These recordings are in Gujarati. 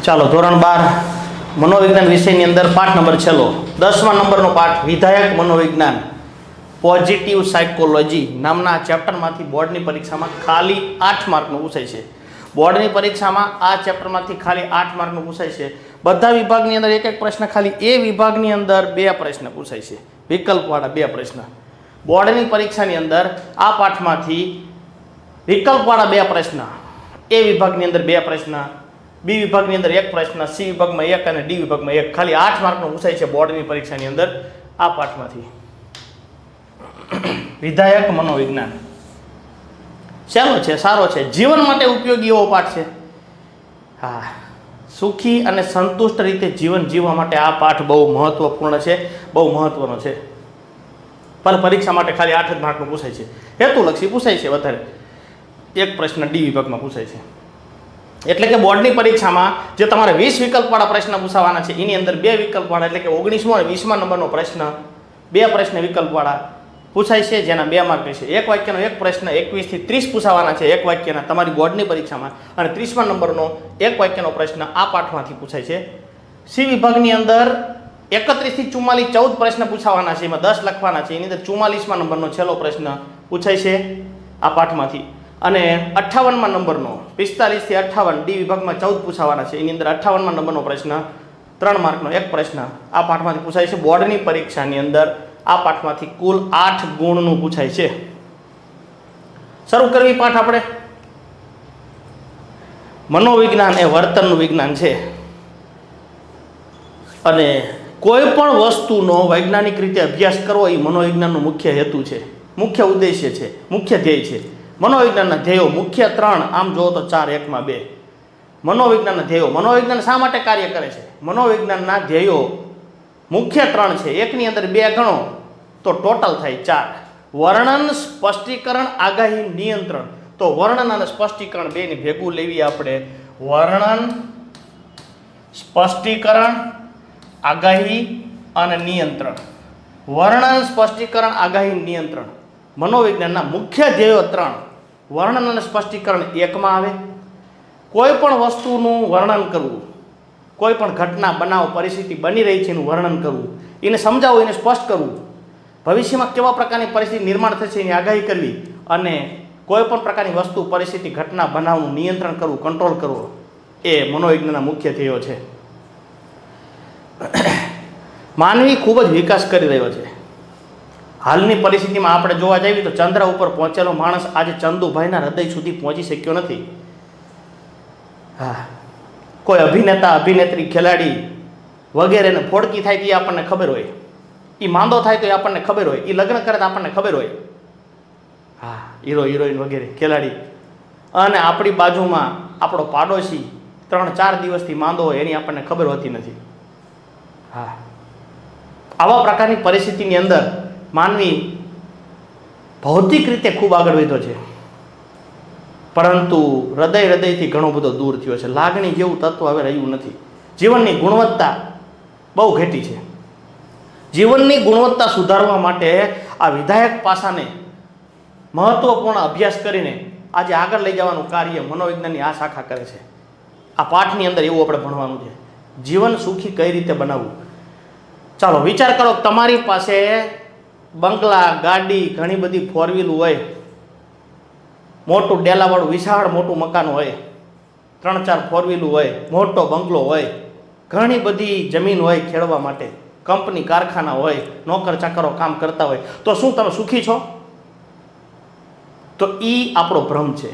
ચાલો ધોરણ 12 મનોવિજ્ઞાન વિષયની અંદર પાઠ નંબર 6 10મા નંબરનો પાઠ વિધાયક મનોવિજ્ઞાન પોઝિટિવ સાયકોલોજી નામના ચેપ્ટરમાંથી બોર્ડની પરીક્ષામાં ખાલી 8 માર્કનું પૂછાય છે. બોર્ડની પરીક્ષામાં આ ચેપ્ટરમાંથી ખાલી 8 માર્કનું પૂછાય છે. બધા વિભાગની અંદર એક એક પ્રશ્ન, ખાલી એ વિભાગની અંદર 2 પ્રશ્ન પૂછાય છે, વિકલ્પવાળા 2 પ્રશ્ન. બોર્ડની પરીક્ષાની અંદર આ પાઠમાંથી વિકલ્પવાળા 2 પ્રશ્ન, એ વિભાગની અંદર 2 પ્રશ્ન, બી વિભાગની અંદર 1 પ્રશ્ન, સી વિભાગમાં 1 અને ડી વિભાગમાં 1, ખાલી 8 માર્કનું પૂછાય છે બોર્ડની પરીક્ષાની અંદર આ પાઠમાંથી. વિધાયક મનોવિજ્ઞાન સહેલો છે, સારો છે, જીવન માટે ઉપયોગી એવો પાઠ છે. હા, સુખી અને સંતુષ્ટ રીતે જીવન જીવવા માટે આ પાઠ બહુ મહત્વપૂર્ણ છે, બહુ મહત્વનો છે. પણ પરીક્ષા માટે ખાલી 8 જ માર્કનું પૂછાય છે, હેતુલક્ષી પૂછાય છે વધારે. 1 પ્રશ્ન ડી વિભાગમાં પૂછાય છે. એટલે કે બોર્ડની પરીક્ષામાં જે તમારે 20 વિકલ્પવાળા પ્રશ્ન પૂછાવાના છે એની અંદર 2 વિકલ્પવાળા, એટલે કે 19મો અને 20મા નંબરનો પ્રશ્ન, 2 પ્રશ્ન વિકલ્પવાળા પૂછાય છે, જેના 2 માર્ક છે. 1 વાક્યનો 1 પ્રશ્ન 21 થી 30 પૂછાવાના છે 1 વાક્યના તમારી બોર્ડની પરીક્ષામાં, અને 30મા નંબરનો 1 વાક્યનો પ્રશ્ન આ પાઠમાંથી પૂછાય છે. સી વિભાગની અંદર 31 થી 44 14 પ્રશ્ન પૂછાવાના છે, એમાં 10 લખવાના છે. એની અંદર 44મા નંબરનો છેલ્લો પ્રશ્ન પૂછાય છે આ પાઠમાંથી. અને 58મા નંબરનો 45 થી 58 ડી વિભાગમાં 14 પૂછાવાના છે. એની અંદર 58મા નંબરનો પ્રશ્ન 3 માર્કનો 1 પ્રશ્ન આ પાઠમાંથી પૂછાય છે. બોર્ડની પરીક્ષાની અંદર આ પાઠમાંથી કુલ 8 ગુણનું પૂછાય છે. શરૂ કરવી પાઠ આપણે. મનોવિજ્ઞાન એ વર્તનનું વિજ્ઞાન છે, અને કોઈ પણ વસ્તુનો વૈજ્ઞાનિક રીતે અભ્યાસ કરવો એ મનોવિજ્ઞાનનો મુખ્ય હેતુ છે, મુખ્ય ઉદ્દેશ્ય છે, મુખ્ય ધ્યેય છે. મનોવિજ્ઞાનના ધ્યેયો મુખ્ય 3, આમ જુઓ તો 4, 1માં 2. મનોવિજ્ઞાનના ધ્યેયો, મનોવિજ્ઞાન શા માટે કાર્ય કરે છે? મનોવિજ્ઞાનના ધ્યેયો મુખ્ય 3 છે. 1ની અંદર 2 ગણો તો ટોટલ થાય 4. વર્ણન, સ્પષ્ટીકરણ, આગાહી, નિયંત્રણ. તો વર્ણન અને સ્પષ્ટીકરણ બેને ભેગું લેવી આપણે. વર્ણન, સ્પષ્ટીકરણ, આગાહી અને નિયંત્રણ. વર્ણન, સ્પષ્ટીકરણ, આગાહી, નિયંત્રણ મનોવિજ્ઞાનના મુખ્ય ધ્યેયો 3. વર્ણન અને સ્પષ્ટીકરણ 1માં આવે. કોઈ પણ વસ્તુનું વર્ણન કરવું, કોઈ પણ ઘટના, બનાવ, પરિસ્થિતિ બની રહી છે એનું વર્ણન કરવું, એને સમજાવવું, એને સ્પષ્ટ કરવું, ભવિષ્યમાં કેવા પ્રકારની પરિસ્થિતિ નિર્માણ થશે એની આગાહી કરવી, અને કોઈ પણ પ્રકારની વસ્તુ, પરિસ્થિતિ, ઘટના, બનાવનું નિયંત્રણ કરવું, કંટ્રોલ કરવો, એ મનોવિજ્ઞાનના મુખ્ય ધ્યેયો છે. માનવી ખૂબ જ વિકાસ કરી રહ્યો છે. હાલની પરિસ્થિતિમાં આપણે જોવા જઈએ તો ચંદ્ર ઉપર પહોંચેલો માણસ આજે ચંદુભાઈના હૃદય સુધી પહોંચી શક્યો નથી. હા, કોઈ અભિનેતા, અભિનેત્રી, ખેલાડી વગેરેને ફોડકી થાય તો એ આપણને ખબર હોય, એ માંદો થાય તો એ આપણને ખબર હોય, એ લગ્ન કરે તો આપણને ખબર હોય. હા, હીરો, હિરોઈન વગેરે ખેલાડી. અને આપણી બાજુમાં આપણો પાડોશી 3-4 દિવસથી માંદો હોય, એની આપણને ખબર હોતી નથી. હા, આવા પ્રકારની પરિસ્થિતિની અંદર માનવી ભૌતિક રીતે ખૂબ આગળ વધ્યો છે, પરંતુ હૃદયથી ઘણો બધો દૂર થયો છે. લાગણી જેવું તત્વ હવે રહ્યું નથી. જીવનની ગુણવત્તા બહુ ઘટી છે. જીવનની ગુણવત્તા સુધારવા માટે આ વિધાયક પાસાને મહત્વપૂર્ણ અભ્યાસ કરીને આજે આગળ લઈ જવાનું કાર્ય મનોવિજ્ઞાનની આ શાખા કરે છે. આ પાઠની અંદર એવું આપણે ભણવાનું છે, જીવન સુખી કઈ રીતે બનાવવું. ચાલો વિચાર કરો, તમારી પાસે બંગલા, ગાડી, ઘણી બધી 4 વ્હીલ હોય, મોટું ડેલાવાળું વિશાળ મોટું મકાન હોય, 3-4 4 વ્હીલ હોય, મોટો બંગલો હોય, ઘણી બધી જમીન હોય ખેડવા માટે, કંપની, કારખાના હોય, નોકર ચાકરો કામ કરતા હોય, તો શું તમે સુખી છો? તો એ આપણો ભ્રમ છે.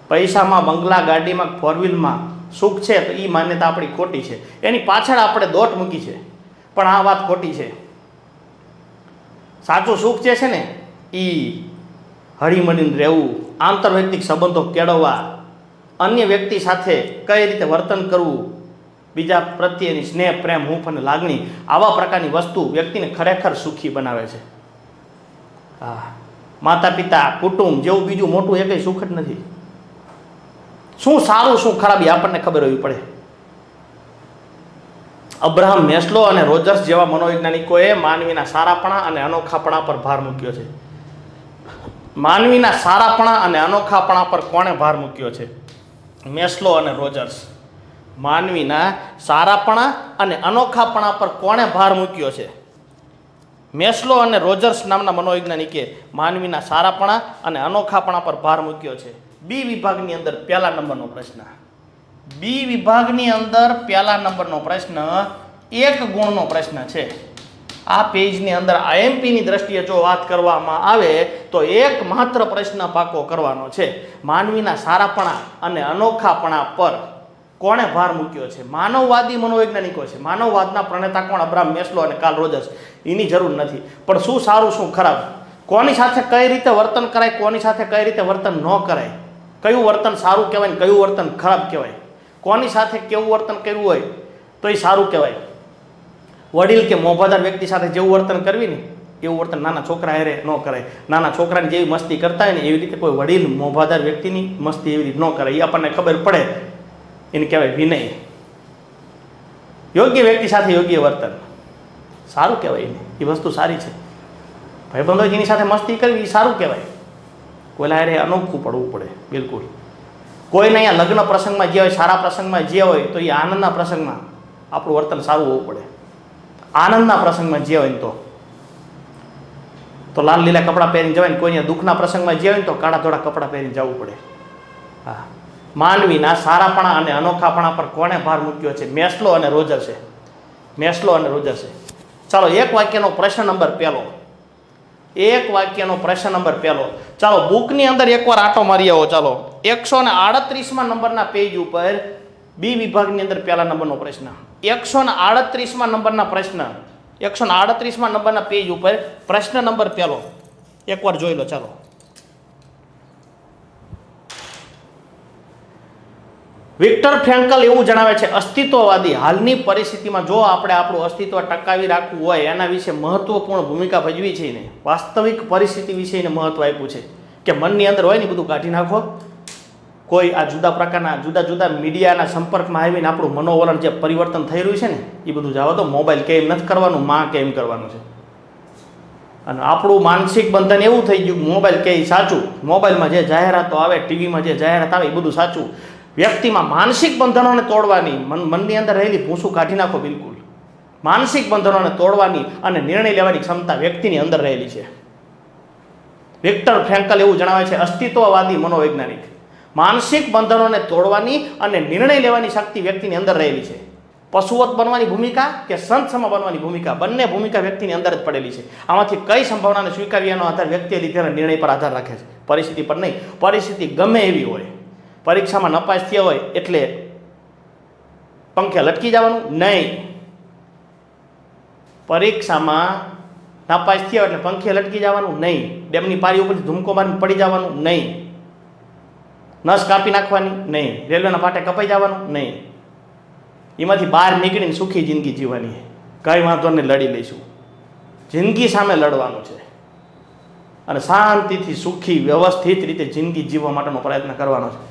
પૈસામાં, બંગલા, ગાડીમાં, 4 વ્હીલમાં સુખ છે તો એ માન્યતા આપણી ખોટી છે. એની પાછળ આપણે દોટ મૂકી છે, પણ આ વાત ખોટી છે. સાચું સુખ જે છે ને એ હળીમળીને રહેવું, આંતરવૈયક્તિક સંબંધો કેળવવા, અન્ય વ્યક્તિ સાથે કઈ રીતે વર્તન કરવું, બીજા પ્રત્યેની સ્નેહ, પ્રેમ, હૂંફ અને લાગણી, આવા પ્રકારની વસ્તુ વ્યક્તિને ખરેખર સુખી બનાવે છે. હા, માતા પિતા, કુટુંબ જેવું બીજું મોટું એ કંઈ સુખ જ નથી. શું સારું શું ખરાબ એ આપણને ખબર હોવી પડે. અબ્રાહમ મેસ્લો અને રોજર્સ જેવા મનોવૈજ્ઞાનિકોએ માનવીના સારાપણા અને અનોખાપણા પર ભાર મૂક્યો છે. માનવીના સારાપણા અને અનોખાપણા પર કોણે ભાર મૂક્યો છે? મેસ્લો અને રોજર્સ. માનવીના સારાપણા અને અનોખાપણા પર કોણે ભાર મૂક્યો છે? મેસ્લો અને રોજર્સ નામના મનોવૈજ્ઞાનિકે માનવીના સારાપણા અને અનોખાપણા પર ભાર મૂક્યો છે. બી વિભાગની અંદર પહેલા નંબરનો પ્રશ્ન. બી વિભાગની અંદર પહેલા નંબરનો પ્રશ્ન 1 ગુણનો પ્રશ્ન છે. આ પેજની અંદર આઈએમપીની દ્રષ્ટિએ જો વાત કરવામાં આવે તો એકમાત્ર પ્રશ્ન પાકો કરવાનો છે. માનવીના સારાપણા અને અનોખાપણા પર કોણે ભાર મૂક્યો છે? માનવવાદી મનોવૈજ્ઞાનિકો છે. માનવવાદના પ્રણેતા કોણ? અબ્રાહમ મેસ્લો અને કાર્લ રોજર્સ. એની જરૂર નથી, પણ શું સારું શું ખરાબ, કોની સાથે કઈ રીતે વર્તન કરાય, કોની સાથે કઈ રીતે વર્તન ન કરાય, કયું વર્તન સારું કહેવાય, કયું વર્તન ખરાબ કહેવાય, કોની સાથે કેવું વર્તન કરવું હોય તો એ સારું કહેવાય. વડીલ કે મોભાદાર વ્યક્તિ સાથે જેવું વર્તન કરવી ને એવું વર્તન નાના છોકરા હારે ન કરાય. નાના છોકરાની જેવી મસ્તી કરતા હોય ને એવી રીતે કોઈ વડીલ મોભાદાર વ્યક્તિની મસ્તી એવી રીતે ન કરાય. એ આપણને ખબર પડે, એને કહેવાય વિનય. યોગ્ય વ્યક્તિ સાથે યોગ્ય વર્તન સારું કહેવાય. એ વસ્તુ સારી છે. ભાઈબંધો જેની સાથે મસ્તી કરવી એ સારું કહેવાય. કોઈના હારે અનોખું પડવું પડે. બિલકુલ. કોઈને અહીંયા લગ્ન પ્રસંગમાં જે હોય, સારા પ્રસંગમાં જે હોય તો એ આનંદના પ્રસંગમાં આપણું વર્તન સારું હોવું પડે. આનંદના પ્રસંગમાં જે હોય તો લાલ લીલા કપડાં પહેરીને જવાય ને, કોઈને દુઃખના પ્રસંગમાં જે હોય તો કાળા ધોળા કપડાં પહેરીને જવું પડે. હા, માનવીના સારાપણા અને અનોખાપણા પર કોણે ભાર મૂક્યો છે? મેસ્લો અને રોજર્સે. મેસ્લો અને રોજર્સે. ચાલો, એક વાક્યનો પ્રશ્ન નંબર પહેલો. એક વાક્યનો પ્રશ્ન નંબર પહેલો. ચાલો, બુકની અંદર એકવાર આટો મારી આવો. ચાલો, 138મા નંબરના પેજ ઉપર બી વિભાગની અંદર પહેલા નંબરનો પ્રશ્ન. 138મા નંબરના પ્રશ્ન, 138મા નંબરના પેજ ઉપર પ્રશ્ન નંબર પહેલો એકવાર જોઈ લો. ચાલો, વિક્ટર ફ્રેન્કલ એવું જણાવે છે, અસ્તિત્વવાદી હાલની પરિસ્થિતિમાં જો આપણે આપણું અસ્તિત્વ ટકાવી રાખવું હોય એના વિશે મહત્વપૂર્ણ ભૂમિકા ભજવી છે ને વાસ્તવિક પરિસ્થિતિ વિશે મહત્વ આપ્યું છે કે મનની અંદર હોય ને બધું કાઢી નાખો. કોઈ આ જુદા પ્રકારના જુદા જુદા મીડિયાના સંપર્કમાં આવીને આપણું મનોવલણ જે પરિવર્તન થઈ રહ્યું છે ને એ બધું જાવ તો મોબાઈલ કે એમ નથી કરવાનું, માં કે એમ કરવાનું છે. અને આપણું માનસિક બંધન એવું થઈ ગયું, મોબાઈલ કે એ સાચું, મોબાઈલમાં જે જાહેરાતો આવે, ટીવીમાં જે જાહેરાત આવે એ બધું સાચું. વ્યક્તિમાં માનસિક બંધનોને તોડવાની, મનની અંદર રહેલી ભૂસું કાઢી નાખો. બિલકુલ માનસિક બંધનોને તોડવાની અને નિર્ણય લેવાની ક્ષમતા વ્યક્તિની અંદર રહેલી છે. વિક્ટર ફ્રેન્કલ એવું જણાવે છે, અસ્તિત્વવાદી મનોવૈજ્ઞાનિક, માનસિક બંધનોને તોડવાની અને નિર્ણય લેવાની શક્તિ વ્યક્તિની અંદર રહેલી છે. પશુવત બનવાની ભૂમિકા કે સંતસમ બનવાની ભૂમિકા, બંને ભૂમિકા વ્યક્તિની અંદર જ પડેલી છે. આમાંથી કઈ સંભાવનાને સ્વીકારવાનો આધાર વ્યક્તિએ લીધેલા નિર્ણય પર આધાર રાખે છે, પરિસ્થિતિ પર નહીં. પરિસ્થિતિ ગમે એવી હોય, પરીક્ષામાં નપાસ થયા હોય એટલે પંખે લટકી જવાનું નહીં. પરીક્ષામાં નાપાસ થયા એટલે પંખે લટકી જવાનું નહીં. ડેમની પારી ઉપરથી ધૂમકો મારીને પડી જવાનું નહીં. નસ કાપી નાખવાની નહીં. રેલવેના પાટે કપાઈ જવાનું નહીં. એમાંથી બહાર નીકળીને સુખી જિંદગી જીવવાની. કંઈ વાંધો નહીં, લડી લઈશું. જિંદગી સામે લડવાનું છે અને શાંતિથી સુખી વ્યવસ્થિત રીતે જિંદગી જીવવા માટેનો પ્રયત્ન કરવાનો છે.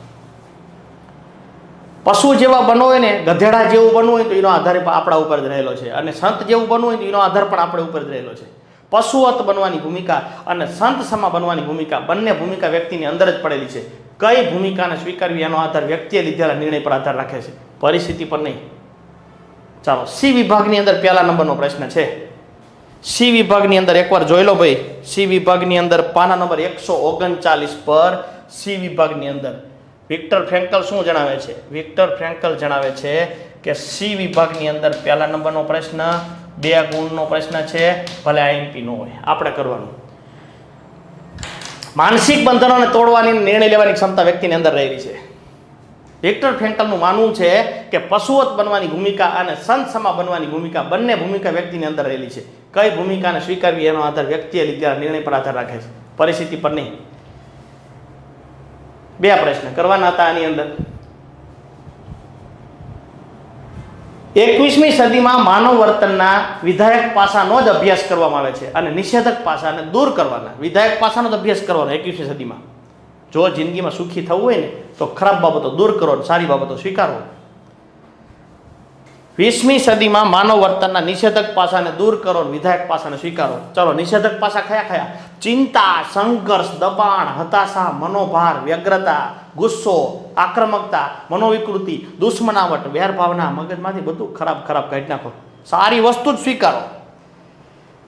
પશુ જેવા બનવું હોય ને, ગધેડા જેવું બનવું હોય તો એનો આધાર આપણા ઉપર જ રહેલો છે, અને સંત જેવું બનવું હોય તો એનો આધાર પણ આપણા ઉપર જ રહેલો છે. પશુવત બનવાની ભૂમિકા અને સંત સમા બનવાની ભૂમિકા, બંને ભૂમિકા વ્યક્તિની અંદર જ પડેલી છે. કઈ ભૂમિકાને સ્વીકારવી એનો આધાર વ્યક્તિએ લીધેલા નિર્ણય પર આધાર રાખે છે, પરિસ્થિતિ પર નહીં. ચાલો, સી વિભાગની અંદર પહેલા નંબરનો પ્રશ્ન છે. સી વિભાગની અંદર એકવાર જોઈ લો ભાઈ. સી વિભાગની અંદર પાના નંબર 139 પર સી વિભાગની અંદર વિક્ટર ફ્રેન્કલ શું જણાવે છે? વિક્ટર ફ્રેન્કલ જણાવે છે કે સી વિભાગની અંદર પહેલા નંબરનો પ્રશ્ન 2 ગુણનો પ્રશ્ન છે, ભલે આઈએમપી નો હોય, આપણે કરવાનું. માનસિક બંધનોને તોડવાની, નિર્ણય લેવાની ક્ષમતા વ્યક્તિની અંદર રહેલી છે. વિક્ટર ફ્રેન્કલનું માનવું છે કે પશુવત બનવાની ભૂમિકા અને સંત સમા બનવાની ભૂમિકા, બંને ભૂમિકા વ્યક્તિની અંદર રહેલી છે. કઈ ભૂમિકાને સ્વીકારવી એનો આધાર વ્યક્તિએ લીધેલા નિર્ણય પર આધાર રાખે છે, પરિસ્થિતિ પર નહીં. 2 પ્રશ્ન કરવાના હતા આની અંદર. 21મી સદીમાં માનવ વર્તનના વિધાયક પાસાનો જ અભ્યાસ કરવામાં આવે છે અને નિષેધક પાસાને દૂર કરવાના. વિધાયક પાસાનો જ અભ્યાસ કરવાનો 21મી સદીમાં. જો જિંદગીમાં સુખી થવું હોય ને તો ખરાબ બાબતો દૂર કરો, સારી બાબતો સ્વીકારો. 20મી સદીમાં માનવ વર્તનના નિષેધક પાસાને દૂર કરો, વિધાયક પાસાને સ્વીકારો. ચલો, નિષેધક પાસા કયા કયા? ચિંતા, સંઘર્ષ, દબાણ, હતાશા, મનોભાર, વ્યગ્રતા, ગુસ્સો, આક્રમકતા, મનોવિકૃતિ, દુશ્મનાવટ, વેરભાવના, મગજમાંથી બધું ખરાબ ખરાબ કાઢી નાખો. સારી વસ્તુ જ સ્વીકારો.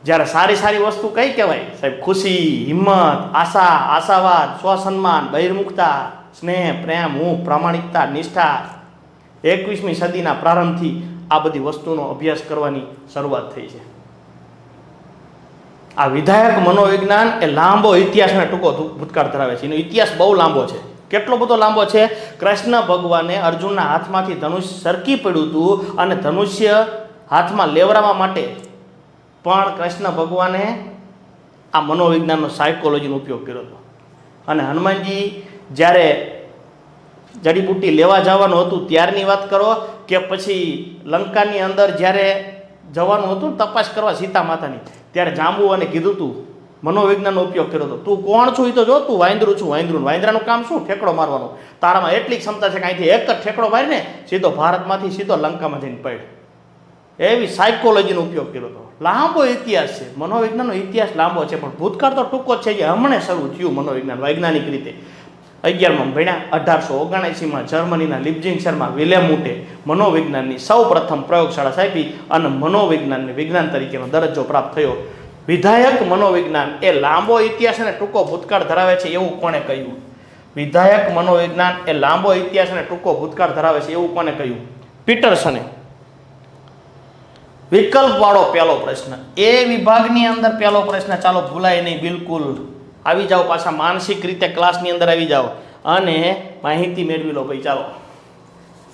જ્યારે સારી સારી વસ્તુ કઈ કહેવાય સાહેબ? ખુશી, હિંમત, આશા, આશાવાદ, સ્વસન્માન, બહિર્મુખતા, સ્નેહ, પ્રેમ, હૂંફ, પ્રામાણિકતા, નિષ્ઠા. 21મી સદીના પ્રારંભથી આ બધી વસ્તુનો અભ્યાસ કરવાની શરૂઆત થઈ છે. આ વિધાયક મનોવિજ્ઞાન એ લાંબો ઇતિહાસ અને ટૂંકો ભૂતકાળ ધરાવે છે. એનો ઇતિહાસ બહુ લાંબો છે. કેટલો બધો લાંબો છે? કૃષ્ણ ભગવાને અર્જુનના હાથમાંથી ધનુષ્ય સરકી પડ્યું હતું અને ધનુષ્ય હાથમાં લેવડાવવા માટે પણ કૃષ્ણ ભગવાને આ મનોવિજ્ઞાનનો સાયકોલોજીનો ઉપયોગ કર્યો હતો. અને હનુમાનજી જ્યારે જડીબુટ્ટી લેવા જવાનું હતું ત્યારની વાત કરો કે પછી લંકાની અંદર જ્યારે જવાનું હતું તપાસ કરવા સીતા માતાની, ત્યારે જાંબુવાને કીધું તું, મનોવિજ્ઞાનનો ઉપયોગ કર્યો હતો. તું કોણ છું એ તો જો, તું વાંદરું છું. વાંદરાનું કામ શું? ઠેકડો મારવાનો. તારામાં એટલી ક્ષમતા છે કે અહીંથી એક જ ઠેકડો મારીને સીધો ભારતમાંથી સીધો લંકામાં જઈને પડ. એવી સાયકોલોજીનો ઉપયોગ કર્યો હતો. લાંબો ઇતિહાસ છે મનોવિજ્ઞાનનો. ઇતિહાસ લાંબો છે, પણ ભૂતકાળ તો ટૂંકો જ છે. જે હમણાં શરૂ થયું મનોવિજ્ઞાન વૈજ્ઞાનિક રીતે. 11માં ભણ્યા. 1879માં જર્મનીના લિપ્ઝિગ શહેરમાં વિલેમ મૂટે મનોવિજ્ઞાનની સૌ પ્રથમ પ્રયોગશાળા સ્થાપી અને મનોવિજ્ઞાનને વિજ્ઞાન તરીકેનો દરજ્જો પ્રાપ્ત થયો. વિધાયક મનોવિજ્ઞાન એ લાંબો ઇતિહાસ અને ટૂંકો ભૂતકાળ ધરાવે છે એવું કોણે કહ્યું? વિધાયક મનોવિજ્ઞાન એ લાંબો ઇતિહાસ અને ટૂંકો ભૂતકાળ ધરાવે છે એવું કોણે કહ્યું? પીટરસને. વિકલ્પ વાળો પહેલો પ્રશ્ન, એ વિભાગની અંદર પહેલો પ્રશ્ન. ચાલો, ભૂલાય નહીં બિલકુલ. આવી જાઓ પાછા માનસિક રીતે ક્લાસની અંદર આવી જાઓ અને માહિતી મેળવી લો ભાઈ. ચાલો,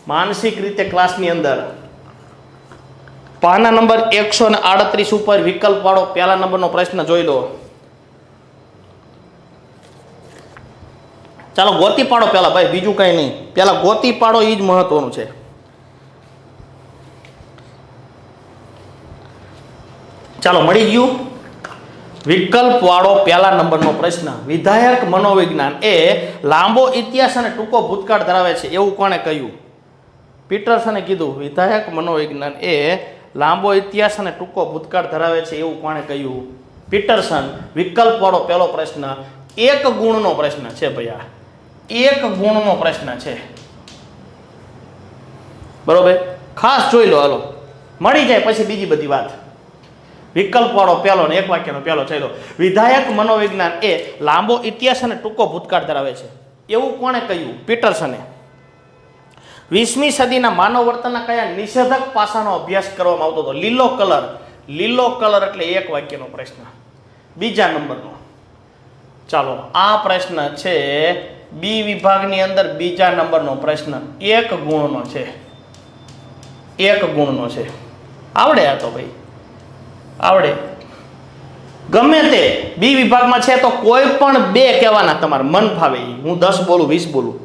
માનસિક રીતે ક્લાસની અંદર પાના નંબર 138 ઉપર વિકલ્પ વાળો પહેલા નંબરનો પ્રશ્ન જોઈ લો. ચાલો, ગોતી પાડો પહેલા ભાઈ, બીજું કઈ નહીં. પહેલા ગોતી પાડો, એ જ મહત્વનું છે. ચાલો, મળી ગયું. વિકલ્પ વાળો પહેલા નંબરનો પ્રશ્ન, વિધાયક મનોવિજ્ઞાન એ લાંબો ઇતિહાસ અને ટૂંકો ભૂતકાળ ધરાવે છે એવું કોણે કહ્યું? પીટરસને કીધું વિધાયક મનોવિજ્ઞાન એ લાંબો ઇતિહાસ અને ટૂંકો ભૂતકાળ ધરાવે છે એવું કોણે કહ્યું? પીટરસન. વિકલ્પ વાળો પહેલો પ્રશ્ન એક ગુણનો પ્રશ્ન છે ભૈયા. એક ગુણનો પ્રશ્ન છે. બરોબર, ખાસ જોઈ લો. હાલો, મળી જાય પછી બીજી બધી વાત. વિકલ્પ વાળો પહેલો ને એક વાક્યનો પહેલો ચાલો. વિધાયક મનોવિજ્ઞાન એ લાંબો ઇતિહાસ અને ટૂંકો ભૂતકાળ ધરાવે છે એવું કોણે કહ્યું? પીટરસને. 20મી સદીના માનવ વર્તનના કયા નિષેધક પાસાનો અભ્યાસ કરવામાં આવતો હતો? લીલો કલર. લીલો કલર એટલે એક વાક્યનો પ્રશ્ન. બીજા નંબરનો. ચાલો, આ પ્રશ્ન છે બી વિભાગની અંદર બીજા નંબરનો પ્રશ્ન. એક ગુણનો છે. એક ગુણનો છે. આવડે આ તો ભાઈ, આવડે. ગમે તે બી વિભાગમાં છે તો કોઈ પણ બે કહેવાના, તમારે મન ફાવે. હું 10 બોલું 20 બોલું.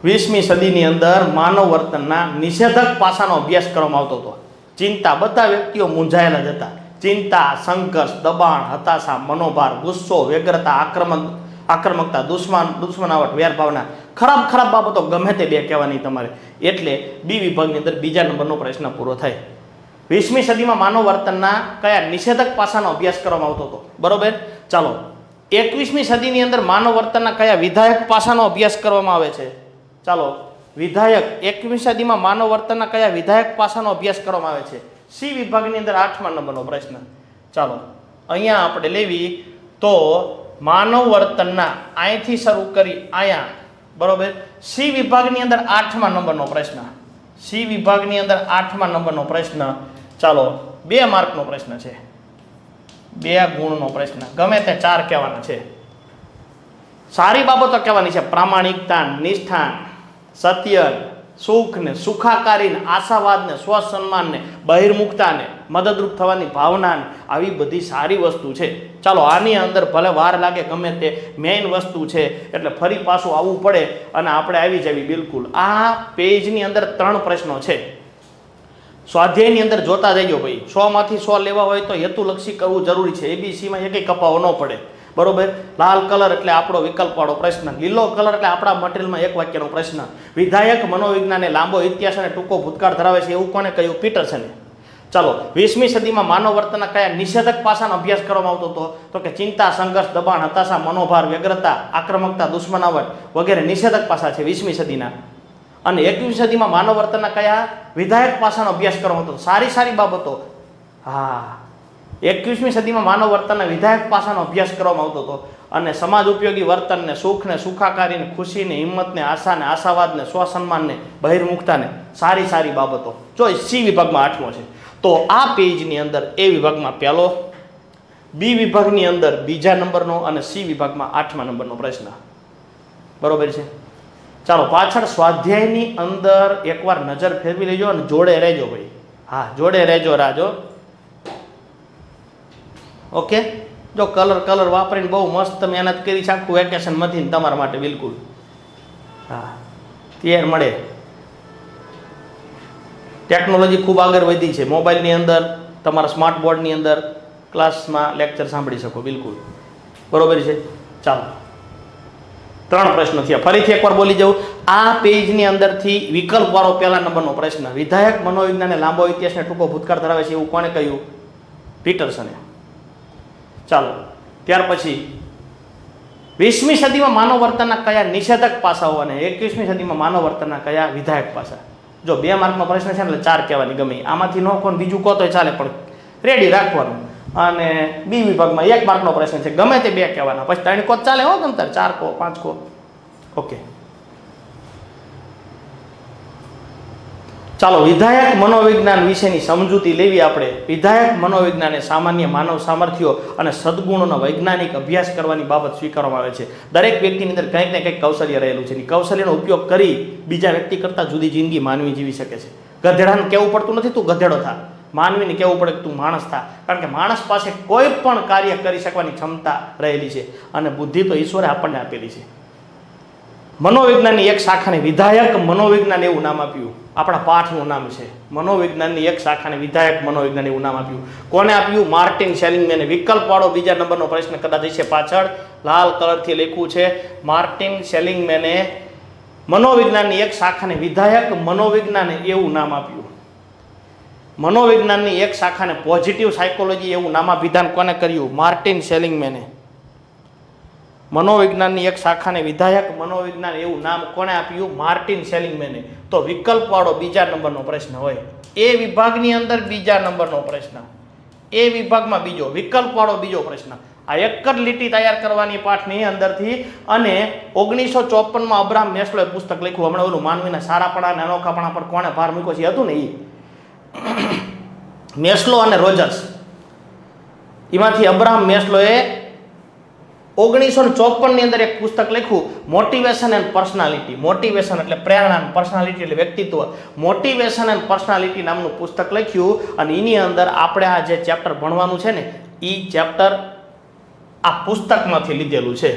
20મી સદીની અંદર માનવ વર્તનના નિષેધક પાસાનો અભ્યાસ કરવામાં આવતો હતો. ચિંતા, બધા વ્યક્તિઓ મૂંઝાયેલા જ હતા. ચિંતા, સંઘર્ષ, દબાણ, હતાશા, મનોભાર, ગુસ્સો, વ્યગ્રતા, આક્રમકતા, દુશ્મનાવટ, વેરભાવના. ખરાબ ખરાબ બાબતો ગમે તે બે કહેવાની તમારે. એટલે બી વિભાગની અંદર બીજા નંબરનો પ્રશ્ન પૂરો થાય. 20મી સદીમાં માનવ વર્તનના કયા નિષેધક પાસાનો અભ્યાસ કરવામાં આવતો હતો? બરોબર. ચાલો, 21મી સદીની અંદર માનવ વર્તનના કયા વિધાયક પાસાનો અભ્યાસ કરવામાં આવે છે? ચાલો, વિધાયક 21મી સદીમાં માનવ વર્તનના કયા વિધાયક પાસાનો અભ્યાસ કરવામાં આવે છે? સી વિભાગની અંદર 8મા નંબરનો પ્રશ્ન. ચાલો, અહીંયા આપણે લેવી તો માનવ વર્તનના અહીંથી શરૂ કરી અહીંયા. બરોબર. સી વિભાગની અંદર 8મા નંબરનો પ્રશ્ન. સી વિભાગની અંદર 8મા નંબરનો પ્રશ્ન. ચાલો, 2 માર્કનો પ્રશ્ન છે. 2 ગુણનો પ્રશ્ન. ગમે તે 4 કહેવાના છે. સારી બાબતો કહેવાની છે. પ્રામાણિકતા, નિષ્ઠા, સત્ય, સુખ ને સુખાકારી ને આશાવાદ ને સ્વસન્માન ને બહિર્મુખતા ને મદદરૂપ થવાની ભાવના ને આવી બધી સારી વસ્તુ છે. ચાલો, આની અંદર ભલે વાર લાગે, ગમે તે મેઇન વસ્તુ છે એટલે ફરી પાછું આવવું પડે અને આપણે આવી જવી. બિલકુલ આ પેજની અંદર 3 પ્રશ્નો છે. સ્વાધ્યાયની અંદર જોતા જઈજો ભાઈ. 100માંથી 100 લેવા હોય તો હેતુલક્ષી કરવું જરૂરી છે. ABCમાં એકેય કપાવો ન પડે. બરોબર. લાલ કલર એટલે આપણો વિકલ્પવાળો પ્રશ્ન, લીલો કલર એટલે આપણા મટીરિયલમાં એક વાક્યનો પ્રશ્ન. વિધાયક મનોવિજ્ઞાન એ લાંબો ઇતિહાસ અને ટૂંકો ભૂતકાળ ધરાવે છે એવું કોને કહ્યું? પીટરસને. ચાલો, 20મી સદીમાં માનવ વર્તનના કયા નિષેધક પાસાનો અભ્યાસ કરવામાં આવતો હતો? તો કે ચિંતા, સંઘર્ષ, દબાણ, હતાશા, મનોભાર, વ્યગ્રતા, આક્રમકતા, દુશ્મનાવટ વગેરે નિષેધક પાસા છે 20મી સદીના. અને 21મી સદીમાં માનવ વર્તનના કયા વિધાયક પાસાનો અભ્યાસ કરવામાં આવતો? સારી બાબતો. હા, 21મી સદીમાં માનવ વર્તનના વિધાયક પાસાનો અભ્યાસ કરવામાં આવતો હતો. અને સમાજ ઉપયોગી વર્તનને, સુખને, સુખાકારીને, ખુશીને, હિંમતને, આશાને, આશાવાદને, સ્વસન્માનને, બહિર્મુખતાને, સારી બાબતો. જો સી વિભાગમાં 8મો છે. તો આ પેજની અંદર એ વિભાગમાં પહેલો, બી વિભાગની અંદર બીજા નંબરનો અને સી વિભાગમાં 8મા નંબરનો પ્રશ્ન. બરોબર છે. ચાલો, પાછળ સ્વાધ્યાયની અંદર એકવાર નજર ફેરવી લેજો અને જોડે રહેજો ભાઈ. હા, જોડે રહેજો રાજો. ઓકે. જો કલર વાપરીને બહુ મસ્ત મહેનત કરી છે આખું વેકેશન માંથી તમારા માટે. બિલકુલ. હા, તૈયાર મળે. ટેકનોલોજી ખૂબ આગળ વધી છે. મોબાઈલની અંદર, તમારા સ્માર્ટ બોર્ડની અંદર ક્લાસમાં લેક્ચર સાંભળી શકો. બિલકુલ બરોબર છે. ચાલો, 3 પ્રશ્નો થયા. ફરીથી એકવાર બોલી જાઉં. આ પેજની અંદરથી વિકલ્પવાળો પહેલા નંબરનો પ્રશ્ન, વિધાયક મનોવિજ્ઞાન લાંબો ઇતિહાસને ટૂંકો ભૂતકાળ ધરાવે છે એવું કોને કહ્યું? પીટરસને. ચાલો, ત્યાર પછી 20મી સદીમાં માનવ વર્તનના કયા નિષેધક પાસાઓ અને 21મી સદીમાં માનવ વર્તનના કયા વિધાયક પાસા? જો 2 માર્કનો પ્રશ્ન છે ને એટલે 4 કહેવાની ગમે. આમાંથી નો કોણ બીજું કહો તોય ચાલે, પણ રેડી રાખવાનું. અને બી વિભાગમાં 1 માર્કનો પ્રશ્ન છે, ગમે તે 2 કહેવાના. પછી 3 કહો ચાલે હો, તમ તાર 4 કહો, 5 કહો. ઓકે. ચાલો, વિધાયક મનોવિજ્ઞાન વિશેની સમજૂતી લેવી આપણે. વિધાયક મનોવિજ્ઞાન એ સામાન્ય માનવ સામર્થ્યો અને સદગુણોનો વૈજ્ઞાનિક અભ્યાસ કરવાની બાબત સ્વીકારવામાં આવે છે. દરેક વ્યક્તિની અંદર કંઈક ને કંઈક કૌશલ્ય રહેલું છે. કૌશલ્યનો ઉપયોગ કરી બીજા વ્યક્તિ કરતાં જુદી જિંદગી માનવી જીવી શકે છે. ગધેડાને કહેવું પડતું નથી તું ગધેડો થા, માનવીને કહેવું પડે કે તું માણસ થા. કારણ કે માણસ પાસે કોઈ પણ કાર્ય કરી શકવાની ક્ષમતા રહેલી છે અને બુદ્ધિ તો ઈશ્વરે આપણને આપેલી છે. મનોવિજ્ઞાનની એક શાખાને વિધાયક મનોવિજ્ઞાન એવું નામ આપ્યું. આપણા પાઠનું નામ છે. મનોવિજ્ઞાનની એક શાખાને વિધાયક મનોવિજ્ઞાન એવું નામ આપ્યું. કોને આપ્યું? માર્ટિન સેલિંગમેને. વિકલ્પવાળો બીજા નંબરનો પ્રશ્ન કદાચ છે પાછળ, લાલ કલરથી લખ્યું છે. માર્ટિન સેલિંગમેને મનોવિજ્ઞાનની એક શાખાને વિધાયક મનોવિજ્ઞાન એવું નામ આપ્યું. મનોવિજ્ઞાનની એક શાખાને પોઝિટિવ સાયકોલોજી એવું નામાભિધાન કોને કર્યું? માર્ટિન સેલિંગમેને. મનોવિજ્ઞાનની એક શાખાને વિધાયક મનોવિજ્ઞાન એવું નામ કોને આપ્યું? માર્ટિન સેલિંગમેને. તો વિકલ્પવાળો બીજા નંબરનો પ્રશ્ન હોય. એ વિભાગની અંદર બીજા નંબરનો પ્રશ્ન, એ વિભાગમાં બીજો, વિકલ્પવાળો બીજો પ્રશ્ન. આ એક જ લીટી તૈયાર કરવાની પાઠની અંદરથી. અને 1954માં અબ્રાહમ મેસ્લોએ પુસ્તક લખ્યું. હમણાં ઓલું માનવીના સારાપણા અને અનોખાપણા પર કોણે ભાર મૂક્યો છે હતું ને, એ મેસ્લો અને રોજર્સ. એમાંથી અબ્રાહમ મેસ્લોએ 1954ની અંદર એક પુસ્તક લખ્યું, મોટિવેશન એન્ડ પર્સનાલિટી. મોટિવેશન એટલે પ્રેરણા, પર્સનાલિટી એટલે વ્યક્તિત્વ. મોટિવેશન એન્ડ પર્સનાલિટી નામનું પુસ્તક લખ્યું. અને એની અંદર આપણે આ જે ચેપ્ટર ભણવાનું છે ને, એ ચેપ્ટર આ પુસ્તકમાંથી લીધેલું છે.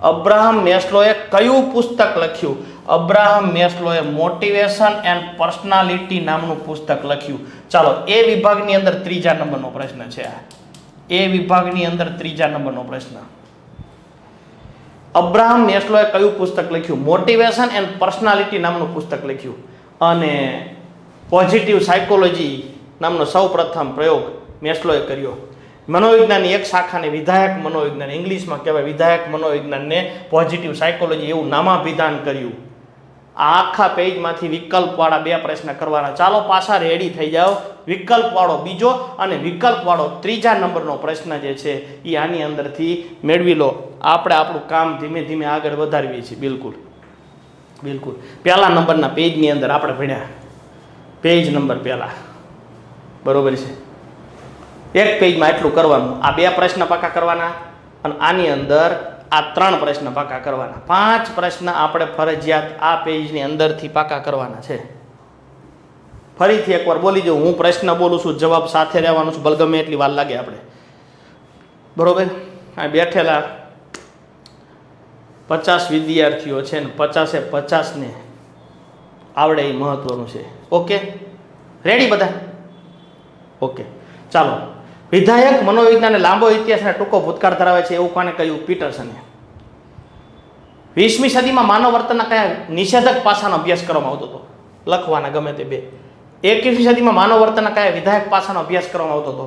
અબ્રાહમ મેસ્લોએ કયું પુસ્તક લખ્યું? અબ્રાહમ મેસ્લોએ મોટિવેશન એન્ડ પર્સનાલિટી નામનું પુસ્તક લખ્યું. ચાલો, એ વિભાગની અંદર 3જા નંબરનો પ્રશ્ન છે. એ વિભાગની અંદર 3જા નંબરનો પ્રશ્ન. અબ્રાહમ મેસ્લોએ કયું પુસ્તક લખ્યું? મોટિવેશન એન્ડ પર્સનાલિટી નામનું પુસ્તક લખ્યું. અને પોઝિટિવ સાયકોલોજી નામનો સૌપ્રથમ પ્રયોગ મેસ્લોએ કર્યો. મનોવિજ્ઞાનની એક શાખાને વિધાયક મનોવિજ્ઞાન, ઇંગ્લિશમાં કહેવાય વિધાયક મનોવિજ્ઞાનને પોઝિટિવ સાયકોલોજી એવું નામાભિધાન કર્યું. આ આખા પેજમાંથી વિકલ્પવાળા 2 પ્રશ્ન કરવાના. ચાલો, પાછા રેડી થઈ જાઓ. વિકલ્પવાળો બીજો અને વિકલ્પવાળો 3જા નંબરનો પ્રશ્ન જે છે એ આની અંદરથી મેળવી લો. આપણે આપણું કામ ધીમે ધીમે આગળ વધારીએ છીએ. બિલકુલ બિલકુલ. પહેલા નંબરના પેજની અંદર આપણે ભણ્યા, પેજ નંબર પહેલા. બરોબર છે. એક પેજમાં એટલું કરવાનું. આ 2 પ્રશ્ન પાકા કરવાના અને આની અંદર આ 3 પ્રશ્ન પાકા કરવાના. 5 પ્રશ્ન આપણે ફરજિયાત આ પેજની અંદરથી પાકા કરવાના છે. ફરીથી એકવાર બોલી જાઉં. હું પ્રશ્ન બોલું છું, જવાબ સાથે રહેવાનું છું, ભલે ગમે એટલી વાર લાગે આપણે. બરોબર. આ બેઠેલા 50 વિદ્યાર્થીઓ છે ને 50-50ને આવડે એ મહત્વનું છે. ઓકે, રેડી બધા? ઓકે, ચાલો. વિધાયક મનોવિજ્ઞાન લાંબો ઇતિહાસ અને ટૂંકો ભૂતકાળ ધરાવે છે એવું કોને કહ્યું? પીટરસને. 20મી સદીમાં માનવ વર્તનના કયા નિષેધક પાસાનો અભ્યાસ કરવામાં આવતો હતો? લખવાના ગમે તે બે. 21મી સદીમાં માનવ વર્તનના કયા વિધાયક પાસાનો અભ્યાસ કરવામાં આવતો હતો?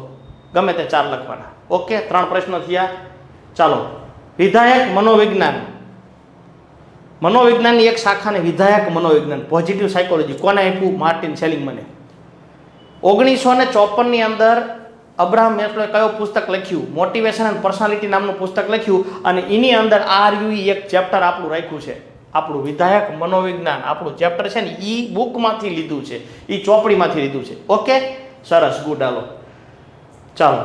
ગમે તે 4 લખવાના. ઓકે, 3 પ્રશ્નો થયા. ચાલો, વિધાયક મનોવિજ્ઞાન. મનોવિજ્ઞાનની એક શાખાને વિધાયક મનોવિજ્ઞાન, પોઝિટિવ સાયકોલોજી, કોને આપ્યું? માર્ટિન સેલિગ્મને. 1954ની અંદર અબ્રાહમ મેસ્લોએ કયો પુસ્તક લખ્યું? મોટિવેશન એન્ડ પર્સનાલિટી નામનું પુસ્તક લખ્યું અને એની અંદર RUE એક ચેપ્ટર આપણું રાખ્યું છે. આપણું વિધાયક મનોવિજ્ઞાન આપણું ચેપ્ટર છે ને એ બુકમાંથી લીધું છે, એ ચોપડીમાંથી લીધું છે. ઓકે, સરસ, ગુડ. હાલો, ચાલો.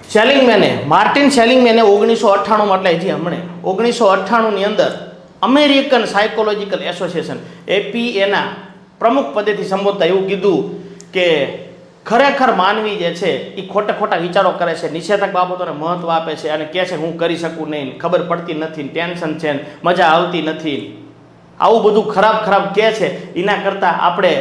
સેલિગ્મેને, માર્ટિન સેલિગ્મેને 1998માં, એટલે હજી હમણે 1998ની અંદર અમેરિકન સાયકોલોજીકલ એસોસિએશન APA પ્રમુખ પદેથી સંબોધતા એવું કીધું કે ખરેખર માનવી જે છે એ ખોટા વિચારો કરે છે, નિષેધક બાબતોને મહત્વ આપે છે અને કહે છે હું કરી શકું નહીં, ખબર પડતી નથી, ટેન્શન છે, મજા આવતી નથી, આવું બધું ખરાબ કહે છે. એના કરતાં આપણે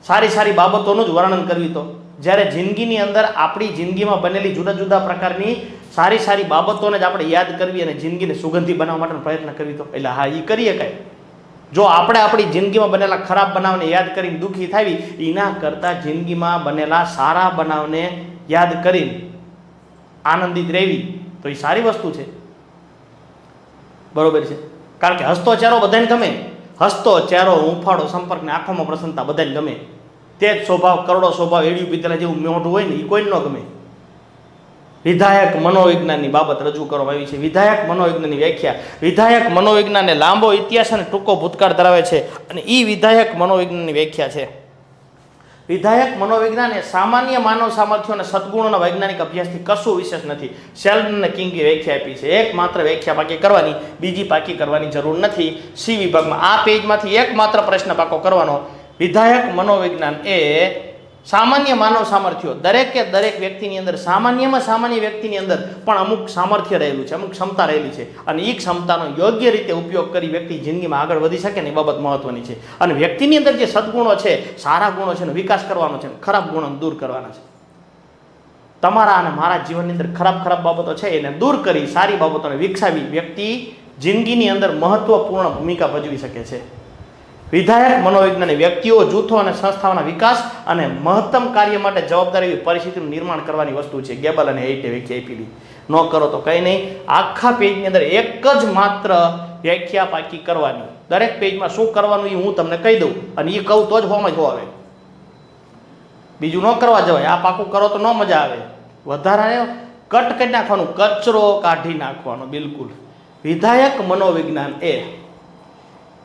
સારી બાબતોનું જ વર્ણન કરવી. તો જ્યારે જિંદગીની અંદર આપણી જિંદગીમાં બનેલી જુદા પ્રકારની સારી બાબતોને જ આપણે યાદ કરવી અને જિંદગીને સુગંધી બનાવવા માટેનો પ્રયત્ન કરવી. તો એટલે હા, એ કરીએ કાંઈ. જો આપણે આપણી જિંદગીમાં બનેલા ખરાબ બનાવને યાદ કરીને દુઃખી થાવી, એના કરતાં જિંદગીમાં બનેલા સારા બનાવને યાદ કરીને આનંદિત રહેવી તો એ સારી વસ્તુ છે. બરોબર છે? કારણ કે હસતો ચહેરો બધાને ગમે. હસતો ચહેરો, હૂંફાળો સંપર્ક ને આંખોમાં પ્રસન્નતા બધાને ગમે. તે જ સ્વભાવ, કરોડો સ્વભાવ, એડિયું પીતેલા જેવું મોઢું હોય ને એ કોઈને ન ગમે. વિધાયક મનોવિજ્ઞાનની બાબત રજૂ કરવામાં આવી છે. વિધાયક મનોવિજ્ઞાનની વ્યાખ્યા. વિધાયક મનોવિજ્ઞાનને લાંબો ઇતિહાસ અને ટૂંકો ભૂતકાળ ધરાવે છે અને એ વિધાયક મનોવિજ્ઞાનની વ્યાખ્યા છે. વિધાયક મનોવિજ્ઞાન એ સામાન્ય માનવ સામર્થ્યો અને સદગુણોના વૈજ્ઞાનિક અભ્યાસથી કશું વિશેષ નથી. શેલ્ડન અને કિંગે વ્યાખ્યા આપી છે. એકમાત્ર વ્યાખ્યા પાકી કરવાની, બીજી પાકી કરવાની જરૂર નથી. સી વિભાગમાં આ પેજમાંથી એકમાત્ર પ્રશ્ન પાકો કરવાનો. વિધાયક મનોવિજ્ઞાન એ સામાન્ય માનવ સામર્થ્યો, દરેક વ્યક્તિની અંદર, સામાન્ય વ્યક્તિની અંદર પણ અમુક સામર્થ્ય રહેલું છે, અમુક ક્ષમતા રહેલી છે અને એ ક્ષમતાનો યોગ્ય રીતે ઉપયોગ કરી વ્યક્તિ જિંદગીમાં આગળ વધી શકે ને એ બાબત મહત્વની છે. અને વ્યક્તિની અંદર જે સદગુણો છે, સારા ગુણો છે, એનો વિકાસ કરવાનો છે, ખરાબ ગુણો દૂર કરવાના છે. તમારા અને મારા જીવનની અંદર ખરાબ બાબતો છે એને દૂર કરી સારી બાબતોને વિકસાવી વ્યક્તિ જિંદગીની અંદર મહત્વપૂર્ણ ભૂમિકા ભજવી શકે છે. વિધાયક મનોવિજ્ઞાન વ્યક્તિઓ, જૂથો અને સંસ્થાઓના વિકાસ અને મહત્તમ કાર્ય માટે જવાબદારી એવી પરિસ્થિતિનું નિર્માણ કરવાની વસ્તુ છે. ગેબલ અને હેઇટે વ્યાખ્યા આપી. ન કરો તો કંઈ નહીં. આખા પેજની અંદર એક જ માત્ર વ્યાખ્યા પાકી કરવાની. દરેક પેજમાં શું કરવાનું એ હું તમને કહી દઉં અને એ કહું તો જ હોમાં જ આવે. બીજું ન કરવા જવાય. આ પાકું કરો તો ન મજા આવે. વધારાને કટ કરી નાખવાનું, કચરો કાઢી નાખવાનો. બિલકુલ. વિધાયક મનોવિજ્ઞાન એ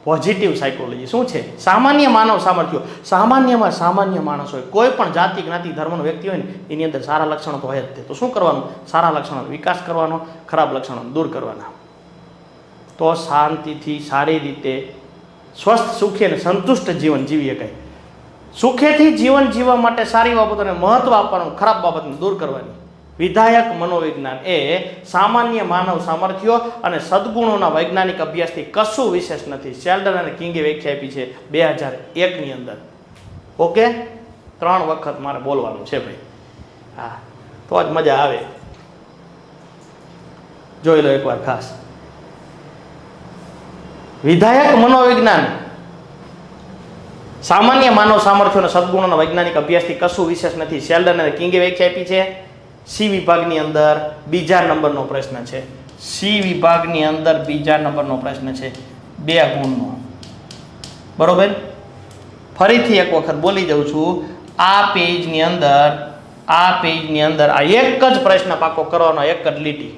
પોઝિટિવ સાયકોલોજી શું છે? સામાન્ય માનવ સામર્થ્યો. સામાન્યમાં સામાન્ય માણસ હોય, કોઈ પણ જાતિ, જ્ઞાતિ, ધર્મનો વ્યક્તિ હોય ને એની અંદર સારા લક્ષણો તો હોય જ તે. તો શું કરવાનું? સારા લક્ષણોનો વિકાસ કરવાનો, ખરાબ લક્ષણો દૂર કરવાના. તો શાંતિથી, સારી રીતે, સ્વસ્થ, સુખી અને સંતુષ્ટ જીવન જીવી શકાય. સુખેથી જીવન જીવવા માટે સારી બાબતોને મહત્વ આપવાનું, ખરાબ બાબતને દૂર કરવાની. વિધાયક મનોવિજ્ઞાન એ સામાન્ય માનવ સામર્થ્યો અને સદગુણોના વૈજ્ઞાનિક અભ્યાસથી કશું વિશેષ નથી. શેલ્ડન અને કિંગે વ્યાખ્યા આપી છે 2001ની અંદર. ઓકે, 3 વખત મારે બોલવાનું છે ભાઈ. હા, તો જ મજા આવે. જોઈ લો એકવાર ખાસ. વિધાયક મનોવિજ્ઞાન સામાન્ય માનવ સામર્થ્યો અને સદગુણોના વૈજ્ઞાનિક અભ્યાસથી કશું વિશેષ નથી. શેલ્ડન અને કિંગે વ્યાખ્યા આપી છે. સી વિભાગની અંદર બીજા નંબરનો પ્રશ્ન છે. સી વિભાગની અંદર બીજા નંબરનો પ્રશ્ન છે, 2 ગુણનો. બરોબર? ફરીથી એક વખત બોલી જાઉં છું. આ પેજની અંદર આ એક જ પ્રશ્ન પાકો કરવાનો, એક જ લીટી.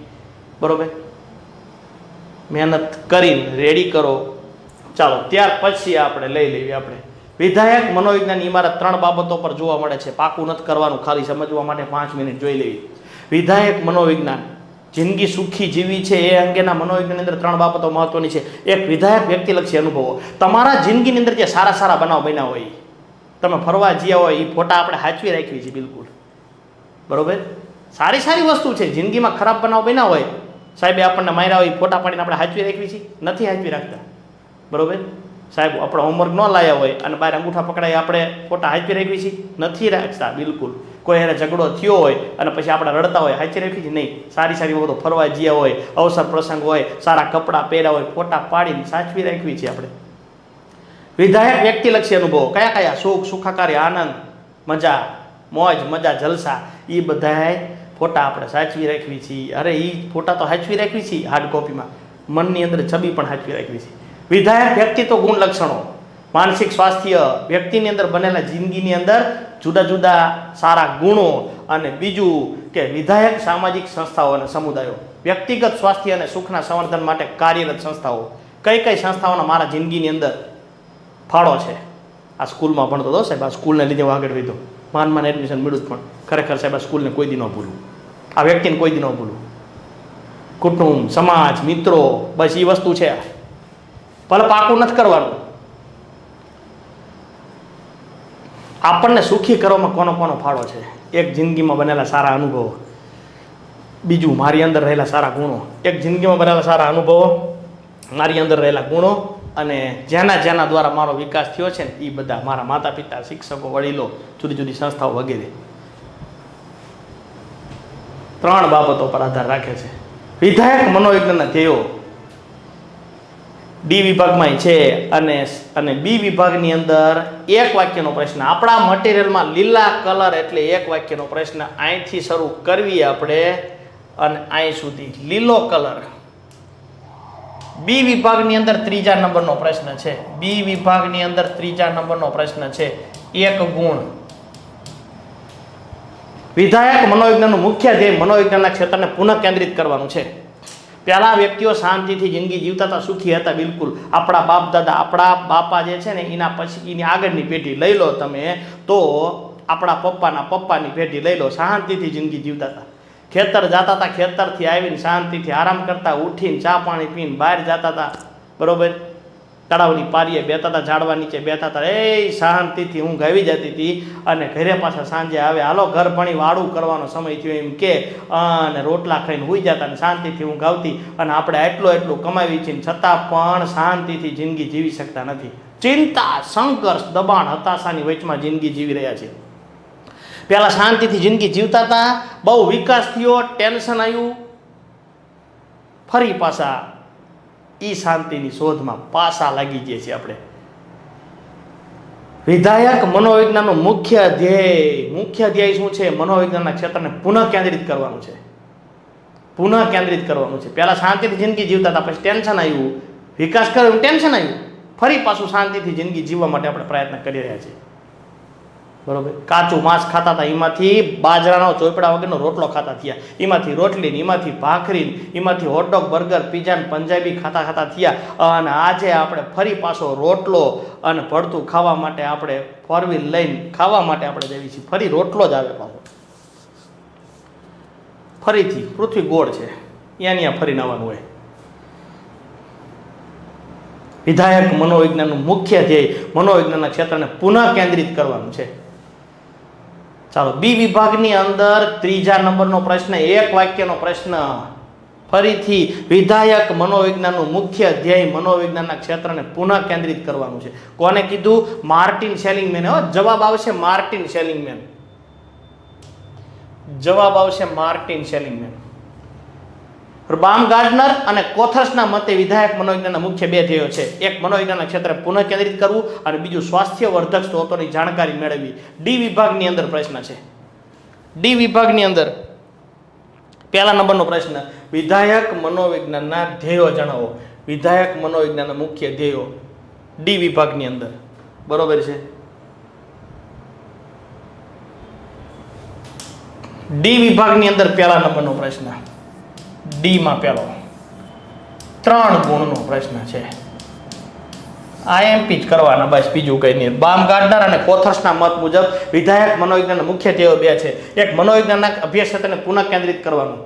બરોબર? મહેનત કરીને રેડી કરો. ચાલો, ત્યાર પછી આપણે લઈ લેવી. આપણે વિધાયક મનોવિજ્ઞાનની ઇમારત 3 બાબતો પર જોવા મળે છે. પાકું નથી કરવાનું, ખાલી સમજવા માટે 5 મિનિટ જોઈ લેવી. વિધાયક મનોવિજ્ઞાન, જિંદગી સુખી જીવી છે એ અંગેના મનોવિજ્ઞાનની અંદર 3 બાબતો મહત્વની છે. એક, વિધાયક વ્યક્તિલક્ષી અનુભવો. તમારા જિંદગીની અંદર જે સારા બનાવ બન્યા હોય, તમે ફરવા જ્યાં હોય એ ફોટા આપણે સાચવી રાખવી છે. બિલકુલ. બરોબર? સારી વસ્તુ છે. જિંદગીમાં ખરાબ બનાવ બન્યા હોય, સાહેબે આપણને માર્યા હોય, ફોટા પાડીને આપણે સાચવી રાખવી છે? નથી સાચવી રાખતા. બરોબર? સાહેબ આપણે હોમવર્ક ન લાવ્યા હોય અને બહાર અંગૂઠા પકડાય આપણે ફોટા હાચવી રાખવી છે? નથી રાખતા બિલકુલ. કોઈ એને ઝઘડો થયો હોય અને પછી આપણે રડતા હોય, હાચવી રાખવી છે? નહીં. સારી સારી બાબતો, ફરવા ગયા હોય, અવસર પ્રસંગ હોય, સારા કપડાં પહેર્યા હોય, ફોટા પાડીને સાચવી રાખવી છે આપણે. વિધાયક વ્યક્તિલક્ષી અનુભવો કયા કયા? સુખ, સુખાકારી, આનંદ, મજા, મોજ, મજા, જલસા, એ બધાય ફોટા આપણે સાચવી રાખવી છીએ. અરે એ ફોટા તો સાચવી રાખવી છીએ હાર્ડ કોપીમાં, મનની અંદર છબી પણ સાચવી રાખવી છે. વિધાયક વ્યક્તિત્વ ગુણ લક્ષણો, માનસિક સ્વાસ્થ્ય, વ્યક્તિની અંદર બનેલા જિંદગીની અંદર જુદા જુદા સારા ગુણો, અને બીજું કે વિધાયક સામાજિક સંસ્થાઓ અને સમુદાયો, વ્યક્તિગત સ્વાસ્થ્ય અને સુખના સંવર્ધન માટે કાર્યરત સંસ્થાઓ. કઈ કઈ સંસ્થાઓના મારા જિંદગીની અંદર ફાળો છે? આ સ્કૂલમાં ભણતો હતો સાહેબ, આ સ્કૂલને લીધે હું આગળ વધ્યો, માન એડમિશન મળ્યું, પણ ખરેખર સાહેબ આ સ્કૂલને કોઈ દી ન ભૂલું, આ વ્યક્તિને કોઈ દી ન ભૂલું. કુટુંબ, સમાજ, મિત્રો, બસ એ વસ્તુ છે. ભલે પાકું નથી કરવાનું. આપણને સુખી કરવામાં કોનો કોનો ફાળો છે? એક જિંદગીમાં બનેલા સારા અનુભવો, બીજું મારી અંદર રહેલા સારા ગુણો. એક જિંદગીમાં બનેલા સારા અનુભવો, મારી અંદર રહેલા ગુણો, અને જેના જેના દ્વારા મારો વિકાસ થયો છે ને એ બધા મારા માતા પિતા, શિક્ષકો, વડીલો, જુદી જુદી સંસ્થાઓ વગેરે. 3 બાબતો પર આધાર રાખે છે. વિધાયક મનોવિજ્ઞાનના ધ્યેયો ડી વિભાગમાં છે, અને બી વિભાગની અંદર એક વાક્યનો પ્રશ્ન. આપણા મટીરિયલમાં લીલા કલર એટલે એક વાક્યનો પ્રશ્ન. અહીંથી શરૂ કરવી આપણે અને અહીં સુધી લીલો કલર. બી વિભાગની અંદર 3જા નંબરનો પ્રશ્ન છે. બી વિભાગની અંદર 3જા નંબરનો પ્રશ્ન છે, 1 ગુણ. વિધાયક મનોવિજ્ઞાનનું મુખ્ય ધ્યેય મનોવિજ્ઞાનના ક્ષેત્રને પુનઃ કેન્દ્રિત કરવાનું છે. પહેલા વ્યક્તિઓ શાંતિથી જિંદગી જીવતા હતા, સુખી હતા, બિલકુલ. આપણા બાપ દાદા, આપણા બાપા જે છે ને એના પછી એની આગળની પેઢી લઈ લો તમે, તો આપણા પપ્પાના પપ્પાની પેઢી લઈ લો, શાંતિથી જિંદગી જીવતા હતા. ખેતર જતા હતા, ખેતરથી આવીને શાંતિથી આરામ કરતા, ઉઠીને ચા પાણી પીને બહાર જતા હતા, બરોબર. તળાવની પારીએ બેઠા હતા, ઝાડવા નીચે બેઠા હતા, એ શાંતિથી ઊંઘ આવી જતી હતી. અને ઘરે પાછા સાંજે આવે, હાલો ઘર ભણી વાળું કરવાનો સમય થયો એમ કે, અને રોટલા ખાઈને સૂઈ જતા, અને શાંતિથી ઊંઘ આવતી. અને આપણે એટલું કમાવી છીએ છતાં પણ શાંતિથી જિંદગી જીવી શકતા નથી. ચિંતા, સંઘર્ષ, દબાણ, હતાશાની વચમાં જિંદગી જીવી રહ્યા છે. પહેલા શાંતિથી જિંદગી જીવતા હતા, બહુ વિકાસ થયો, ટેન્શન આવ્યું, ફરી પાછા ઈ શાંતિની શોધમાં પાછા લાગી જઈએ છીએ આપણે. વિધાયક મનોવિજ્ઞાનનું મુખ્ય ધ્યેય શું છે? મનોવિજ્ઞાનના ક્ષેત્રને પુનઃ કેન્દ્રિત કરવાનું છે. પુનઃ કેન્દ્રિત કરવાનું છે. પહેલા શાંતિથી જિંદગી જીવતા હતા, પછી ટેન્શન આવ્યું, વિકાસ કર્યો, ટેન્શન આવ્યું, ફરી પાછું શાંતિથી જિંદગી જીવવા માટે આપણે પ્રયત્ન કરી રહ્યા છીએ, બરોબર. કાચું માંસ ખાતા હતા, એમાંથી બાજરાનો ચોપડા વગરનો રોટલો ખાતા થયા, એમાંથી રોટલી, એમાંથી ભાખરી, એમાંથી હોટડોગ, બર્ગર, પીઝા ને પંજાબી ખાતા ખાતા થયા. અને આજે આપણે ફરી પાછો રોટલો અને ભળતું ખાવા માટે આપણે 4 વ્હીલ લઈને ખાવા માટે આપણે જઈએ છીએ. ફરી રોટલો જ આવે પાછો, ફરીથી. પૃથ્વી ગોળ છે, ત્યાં ફરીને આવવાનું હોય. વિધાયક મનોવિજ્ઞાનનું મુખ્ય ધ્યેય મનોવિજ્ઞાનના ક્ષેત્રને પુનઃ કેન્દ્રિત કરવાનું છે. ચાલો, બી વિભાગની અંદર 3જા નંબરનો પ્રશ્ન, 1 વાક્યનો પ્રશ્ન. ફરીથી વિધાયક મનોવિજ્ઞાનનું મુખ્ય ધ્યેય મનોવિજ્ઞાનના ક્ષેત્રને પુનઃ કેન્દ્રિત કરવાનું છે. કોને કીધું? માર્ટિન સેલિંગમેન. જવાબ આવશે માર્ટિન સેલિંગમેન. જવાબ આવશે માર્ટિન સેલિંગમેન. બામગાર્ડનર અને કોથર્સના મતે વિધાયક મનોવિજ્ઞાનના મુખ્ય 2 ધ્યેયો છે. એક, મનોવિજ્ઞાનના ક્ષેત્રે પુનઃ કેન્દ્રિત કરવું, અને બીજું સ્વાસ્થ્યવર્ધક સ્ત્રોતોની જાણકારી મેળવવી. ડી વિભાગની અંદર પ્રશ્ન છે. ડી વિભાગની અંદર 1લા નંબરનો પ્રશ્ન, વિધાયક મનોવિજ્ઞાનના ધ્યેયો જણાવો. વિધાયક મનોવિજ્ઞાનના મુખ્ય ધ્યેયો ડી વિભાગની અંદર, બરોબર છે. ડી વિભાગની અંદર 1લા નંબરનો પ્રશ્ન, ડીમાં પહેલો 3 ગુણનો પ્રશ્ન છે. IMP જ કરવાના, બસ, બીજું કંઈ નહીં. બામગાર્ડનર અને કોથર્સના મત મુજબ વિધાયક મનોવિજ્ઞાનના મુખ્ય ધ્યેયો 2 છે. એક, મનોવિજ્ઞાનના અભ્યાસ ક્ષેત્રને પુનઃ કેન્દ્રિત કરવાનું.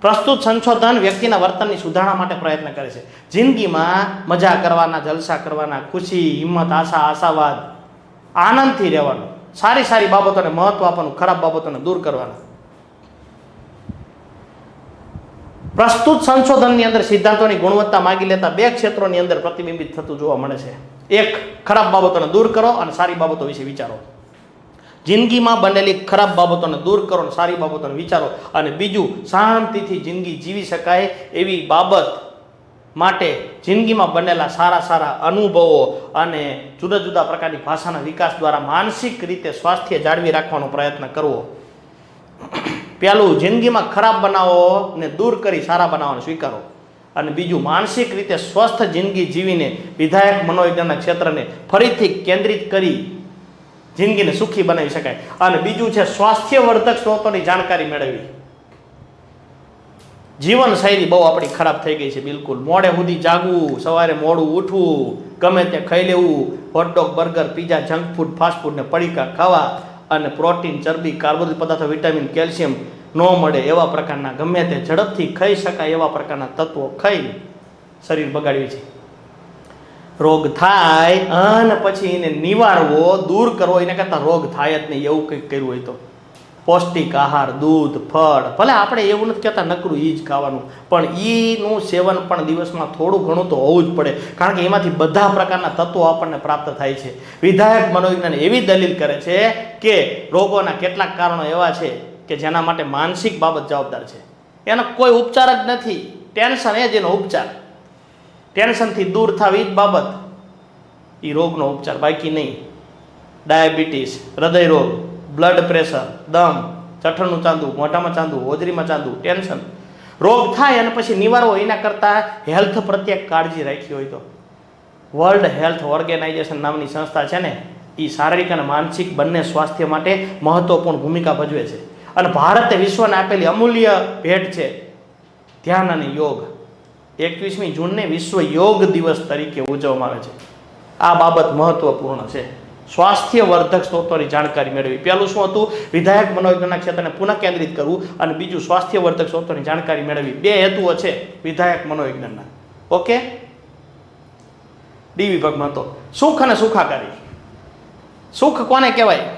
પ્રસ્તુત સંશોધન વ્યક્તિના વર્તનની સુધારણા માટે પ્રયત્ન કરે છે. જિંદગીમાં મજા કરવાના, જલસા કરવાના, ખુશી, હિંમત, આશા, આશાવાદ, આનંદથી રહેવાનું, સારી સારી બાબતોને મહત્વ આપવાનું, ખરાબ બાબતોને દૂર કરવાના. પ્રસ્તુત સંશોધનની અંદર સિદ્ધાંતોની ગુણવત્તા માગી લેતા 2 ક્ષેત્રોની અંદર પ્રતિબિંબિત થતું જોવા મળે છે. એક, ખરાબ બાબતોને દૂર કરો અને સારી બાબતો વિશે વિચારો. જિંદગીમાં બનેલી ખરાબ બાબતોને દૂર કરો અને સારી બાબતોને વિચારો. અને બીજું, શાંતિથી જિંદગી જીવી શકાય એવી બાબત માટે જિંદગીમાં બનેલા સારા સારા અનુભવો અને જુદા જુદા પ્રકારની ભાષાના વિકાસ દ્વારા માનસિક રીતે સ્વાસ્થ્ય જાળવી રાખવાનો પ્રયત્ન કરવો. પહેલું, જિંદગીમાં ખરાબ બનાવોને દૂર કરી સારા બનાવવાનું સ્વીકારો. અને બીજું, માનસિક રીતે સ્વસ્થ જિંદગી જીવીને વિધાયક મનોવિજ્ઞાનના ક્ષેત્રને ફરીથી કેન્દ્રિત કરી જિંદગીને સુખી બનાવી શકાય. અને બીજું છે સ્વાસ્થ્યવર્ધક સ્ત્રોતોની જાણકારી મેળવવી. જીવનશૈલી બહુ આપણી ખરાબ થઈ ગઈ છે. બિલકુલ મોડે સુધી જાગવું, સવારે મોડું ઉઠવું, ગમે તે ખાઈ લેવું, hot dog, burger, pizza, junk food, fast food ને પડીકા ખાવા, અને પ્રોટીન, ચરબી, કાર્બોદિત પદાર્થો, વિટામિન, કેલ્શિયમ ન મળે એવા પ્રકારના ગમે તે ઝડપથી ખાઈ શકાય એવા પ્રકારના તત્વો ખાઈ શરીર બગાડ્યું છે. રોગ થાય અને પછી એને નિવારવો, દૂર કરવો, એને કરતાં રોગ થાય જ નહીં એવું કંઈક કર્યું હોય તો પૌષ્ટિક આહાર, દૂધ, ફળ, ભલે આપણે એવું નથી કહેતા નકરું એ જ ખાવાનું, પણ એનું સેવન પણ દિવસમાં થોડું ઘણું તો હોવું જ પડે, કારણ કે એમાંથી બધા પ્રકારના તત્વો આપણને પ્રાપ્ત થાય છે. વિધાયક મનોવિજ્ઞાન એવી દલીલ કરે છે કે રોગોના કેટલાક કારણો એવા છે કે જેના માટે માનસિક બાબત જવાબદાર છે. એનો કોઈ ઉપચાર જ નથી. ટેન્શન એ જ એનો ઉપચાર. ટેન્શનથી દૂર થવી જ બાબત એ રોગનો ઉપચાર, બાકી નહીં. ડાયાબિટીસ, હૃદય રોગ, બ્લડ પ્રેશર, દમ, જઠરનું ચાંદું, મોઢામાં ચાંદું, હોજરીમાં ચાંદું, ટેન્શન, રોગ થાય અને પછી નિવારવો એના કરતાં હેલ્થ પ્રત્યે કાળજી રાખી હોય તો વર્લ્ડ હેલ્થ ઓર્ગેનાઇઝેશન નામની સંસ્થા છે ને, એ શારીરિક અને માનસિક બંને સ્વાસ્થ્ય માટે મહત્વપૂર્ણ ભૂમિકા ભજવે છે. અને ભારતે વિશ્વને આપેલી અમૂલ્ય ભેટ છે ધ્યાન અને યોગ. 21મી જૂનને વિશ્વ યોગ દિવસ તરીકે ઉજવવામાં આવે છે. આ બાબત મહત્વપૂર્ણ છે. સ્વાસ્થ્યવર્ધક સ્ત્રોતોની જાણકારી મેળવી. પહેલું શું હતું? વિધાયક મનોવિજ્ઞાનના ક્ષેત્રને પુનઃ કેન્દ્રિત કરવું. અને બીજું, સ્વાસ્થ્યવર્ધક સ્ત્રોતોની જાણકારી મેળવી. બે હેતુઓ છે વિધાયક મનોવિજ્ઞાનના. ઓકે, ડી વિભાગમાં તો સુખ અને સુખાકારી. સુખ કોને કહેવાય?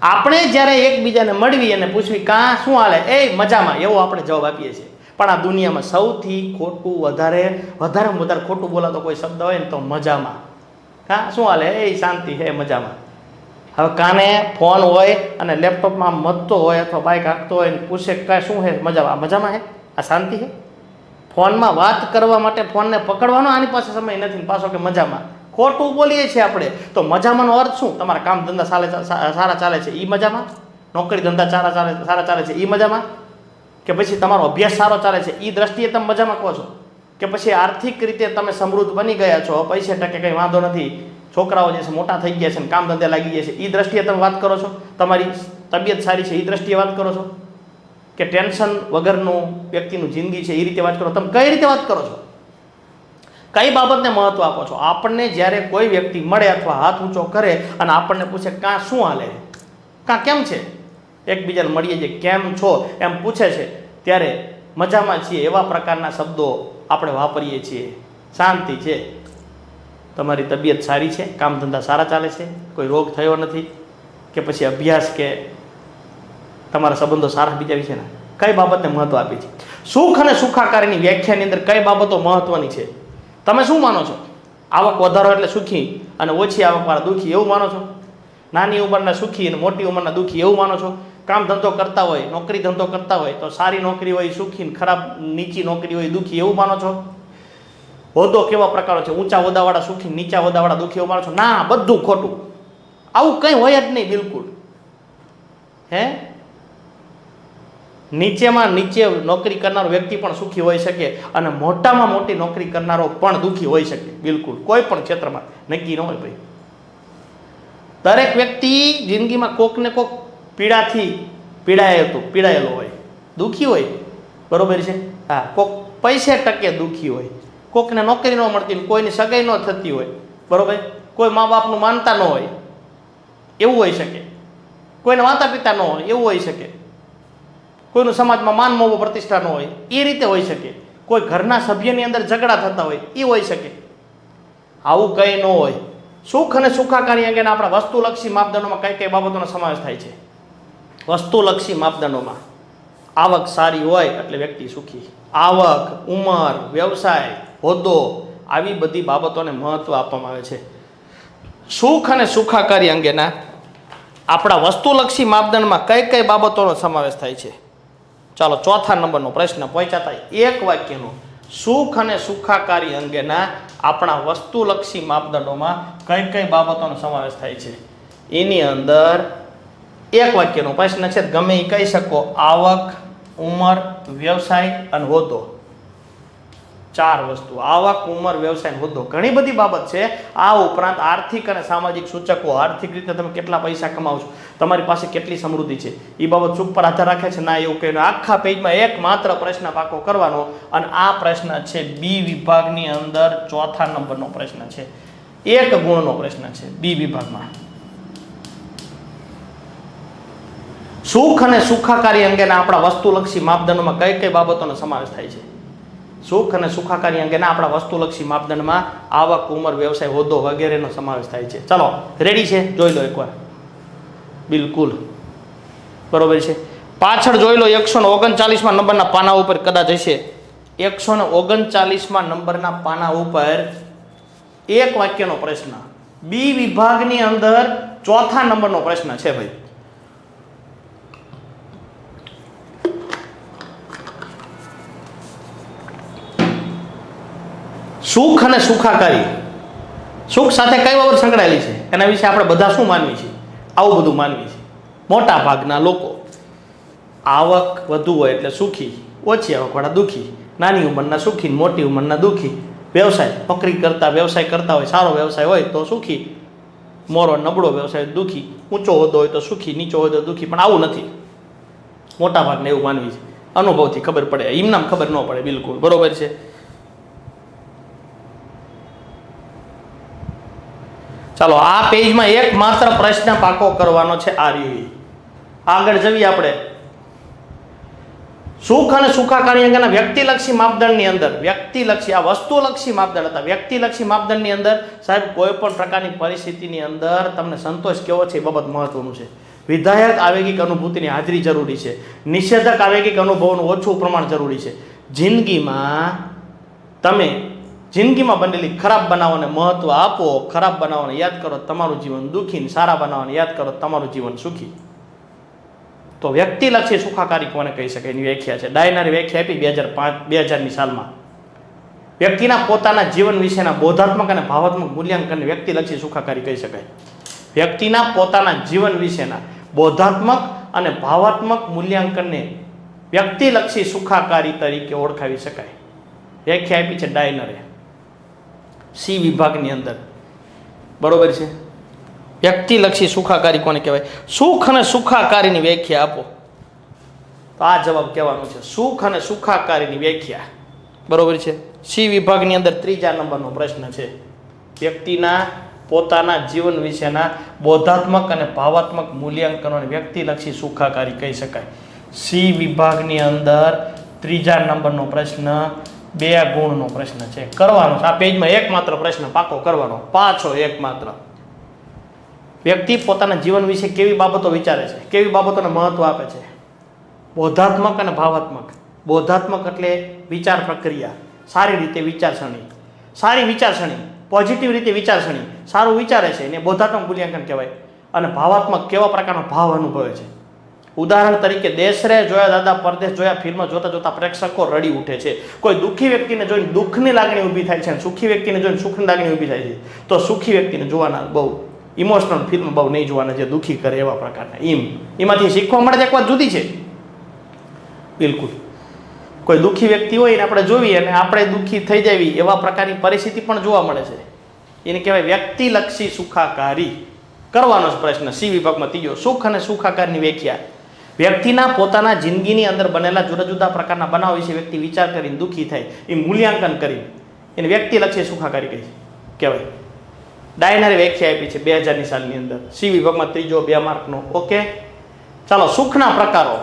આપણે જ્યારે એકબીજાને મળવી અને પૂછવી કાં શું હાલે, એ મજામાં, એવો આપણે જવાબ આપીએ છીએ. પણ આ દુનિયામાં સૌથી ખોટું, વધારેમાં વધારે ખોટું બોલાતો કોઈ શબ્દ હોય ને તો મજામાં. હા, શું હાલે, એ શાંતિ હે, મજામાં. હવે કાને ફોન હોય અને લેપટોપમાં મથતો હોય અથવા બાઇક હાંકતો હોય ને પૂછે કાંઈ શું હે, મજામાં, મજામાં હે, આ શાંતિ હે. ફોનમાં વાત કરવા માટે ફોનને પકડવાનો આની પાસે સમય નથી, પાછો કે મજામાં. ખોટું બોલીએ છીએ આપણે. તો મજામાંનો અર્થ શું? તમારા કામ ધંધા સારા ચાલે છે એ મજામાં? નોકરી ધંધા સારા ચાલે છે એ મજામાં? કે પછી તમારો અભ્યાસ સારો ચાલે છે એ દ્રષ્ટિએ તમે મજામાં કહો છો? કે પછી આર્થિક રીતે તમે સમૃદ્ધ બની ગયા છો, પૈસે ટકે કંઈ વાંધો નથી, છોકરાઓ જે છે મોટા થઈ ગયા છે ને કામ ધંધે લાગી ગયા છે, એ દ્રષ્ટિએ તમે વાત કરો છો? તમારી તબિયત સારી છે એ દ્રષ્ટિએ વાત કરો છો? કે ટેન્શન વગરનું વ્યક્તિનું જિંદગી છે એ રીતે વાત કરો? તમે કઈ રીતે વાત કરો છો? કઈ બાબતને મહત્વ આપો છો? આપણને જ્યારે કોઈ વ્યક્તિ મળે અથવા હાથ ઊંચો કરે અને આપણને પૂછે કાં શું હાલે, કાં કેમ છે, એકબીજાને મળીએ જે કેમ છો એમ પૂછે છે, ત્યારે મજામાં છીએ એવા પ્રકારના શબ્દો આપણે વાપરીએ છીએ. શાંતિ છે, તમારી તબિયત સારી છે, કામ ધંધા સારા ચાલે છે, કોઈ રોગ થયો નથી, કે પછી અભ્યાસ કે તમારા સંબંધો સારા બીજા વિશે ના કઈ બાબતને મહત્વ આપી છે? સુખ અને સુખાકારીની વ્યાખ્યાની અંદર કઈ બાબતો મહત્વની છે? તમે શું માનો છો? આવક વધારો એટલે સુખી અને ઓછી આવકવાળા દુઃખી એવું માનો છો? નાની ઉંમરના સુખી અને મોટી ઉંમરના દુઃખી એવું માનો છો? કામ ધંધો કરતા હોય, નોકરી ધંધો કરતા હોય તો સારી નોકરી હોય સુખી ને ખરાબ નીચી નોકરી હોય દુઃખી એવું માનો છો? હોદ્દો કેવા પ્રકારો છે? ઊંચા હોદ્દાવાળા સુખી, નીચા હોદ્દાવાળા દુઃખી એવું માનો છો? ના, બધું ખોટું. આવું કંઈ હોય જ નહીં બિલકુલ. હે, નીચેમાં નીચે નોકરી કરનારો વ્યક્તિ પણ સુખી હોઈ શકે અને મોટામાં મોટી નોકરી કરનારો પણ દુઃખી હોઈ શકે. બિલકુલ કોઈ પણ ક્ષેત્રમાં નક્કી ન હોય ભાઈ. દરેક વ્યક્તિ જિંદગીમાં કોક ને કોક પીડાથી પીડાયેલો હોય, દુઃખી હોય, બરોબર છે? હા, કોક પૈસે ટકે દુઃખી હોય, કોકને નોકરી ન મળતી, કોઈની સગાઈ ન થતી હોય, બરોબર? કોઈ મા બાપનું માનતા ન હોય એવું હોઈ શકે, કોઈને માતા પિતા ન હોય એવું હોઈ શકે, કોઈનું સમાજમાં માન મોભો પ્રતિષ્ઠા ન હોય એ રીતે હોઈ શકે, કોઈ ઘરના સભ્યની અંદર ઝઘડા થતા હોય એ હોઈ શકે. આવું કંઈ ન હોય. સુખ અને સુખાકારી અંગેના આપણા વસ્તુલક્ષી માપદંડોમાં કઈ કઈ બાબતોનો સમાવેશ થાય છે? વસ્તુલક્ષી માપદંડોમાં આવક સારી હોય એટલે વ્યક્તિ સુખી. આવક, ઉંમર, વ્યવસાય, હોદ્દો આવી બધી બાબતોને મહત્વ આપવામાં આવે છે. સુખ અને સુખાકારી અંગેના આપણા વસ્તુલક્ષી માપદંડમાં કઈ કઈ બાબતોનો સમાવેશ થાય છે? ચાલો ચોથા નંબરનો પ્રશ્ન પહોંચાતા એક વાક્યનો સુખ અને સુખાકારી અંગેના આપણા વસ્તુલક્ષી માપદંડોમાં કઈ કઈ બાબતોનો સમાવેશ થાય છે? એની અંદર એક વાક્યનો પ્રશ્ન છે, ગમે એ કહી શકો. આવક, ઉંમર, વ્યવસાય અને હોદ્દો. 4 વસ્તુ: આવક, ઉંમર, વ્યવસાય અને હોદ્દો. ઘણી બધી બાબત છે. આ ઉપરાંત આર્થિક અને સામાજિક સૂચકો, આર્થિક રીતે તમે કેટલા પૈસા કમાવો છો, તમારી પાસે કેટલી સમૃદ્ધિ છે, એ બાબત સુખ પર આધાર રાખે છે? ના, એવું કહીને આખા પેજમાં એક માત્ર પ્રશ્ન પાકો કરવાનો. અને આ પ્રશ્ન છે બી વિભાગની અંદર ચોથા નંબરનો પ્રશ્ન છે. 1 ગુણનો પ્રશ્ન છે બી વિભાગમાં. સુખ અને સુખાકારી અંગેના આપણા વસ્તુલક્ષી માપદંડોમાં કઈ કઈ બાબતોનો સમાવેશ થાય છે? સુખ અને સુખાકારી અંગેના આપણા વસ્તુલક્ષી માપદંડમાં આવક, ઉંમર, વ્યવસાય, હોદ્દો વગેરેનો સમાવેશ થાય છે. ચાલો, રેડી છે? જોઈ લો એકવાર. બિલકુલ બરોબર છે. પાછળ જોઈ લો 139માં નંબરના પાના ઉપર કદાચ હશે. 139માં નંબરના પાના ઉપર એક વાક્યનો પ્રશ્ન બી વિભાગની અંદર ચોથા નંબરનો પ્રશ્ન છે ભાઈ. સુખ અને સુખાકારી. સુખ સાથે કઈ બાબત સંકળાયેલી છે એના વિશે આપણે બધા શું માનવી છે? આવું બધું માનવી છે મોટા ભાગના લોકો. આવક વધુ હોય એટલે સુખી, ઓછી આવકવાળા દુઃખી, નાની ઉંમરના સુખી, મોટી ઉંમરના દુઃખી. વ્યવસાય, નોકરી કરતા વ્યવસાય કરતા હોય, સારો વ્યવસાય હોય તો સુખી, મોરો નબળો વ્યવસાય દુઃખી, ઊંચો હોદ્દો હોય તો સુખી, નીચો હોય તો દુઃખી. પણ આવું નથી. મોટા ભાગને એવું માનવી છે. અનુભવથી ખબર પડે, એમનામ ખબર ન પડે. બિલકુલ બરોબર છે. ચાલો, આ પેજમાં એક માત્ર પ્રશ્ન પાકો કરવાનો છે. આ રહ્યો. આગળ જઈએ આપણે. સુખ અને સુખાકારી અંગેના વ્યક્તિલક્ષી માપદંડની અંદર, વ્યક્તિલક્ષી, આ વસ્તુલક્ષી માપદંડ હતા. વ્યક્તિલક્ષી માપદંડની અંદર સાહેબ કોઈ પણ પ્રકારની પરિસ્થિતિની અંદર તમને સંતોષ કેવો છે એ બાબત મહત્વનું છે. વિધાયક આવેગિક અનુભૂતિની હાજરી જરૂરી છે. નિષેધક આવેગિક અનુભવનું ઓછું પ્રમાણ જરૂરી છે. જિંદગીમાં બનેલી ખરાબ બનાવોને મહત્વ આપો. ખરાબ બનાવોને યાદ કરો તમારું જીવન દુઃખી, સારા બનાવોને યાદ કરો તમારું જીવન સુખી. તો વ્યક્તિલક્ષી સુખાકારી કોને કહી શકાય એની વ્યાખ્યા છે. ડાયનારી વ્યાખ્યા આપી 2000ની સાલમાં. વ્યક્તિના પોતાના જીવન વિશેના બોધાત્મક અને ભાવાત્મક મૂલ્યાંકનને વ્યક્તિલક્ષી સુખાકારી કહી શકાય. વ્યક્તિના પોતાના જીવન વિશેના બોધાત્મક અને ભાવાત્મક મૂલ્યાંકનને વ્યક્તિલક્ષી સુખાકારી તરીકે ઓળખાવી શકાય. વ્યાખ્યા આપી છે ડાયનરે સી વિભાગની અંદર. બરોબર છે. વ્યક્તિલક્ષી સુખાકારી કોને કહેવાય? સુખ અને સુખાકારીની વ્યાખ્યા આપો. તો આ જવાબ કહેવાનો છે, સુખ અને સુખાકારીની વ્યાખ્યા. બરોબર છે. સી વિભાગની અંદર 3જા નંબરનો પ્રશ્ન છે. વ્યક્તિના પોતાના જીવન વિશેના બોધાત્મક અને ભાવાત્મક મૂલ્યાંકનોને વ્યક્તિલક્ષી સુખાકારી કહી શકાય. સી વિભાગની અંદર 3જા નંબરનો પ્રશ્ન 2 ગુણનો પ્રશ્ન છે. કરવાનો આ પેજમાં એકમાત્ર પ્રશ્ન પાકો કરવાનો, પાછો એકમાત્ર. વ્યક્તિ પોતાના જીવન વિશે કેવી બાબતો વિચારે છે, કેવી બાબતોને મહત્વ આપે છે? બોધાત્મક અને ભાવાત્મક. બોધાત્મક એટલે વિચાર પ્રક્રિયા, સારી રીતે વિચારસરણી, સારી વિચારસરણી, પોઝિટિવ રીતે વિચારસરણી, સારું વિચારે છે એને બોધાત્મક મૂલ્યાંકન કહેવાય. અને ભાવાત્મક કેવા પ્રકારનો ભાવ અનુભવે છે. ઉદાહરણ તરીકે દેશરે જોયા, દાદા પરદેશ જોયા ફિલ્મ જોતા જોતા પ્રેક્ષકો રડી ઉઠે છે. કોઈ દુઃખી વ્યક્તિને જોઈને દુઃખની લાગણી ઊભી થાય છે અને સુખી વ્યક્તિને જોઈને સુખની લાગણી ઊભી થાય છે. તો સુખી વ્યક્તિને જોવાના બહુ ઇમોશનલ ફિલ્મ બહુ નહીં જોવાના, જે દુઃખી કરે એવા પ્રકારના. એમાંથી શીખવા મળે એક વાત જુદી છે. બિલકુલ. કોઈ દુઃખી વ્યક્તિ હોય ને આપણે જોઈએ અને આપણે દુઃખી થઈ જવી એવા પ્રકારની પરિસ્થિતિ પણ જોવા મળે છે. એને કહેવાય વ્યક્તિલક્ષી સુખાકારી. કરવાનો જ પ્રશ્ન સી વિભાગમાં 3જો. સુખ અને સુખાકારની વ્યાખ્યા. વ્યક્તિના પોતાના જિંદગીની અંદર બનેલા જુદા જુદા પ્રકારના બનાવ વિશે વ્યક્તિ વિચાર કરીને દુઃખી થાય, એ મૂલ્યાંકન કરી એને વ્યક્તિલક્ષી સુખાકારી કહી કહેવાય. ડાયનરે વ્યાખ્યા આપી છે 2000ની સાલની અંદર. સી વિભાગમાં 3જો 2 માર્કનો. ઓકે, ચાલો. સુખના પ્રકારો.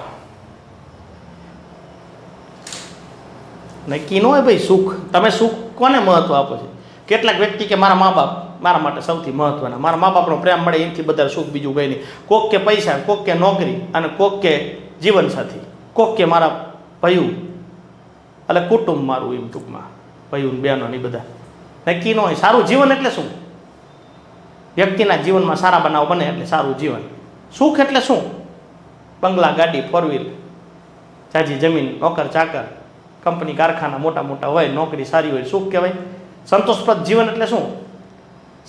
નક્કી ન હોય ભાઈ સુખ. તમે સુખ કોને મહત્વ આપો છો? કેટલાક વ્યક્તિ કે મારા મા બાપ મારા માટે સૌથી મહત્વના, મારા મા બાપનો પ્રેમ મળે એનાથી બધા સુખ, બીજું કંઈ નહીં. કોક કે પૈસા, કોક કે નોકરી, અને કોક કે જીવનસાથી, કોક કે મારા ભાઈઓ, એટલે કુટુંબ મારું, એમ ટૂંકમાં ભાઈઓ બહેનો ને બધા. નક્કી ન હોય. સારું જીવન એટલે શું? વ્યક્તિના જીવનમાં સારા બનાવ બને એટલે સારું જીવન. સુખ એટલે શું? બંગલા, ગાડી, ફોર વ્હીલ, જાજી જમીન, નોકર ચાકર, કંપની કારખાના મોટા મોટા હોય, નોકરી સારી હોય, સુખ કહેવાય. સંતોષપ્રદ જીવન એટલે શું?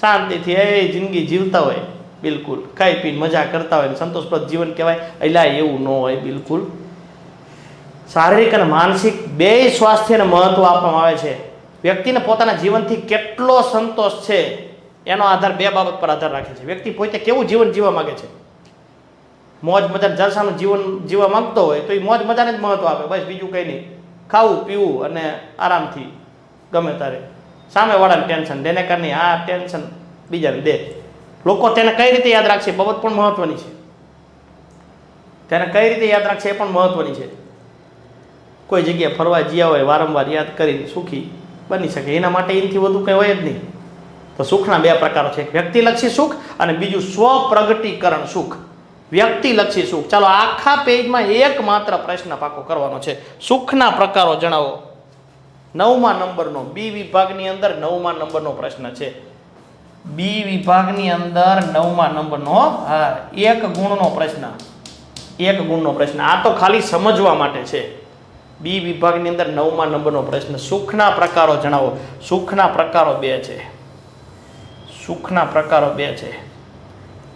શાંતિથી જિંદગી જીવતા હોય, બિલકુલ ખાઈ પીને મજા કરતા હોય, સંતોષપ્રદ જીવન કહેવાય. એટલે એવું ન હોય બિલકુલ. શારીરિક અને માનસિક બેય સ્વાસ્થ્યને મહત્વ આપવામાં આવે છે. વ્યક્તિને પોતાના જીવનથી કેટલો સંતોષ છે એનો આધાર બે બાબત પર આધાર રાખે છે. વ્યક્તિ પોતે કેવું જીવન જીવવા માગે છે. મોજ મજા જલસાનું જીવન જીવવા માંગતો હોય તો એ મોજ મજાને જ મહત્વ આપે, બસ બીજું કંઈ નહીં. ખાવું પીવું અને આરામથી ગમે તારે. સામેવાળાને ટેન્શન દેને કારણે આ ટેન્શન બીજાને દે. લોકો તેને કઈ રીતે યાદ રાખશે બાબત પણ મહત્વની છે. તેને કઈ રીતે યાદ રાખશે એ પણ મહત્વની છે. કોઈ જગ્યાએ ફરવા જ્યાં હોય વારંવાર યાદ કરીને સુખી બની શકે, એના માટે એનાથી વધુ કંઈ હોય જ નહીં. તો સુખના બે પ્રકારો છે, વ્યક્તિલક્ષી સુખ અને બીજું સ્વપ્રગટીકરણ સુખ. વ્યક્તિલક્ષી સુખ. ચાલો આખા પેજમાં એક માત્ર પ્રશ્ન પાકો કરવાનો છે. સુખના પ્રકારો જણાવો. 9મા નંબરનો બી વિભાગની અંદર 9મા નંબરનો પ્રશ્ન છે. બી વિભાગની અંદર 9મા નંબરનો એક ગુણનો પ્રશ્ન. એક ગુણનો પ્રશ્ન. આ તો ખાલી સમજવા માટે છે. બી વિભાગની અંદર 9મા નંબરનો પ્રશ્ન. સુખના પ્રકારો જણાવો. સુખના પ્રકારો બે છે. સુખના પ્રકારો બે છે.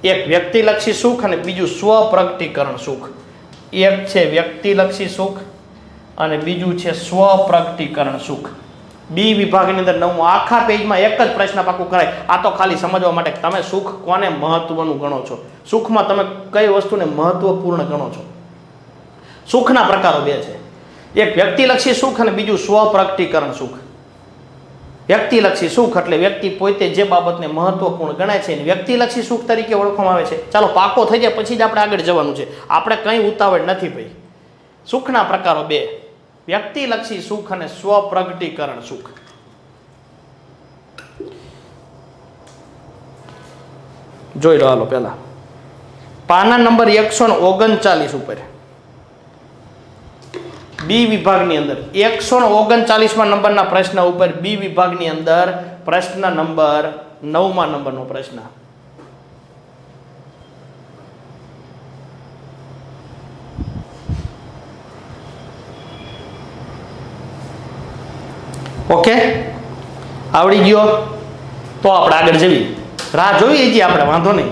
એક વ્યક્તિલક્ષી સુખ અને બીજું સ્વપ્રગટીકરણ સુખ. એક છે વ્યક્તિલક્ષી સુખ અને બીજું છે સ્વપ્રગટીકરણ સુખ. બી વિભાગની અંદર 9મો આખા પેજમાં એક જ પ્રશ્ન પાકું કરાય. આ તો ખાલી સમજવા માટે તમે સુખ કોને મહત્વનું ગણો છો, સુખમાં તમે કઈ વસ્તુને મહત્વપૂર્ણ ગણો છો. સુખના પ્રકારો બે છે. એક વ્યક્તિલક્ષી સુખ અને બીજું સ્વપ્રગટીકરણ સુખ. વ્યક્તિલક્ષી સુખ એટલે વ્યક્તિ પોતે જે બાબતને મહત્વપૂર્ણ ગણાય છે એને વ્યક્તિલક્ષી સુખ તરીકે ઓળખવામાં આવે છે. ચાલો પાકો થઈ જાય પછી જ આપણે આગળ જવાનું છે, આપણે કંઈ ઉતાવળ નથી ભાઈ. સુખના પ્રકારો બે, વ્યક્તિલક્ષી સુખ અને સ્વપ્રગટીકરણ સુખ. જોઈ લો હાલો પહેલા પાના નંબર 139 ઉપર બી વિભાગની અંદર 139મા નંબરના પ્રશ્ન ઉપર બી વિભાગની અંદર પ્રશ્ન નંબર 9મા નંબરનો પ્રશ્ન. ઓકે, આવડી ગયો તો આપણે આગળ જઈએ. રાહ જોઈએ છીએ આપણે, વાંધો નહીં.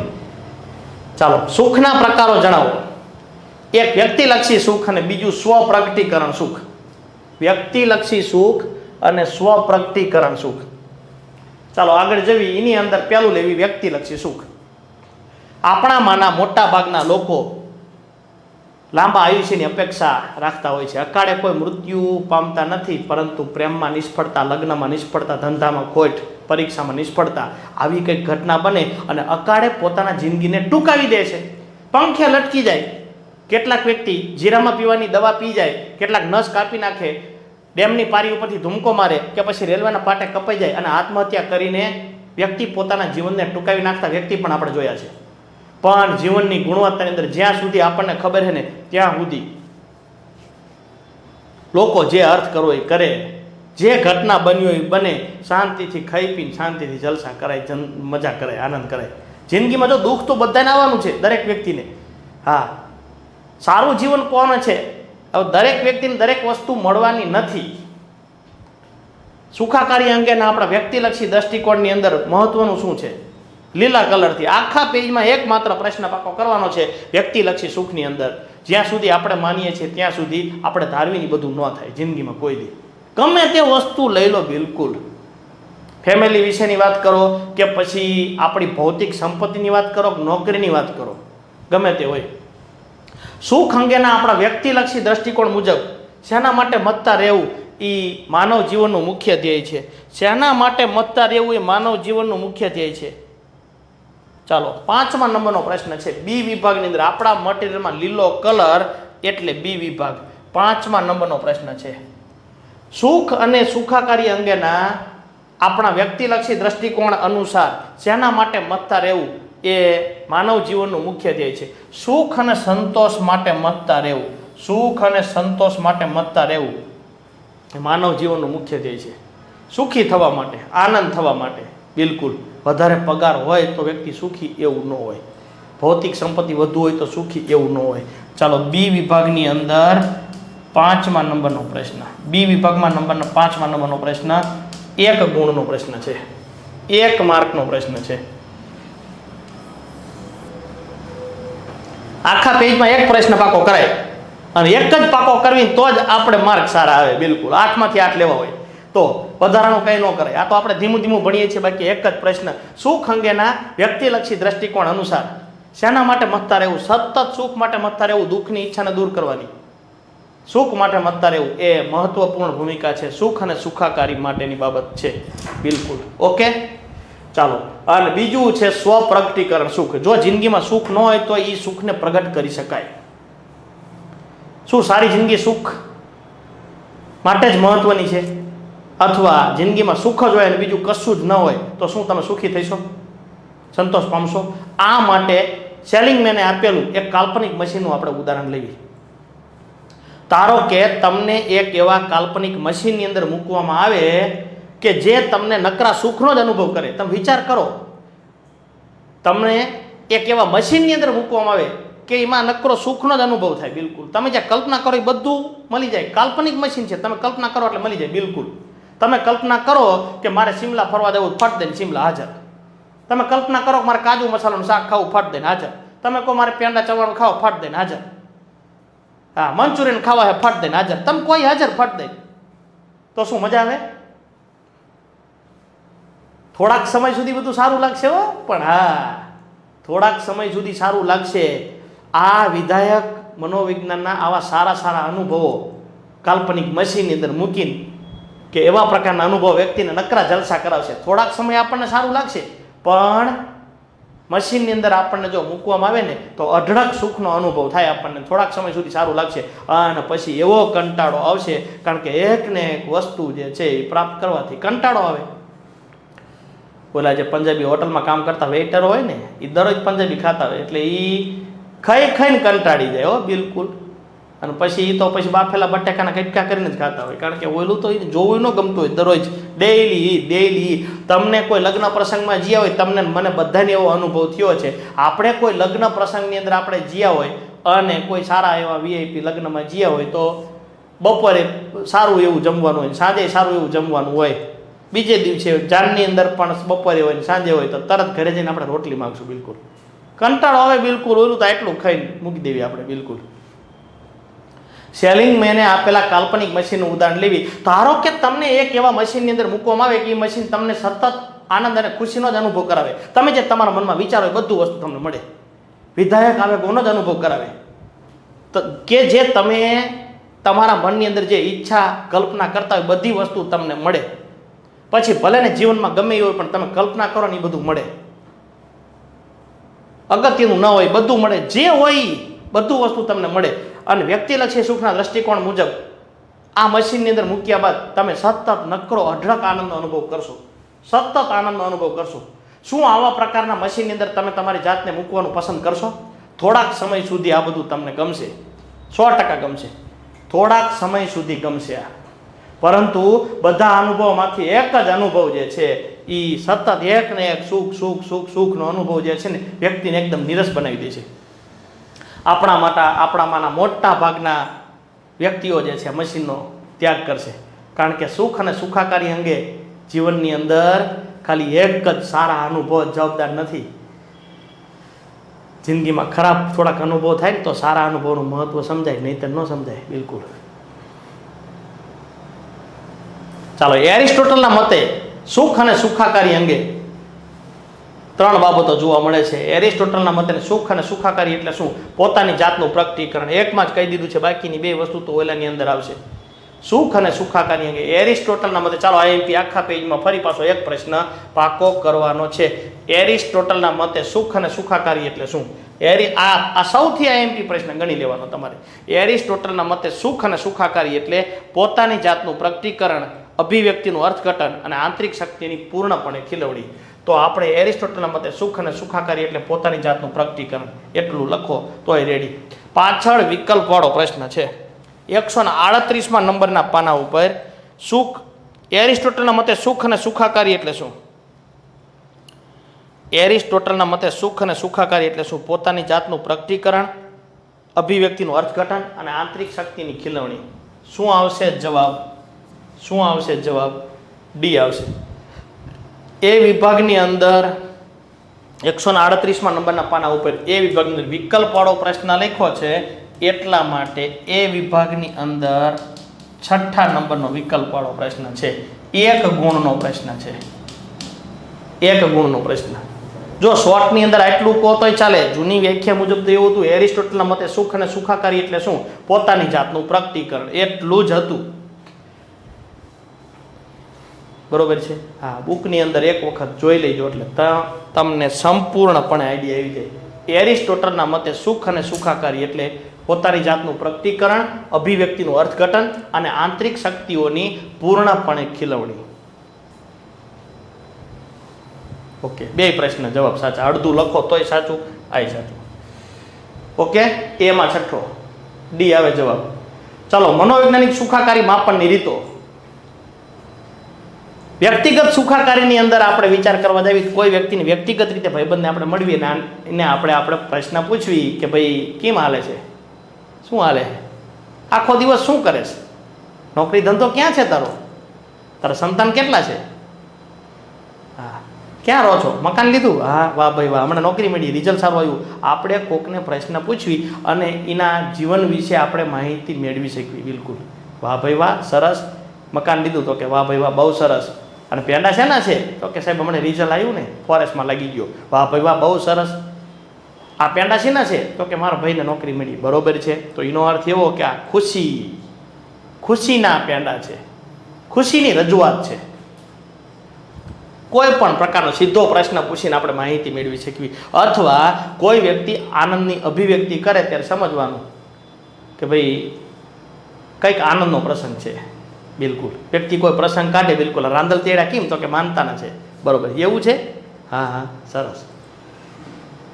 ચાલો સુખના પ્રકારો જણાવો. એક વ્યક્તિલક્ષી સુખ અને બીજું સ્વપ્રગટીકરણ સુખ. વ્યક્તિલક્ષી સુખ અને સ્વપ્રગટીકરણ સુખ. ચાલો આગળ જવી. એની અંદર પહેલું લેવી વ્યક્તિલક્ષી સુખ. આપણામાંના મોટા ભાગના લોકો લાંબા આયુષ્યની અપેક્ષા રાખતા હોય છે. અકાળે કોઈ મૃત્યુ પામતા નથી, પરંતુ પ્રેમમાં નિષ્ફળતા, લગ્નમાં નિષ્ફળતા, ધંધામાં ખોટ, પરીક્ષામાં નિષ્ફળતા આવી કંઈક ઘટના બને અને અકાળે પોતાના જિંદગીને ટૂંકાવી દે છે. પંખે લટકી જાય. કેટલાક વ્યક્તિ જીરામાં પીવાની દવા પી જાય, કેટલાક નસ કાપી નાખે, ડેમની પારી ઉપરથી ધુમકો મારે કે પછી રેલવેના પાટે કપાઈ જાય અને આત્મહત્યા કરીને વ્યક્તિ પોતાના જીવનને ટૂંકાવી નાખતા વ્યક્તિ પણ આપણે જોયા છે. પણ જીવનની ગુણવત્તાની અંદર જ્યાં સુધી આપણને ખબર છે ને ત્યાં સુધી લોકો જે અર્થ કરવો એ કરે, જે ઘટના બની હોય એ બને, શાંતિથી ખાઈ પીને શાંતિથી જલસા કરાય, મજા કરાય, આનંદ કરાય. જિંદગીમાં જો દુઃખ તો બધાને આવવાનું છે, દરેક વ્યક્તિને. હા, સારું જીવન કોણ છે? હવે દરેક વ્યક્તિને દરેક વસ્તુ મળવાની નથી. સુખાકારી અંગેના આપણા વ્યક્તિલક્ષી દ્રષ્ટિકોણની અંદર મહત્વનું શું છે? લીલા કલરથી આખા પેજમાં એક માત્ર પ્રશ્ન પાકો કરવાનો છે વ્યક્તિલક્ષી સુખની અંદર. જ્યાં સુધી આપણે માનીએ છીએ ત્યાં સુધી આપણે ધારવીની બધું ન થાય જિંદગીમાં કોઈ દી. ગમે તે વસ્તુ લઈ લો, બિલકુલ ફેમિલી વિશેની વાત કરો કે પછી આપણી ભૌતિક સંપત્તિની વાત કરો કે નોકરીની વાત કરો, ગમે તે હોય. સુખ અંગેના આપણા વ્યક્તિલક્ષી દ્રષ્ટિકોણ મુજબ શેના માટે મતતા રહેવું એ માનવ જીવનનું મુખ્ય ધ્યેય છે. શેના માટે મતતા રહેવું એ માનવ જીવનનું મુખ્ય ધ્યેય છે. ચાલો 5મા નંબરનો પ્રશ્ન છે બી વિભાગની અંદર. આપણા મટીરિયલમાં લીલો કલર એટલે બી વિભાગ. 5મા નંબરનો પ્રશ્ન છે સુખ અને સુખાકારી અંગેના આપણા વ્યક્તિલક્ષી દ્રષ્ટિકોણ અનુસાર શેના માટે મતતા રહેવું એ માનવ જીવનનું મુખ્ય ધ્યેય છે. સુખ અને સંતોષ માટે મતતા રહેવું. સુખ અને સંતોષ માટે મતતા રહેવું એ માનવ જીવનનું મુખ્ય ધ્યેય છે. સુખી થવા માટે, આનંદ થવા માટે. બિલકુલ. વધારે પગાર હોય તો વ્યક્તિ સુખી એવું ન હોય, ભૌતિક સંપત્તિ વધુ હોય તો સુખી એવું ન હોય. ચાલો બી વિભાગની અંદર 5મા નંબરનો પ્રશ્ન, બી વિભાગમાં 5મા નંબરનો પ્રશ્ન 1 ગુણનો પ્રશ્ન છે, 1 માર્કનો પ્રશ્ન છે. આખા પેજમાં એક પ્રશ્ન પાકો કરાય અને એક જ પાકો કરવી તો જ આપણે માર્ક સારા આવે. બિલકુલ 8માંથી 8 લેવા હોય તો વધારાનું કંઈ ન કરાય. આ તો આપણે ધીમું ધીમું ભણીએ છીએ. બાકી એક જ પ્રશ્ન, સુખ અંગેના વ્યક્તિલક્ષી દ્રષ્ટિકોણ અનુસાર શેના માટે મથતા રહેવું? સતત સુખ માટે મથતા રહેવું, દુઃખની ઈચ્છાને દૂર કરવાની. સુખ માટે મથતા રહેવું એ મહત્વપૂર્ણ ભૂમિકા છે. સુખ અને સુખાકારી માટેની બાબત છે. બિલકુલ. ઓકે, ચાલો. અને બીજું છે સ્વપ્રગટીકરણ સુખ. જો જિંદગીમાં સુખ ન હોય તો એ સુખને પ્રગટ કરી શકાય. શું સારી જિંદગી સુખ માટે જ મહત્વની છે? અથવા જિંદગીમાં સુખ જ હોય અને બીજું કશું જ ન હોય તો શું તમે સુખી થઈશો, સંતોષ પામશો? આ માટે સેલિંગમેને આપેલું એક કાલ્પનિક મશીનનું આપણે ઉદાહરણ લઈએ. ધારો કે તમને એક એવા કાલ્પનિક મશીનની અંદર મૂકવામાં આવે કે જે તમને નકરા સુખનો જ અનુભવ કરે. તમે વિચાર કરો, તમને એક એવા મશીનની અંદર મૂકવામાં આવે કે એમાં નકરો સુખનો જ અનુભવ થાય. બિલકુલ. તમે જે કલ્પના કરો એ બધું મળી જાય. કાલ્પનિક મશીન છે, તમે કલ્પના કરો એટલે મળી જાય. બિલકુલ. તમે કલ્પના કરો કે મારે શિમલા ફરવા જવું, ફટ દઈને શિમલા હાજર. તમે કલ્પના કરો કે મારે કાજુ મસાલાનું શાક ખાવું, ફટ દઈને હાજર. તમે કહો મારે પેંડા ચવાણું ખાવ, ફટ દઈને હાજર. હા, મંચુરિયન ખાવા હે, ફટ દઈને હાજર. તમે કોઈ હાજર ફટ દઈને. તો શું મજા આવે? થોડાક સમય સુધી બધું સારું લાગશે હો, પણ હા, થોડાક સમય સુધી સારું લાગશે. આ વિધાયક મનોવિજ્ઞાનના આવા સારા સારા અનુભવો કાલ્પનિક મશીનની અંદર મૂકીને કે એવા પ્રકારના અનુભવ વ્યક્તિને નકરા જલસા કરાવશે. થોડાક સમય આપણને સારું લાગશે, પણ મશીનની અંદર આપણને જો મૂકવામાં આવે ને તો અઢળક સુખનો અનુભવ થાય આપણને. થોડાક સમય સુધી સારું લાગશે અને પછી એવો કંટાળો આવશે, કારણ કે એક ને એક વસ્તુ જે છે એ પ્રાપ્ત કરવાથી કંટાળો આવે. ઓલા જે પંજાબી હોટલમાં કામ કરતા વેઇટર હોય ને, એ દરરોજ પંજાબી ખાતા હોય એટલે એ ખાઈને કંટાળી જાય. હો, બિલકુલ. અને પછી તો પછી બાફેલા બટાકાના કટકા કરીને જ ખાતા હોય, કારણ કે ઓલું તો એને જોવું ન ગમતું હોય. દરરોજ ડેઈલી તમને કોઈ લગ્ન પ્રસંગમાં જ્યાં હોય, તમને મને બધાને એવો અનુભવ થયો છે. આપણે કોઈ લગ્ન પ્રસંગની અંદર આપણે જ્યાં હોય અને કોઈ સારા એવા વીઆઈપી લગ્નમાં જ્યાં હોય તો બપોરે સારું એવું જમવાનું હોય, સાંજે સારું એવું જમવાનું હોય, બીજે દિવસે જાનની અંદર પણ બપોરે હોય ને સાંજે હોય, તો તરત ઘરે જઈને આપણે રોટલી માંગશું. બિલકુલ કંટાળો આવે. બિલકુલ ઓલું તો એટલું ખાઈને મૂકી દેવી આપણે. બિલકુલ. સેલિંગમેને આપેલા કાલ્પનિક મશીનનું ઉદાહરણ લેવી. ધારો કે તમને એક એવા મશીનની અંદર મૂકવામાં આવે કે એ મશીન તમને સતત આનંદ અને ખુશીનો જ અનુભવ કરાવે. તમે જે તમારા મનમાં વિચારો એ બધું વસ્તુ તમને મળે. વિધાયક આવેગોનો જ અનુભવ કરાવે કે જે તમે તમારા મનની અંદર જે ઈચ્છા કલ્પના કરતા હોય બધી વસ્તુ તમને મળે. પછી ભલે ને જીવનમાં ગમે એ હોય પણ તમે કલ્પના કરો ને એ બધું મળે. અગત્યનું ન હોય, બધું મળે. જે હોય બધું વસ્તુ તમને મળે. અને વ્યક્તિલક્ષી સુખના દ્રષ્ટિકોણ મુજબ આ મશીનની અંદર મૂક્યા બાદ તમે સતત નકરો અઢળક આનંદનો અનુભવ કરશો. સતત આનંદનો અનુભવ કરશો. શું આવા પ્રકારના મશીનની અંદર તમે તમારી જાતને મૂકવાનું પસંદ કરશો? થોડાક સમય સુધી આ બધું તમને ગમશે, 100% ગમશે. થોડાક સમય સુધી ગમશે આ. પરંતુ બધા અનુભવમાંથી એક જ અનુભવ જે છે એ સતત એક ને એક સુખનો અનુભવ જે છે ને વ્યક્તિને એકદમ નીરસ બનાવી દે છે. આપણામાંના મોટા ભાગના વ્યક્તિઓ જે છે મશીનનો ત્યાગ કરશે, કારણ કે સુખ અને સુખાકારી અંગે જીવનની અંદર ખાલી એક જ સારા અનુભવ જવાબદાર નથી. જિંદગીમાં ખરાબ થોડાક અનુભવ થાય ને તો સારા અનુભવનું મહત્વ સમજાય, નહીંતર ન સમજાય. બિલકુલ. ચાલો, એરિસ્ટોટલના મતે સુખ અને સુખાકારી અંગે 3 બાબતો જોવા મળે છે. એરિસ્ટોટલના મતે સુખ અને સુખાકારી એટલે શું? પોતાની જાતનું પ્રગટીકરણ. એકમાં જ કહી દીધું છે, બાકીની 2 વસ્તુ તો ઓલાની અંદર આવશે. સુખ અને સુખાકારી અંગે એરિસ્ટોટલના મતે, ચાલો આઈએમપી આખા પેજમાં ફરી પાછો એક પ્રશ્ન પાકો કરવાનો છે. એરિસ્ટોટલના મતે સુખ અને સુખાકારી એટલે શું? આ સૌથી આઈએમપી પ્રશ્ન ગણી લેવાનો તમારે. એરિસ્ટોટલના મતે સુખ અને સુખાકારી એટલે પોતાની જાતનું પ્રગટીકરણ, અભિવ્યક્તિનું અર્થઘટન અને આંતરિક શક્તિની પૂર્ણપણે ખીલવણી. તો આપણે એરિસ્ટોટલના મતે સુખ અને સુખાકારી એટલે પોતાની જાતનું પ્રગટીકરણ એટલું લખો તોય રેડી. પાછળ વિકલ્પવાળો પ્રશ્ન છે. 138મા નંબરના પાના ઉપર સુખ એરિસ્ટોટલના મતે સુખ અને સુખાકારી એટલે શું? એરિસ્ટોટલના મતે સુખ અને સુખાકારી એટલે શું? પોતાની જાતનું પ્રગટીકરણ, અભિવ્યક્તિનું અર્થઘટન અને આંતરિક શક્તિની ખીલવણી. શું આવશે જવાબ? શું આવશે જવાબ? ડી આવશે. એ વિભાગની અંદર 138મા નંબરના પાના ઉપર એ વિભાગની અંદર વિકલ્પવાળો પ્રશ્ન લખ્યો છે, એટલા માટે એ વિભાગની અંદર 6ઠ્ઠા નંબરનો વિકલ્પવાળો પ્રશ્ન છે. 1 ગુણનો પ્રશ્ન છે. 1 ગુણનો પ્રશ્ન. જો શોર્ટની અંદર આટલું કહો તોય ચાલે. જૂની વ્યાખ્યા મુજબ તો એવું હતું, એરિસ્ટોટલના મતે સુખ અને સુખાકારી એટલે શું? પોતાની જાતનું પ્રગટીકરણ, એટલું જ હતું. બરોબર છે? હા, બુકની અંદર એક વખત જોઈ લેજો એટલે તમને સંપૂર્ણપણે આઈડિયા આવી જાય. એરિસ્ટોટલના મતે સુખ અને સુખાકારી એટલે પોતાની જાતનું પ્રગટીકરણ, અભિવ્યક્તિનું અર્થઘટન અને આંતરિક શક્તિઓની પૂર્ણપણે ખીલવણી. ઓકે, 2 પ્રશ્ન જવાબ સાચા. અડધું લખો તોય સાચું, આય સાચું. ઓકે, એમાં 6ઠ્ઠો ડી આવે જવાબ. ચાલો, મનોવૈજ્ઞાનિક સુખાકારી માપનની રીતો. વ્યક્તિગત સુખાકારીની અંદર આપણે વિચાર કરવા જાવી, કોઈ વ્યક્તિની વ્યક્તિગત રીતે ભાઈબંધને આપણે મળીએ ને એને આપણે પ્રશ્ન પૂછવી કે ભાઈ કેમ હાલે છે, શું હાલે છે, આખો દિવસ શું કરે છે, નોકરી ધંધો ક્યાં છે તારો, તારા સંતાન કેટલા છે, હા ક્યાં રહો છો, મકાન લીધું, હા વાહ ભાઈ વાહ, હમણાં નોકરી મળી, રિઝલ્ટ સારું આવ્યું. આપણે કોકને પ્રશ્ન પૂછવી અને એના જીવન વિશે આપણે માહિતી મેળવી શકવી. બિલકુલ, વાહ ભાઈ વાહ સરસ, મકાન લીધું તો કે વાહ ભાઈ વાહ બહુ સરસ. અને પેંડા શેના છે તો કે સાહેબ હમણાં રિઝલ્ટ આવ્યું ને ફોરેસ્ટમાં લાગી ગયો, વાહ ભાઈ વાહ બહુ સરસ. આ પેંડા શેના છે તો કે મારા ભાઈને નોકરી મળી, બરોબર છે. તો એનો અર્થ એવો કે આ ખુશીના પેંડા છે, ખુશીની રજૂઆત છે. કોઈ પણ પ્રકારનો સીધો પ્રશ્ન પૂછીને આપણે માહિતી મેળવી શકવી, અથવા કોઈ વ્યક્તિ આનંદની અભિવ્યક્તિ કરે ત્યારે સમજવાનું કે ભાઈ કંઈક આનંદનો પ્રસંગ છે. બિલકુલ, વ્યક્તિ કોઈ પ્રસંગ કાઢે, બિલકુલ રાંદલ તેડા કેમ તો કે માનતાના છે, બરોબર એવું છે, હા હા સરસ.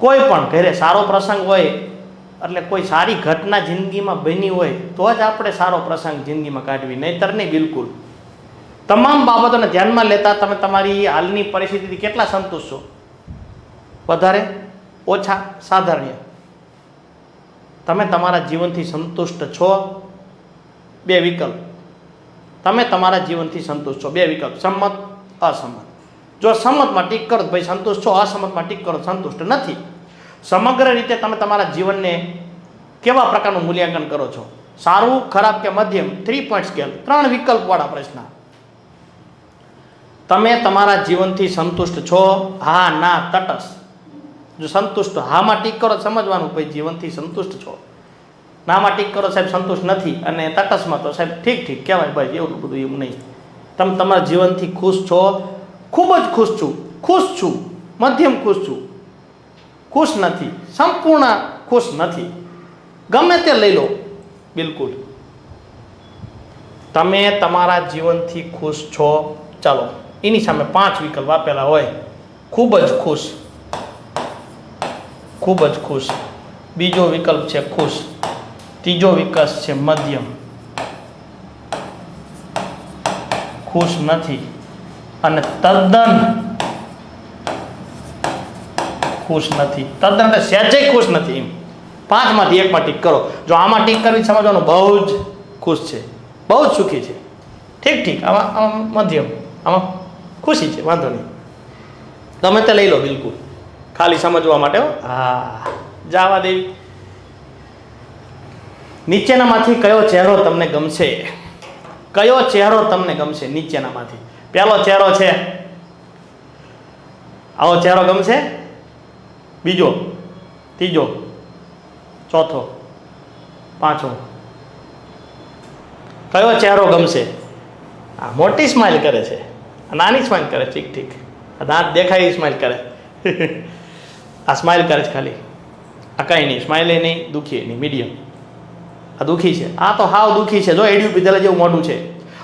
કોઈ પણ ઘરે સારો પ્રસંગ હોય એટલે કોઈ સારી ઘટના જિંદગીમાં બની હોય તો જ આપણે સારો પ્રસંગ જિંદગીમાં કાઢવી, નહીતર નહીં. બિલકુલ, તમામ બાબતોને ધ્યાનમાં લેતા તમે તમારી હાલની પરિસ્થિતિથી કેટલા સંતુષ્ટ છો? વધારે, ઓછા, સાધારણીય? તમે તમારા જીવનથી સંતુષ્ટ છો? 2 વિકલ્પ. તમે તમારા જીવનથી સંતુષ્ટ છો, 2 વિકલ્પ, સંમત, અસંમત. જો સંમતમાં ટીક કરો તો ભાઈ સંતુષ્ટ છો, અસંમતમાં ટીક કરો સંતુષ્ટ નથી. સમગ્ર રીતે તમે તમારા જીવનને કેવા પ્રકારનું મૂલ્યાંકન કરો છો? સારું, ખરાબ કે મધ્યમ? 3 પોઈન્ટ સ્કેલ, 3 વિકલ્પવાળા પ્રશ્ન. તમે તમારા જીવનથી સંતુષ્ટ છો? હા, ના, તટસ્થ. જો સંતુષ્ટ, હામાં ટીક કરો સમજવાનું ભાઈ જીવનથી સંતુષ્ટ છો. નામાં ટીક કરો સાહેબ સંતુષ્ટ નથી, અને તટસ્થમાં તો સાહેબ ઠીક ઠીક કહેવાય ભાઈ, એવું બધું એવું નહીં. તમે તમારા જીવનથી ખુશ છો? ખૂબ જ ખુશ છું, ખુશ છું, મધ્યમ ખુશ છું, ખુશ નથી, સંપૂર્ણ ખુશ નથી, ગમે તે લઈ લો. બિલકુલ, તમે તમારા જીવનથી ખુશ છો. ચાલો, એની સામે 5 વિકલ્પ આપેલા હોય. ખૂબ જ ખુશ, ખૂબ જ ખુશ, બીજો વિકલ્પ છે ખુશ, ત્રીજો વિકલ્પ છે મધ્યમ, ખુશ નથી, અને તદ્દન ખુશ નથી. તદ્દન એટલે સહેજે ખુશ નથી. એમ 5માંથી 1માં ટીક કરો. જો આમાં ટીક કરવી સમજવાનું બહુ જ ખુશ છે, બહુ જ સુખી છે, ઠીક ઠીક, આમાં મધ્યમ, આમાં ખુશી છે, વાંધો નહીં, તમે તે લઈ લો. બિલકુલ, ખાલી સમજવા માટે. હા, જાવા દેવી. નીચેનામાંથી કયો ચહેરો તમને ગમશે? કયો ચહેરો તમને ગમશે નીચેનામાંથી? પહેલો ચહેરો છે, આવો ચહેરો ગમશે? બીજો, ત્રીજો, ચોથો, પાંચમો, કયો ચહેરો ગમશે? આ મોટી સ્માઇલ કરે છે, નાની સ્માઇલ કરે, ઠીક ઠીક, દાંત દેખાય સ્માઇલ કરે, આ સ્માઇલ કરે છે ખાલી, આ કંઈ નહીં, સ્માઇલે નહીં, દુઃખી નહીં, મીડિયમ. આ દુઃખી છે, આ તો હાવ દુઃખી છે, જો એડિયું પીધેલા જેવું મોઢું છે.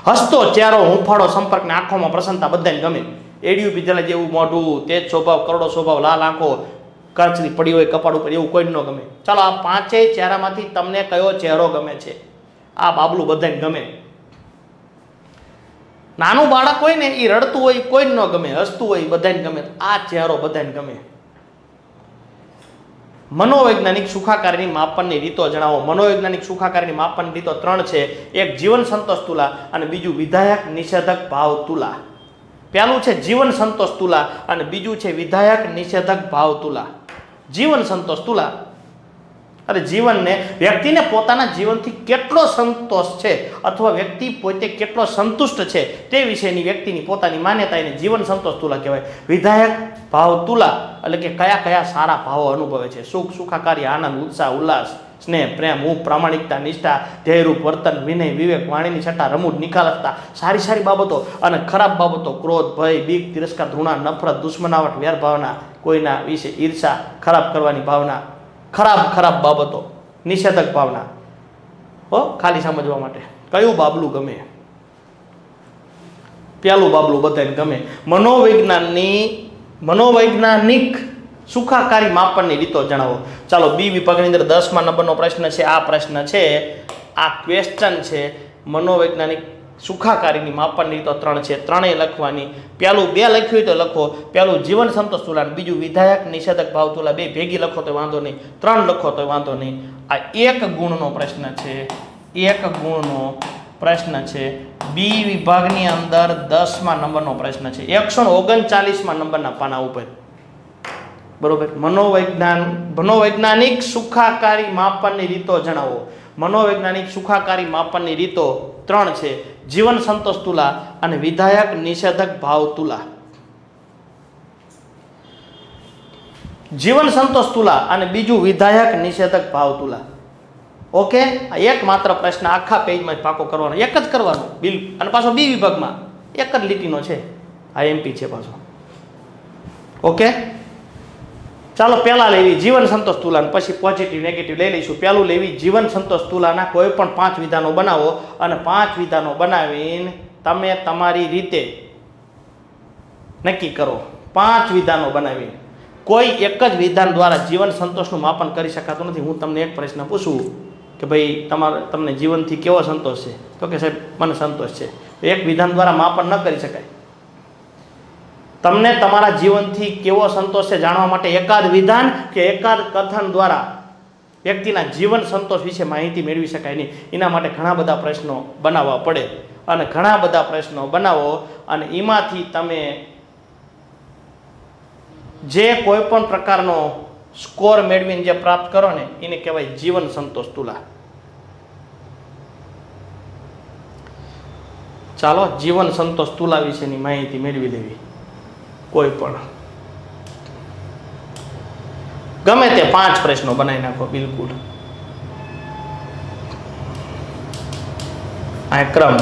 હસતો ચહેરો, હૂંફાળો સંપર્ક ને આંખોમાં પ્રસન્નતા બધાને ગમે. એડિયું પીધેલા જેવું મોઢું, તેજ સ્વભાવ, કરોડો સ્વભાવ, લાલ આંખો, કરચલી પડી હોય કપાળ ઉપર, એવું કોઈ ન ગમે. ચાલો, આ 5 ચહેરામાંથી તમને કયો ચહેરો ગમે છે? આ બાબલું બધાને ગમે. નાનું બાળક હોય ને એ રડતું હોય કોઈને ન ગમે, હસતું હોય બધાને ગમે, આ ચહેરો બધાને ગમે. મનોવૈજ્ઞાનિક સુખાકારીની માપનની રીતો જણાવો. મનોવૈજ્ઞાનિક સુખાકારીની માપનની રીતો 3 છે. એક જીવન સંતોષ તુલા અને બીજું વિધાયક નિષેધક ભાવ તુલા. પહેલું છે જીવન સંતોષ તુલા અને બીજું છે વિધાયક નિષેધક ભાવ તુલા. જીવન સંતોષ તુલા અરે જીવનને, વ્યક્તિને પોતાના જીવનથી કેટલો સંતોષ છે અથવા વ્યક્તિ પોતે કેટલો સંતુષ્ટ છે તે વિશેની વ્યક્તિની પોતાની માન્યતા એને જીવન સંતોષ તુલા કહેવાય. વિધાયક ભાવ તુલા એટલે કે કયા કયા સારા ભાવો અનુભવે છે. સુખ, સુખાકારી, આનંદ, ઉત્સાહ, ઉલ્લાસ, સ્નેહ, પ્રેમ, હૂંફ, પ્રામાણિકતા, નિષ્ઠા, ધૈર્યરૂપ વર્તન, વિનય, વિવેક, વાણીની છટા, રમૂજ, નિખાલસતા, સારી સારી બાબતો અને ખરાબ બાબતો, ક્રોધ, ભય, બીક, તિરસ્કાર, ધૃણા, નફરત, દુશ્મનાવટ, વેરભાવના, કોઈના વિશે ઈર્ષા, ખરાબ કરવાની ભાવના, ખરાબ બાબતો, નિષેધક ભાવના. ખાલી સમજવા માટે કયું બાબલું ગમે? પેલું બાબલું બધાને ગમે. મનોવૈજ્ઞાનિક સુખાકારી માપનની રીતો જણાવો. ચાલો, બી વિભાગની અંદર 10મા નંબરનો પ્રશ્ન છે. આ પ્રશ્ન છે, આ ક્વેશ્ચન છે. મનોવૈજ્ઞાનિક સુખાકારીની માપનની રીતો 3 છે. ત્રણેય લખવાની. પેલું 2 લખ્યું હોય તો લખો. પેલું જીવન સંતોષ તુલા, બીજું વિધાયક નિષેધક ભાવ તુલા. 2 ભેગી લખો તો વાંધો નહીં, 3 લખો તો વાંધો નહીં. આ 1 ગુણનો પ્રશ્ન છે. 1 ગુણનો પ્રશ્ન છે. બી વિભાગની અંદર 10મા નંબરનો પ્રશ્ન છે. 139મા નંબરના પાના ઉપર. બરોબર. મનોવૈજ્ઞાનિક સુખાકારી માપનની રીતો જણાવો. મનોવૈજ્ઞાનિક સુખાકારી માપનની રીતો 3 છે. જીવન સંતોષ તુલા અને વિધાયક નિષેધક ભાવ તુલા. જીવન સંતોષ તુલા અને બીજું વિધાયક નિષેધક ભાવ તુલા. ઓકે, આ એક માત્ર પ્રશ્ન આખા પેજમાં જ પાકો કરવાનો, એક જ કરવાનો બિલ. અને પાછો બી વિભાગમાં એક જ લીટીનો છે. આ એમપી છે પાછો. ઓકે, ચાલો પહેલા લેવી જીવન સંતોષ તુલા, પછી પોઝિટિવ નેગેટિવ લઈ લઈશું. પહેલું લેવી જીવન સંતોષ તુલાના કોઈ પણ 5 વિધાનો બનાવો અને 5 વિધાનો બનાવીને તમે તમારી રીતે નક્કી કરો. 5 વિધાનો બનાવીને કોઈ એક જ વિધાન દ્વારા જીવન સંતોષનું માપન કરી શકાતું નથી. હું તમને એક પ્રશ્ન પૂછું કે ભાઈ તમને જીવનથી કેવો સંતોષ છે? તો કે સાહેબ મને સંતોષ છે. એક વિધાન દ્વારા માપન ન કરી શકાય. તમને તમારા જીવનથી કેવો સંતોષ છે જાણવા માટે એકાદ વિધાન કે એકાદ કથન દ્વારા વ્યક્તિના જીવન સંતોષ વિશે માહિતી મેળવી શકાય નહીં. એના માટે ઘણા બધા પ્રશ્નો બનાવવા પડે અને ઘણા બધા પ્રશ્નો બનાવો અને એમાંથી તમે જે કોઈ પણ પ્રકારનો સ્કોર મેળવીને જે પ્રાપ્ત કરો ને એને કહેવાય જીવન સંતોષ તુલા. ચાલો, જીવન સંતોષ તુલા વિશેની માહિતી મેળવી લેવી. કોઈ પણ ગમે તે 5 પ્રશ્નો બનાવી નાખો. બિલકુલ આ ક્રમ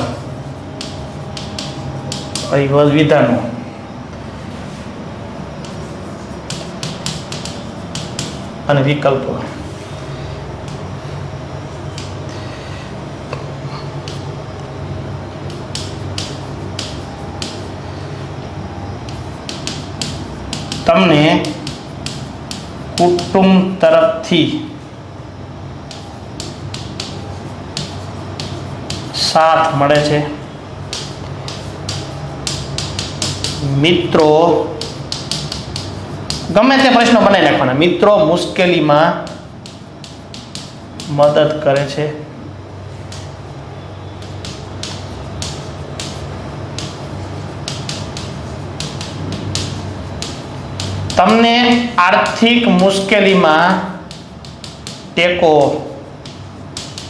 વિધાનો અને વિકલ્પો. તમને કુટુંબ તરફથી સાથ મળે છે. મિત્રો, ગમે તે પ્રશ્નો બનાવી નાખવાના. મિત્રો મુશ્કેલીમાં મદદ કરે છે. તમને આર્થિક મુશ્કેલીમાં ટેકો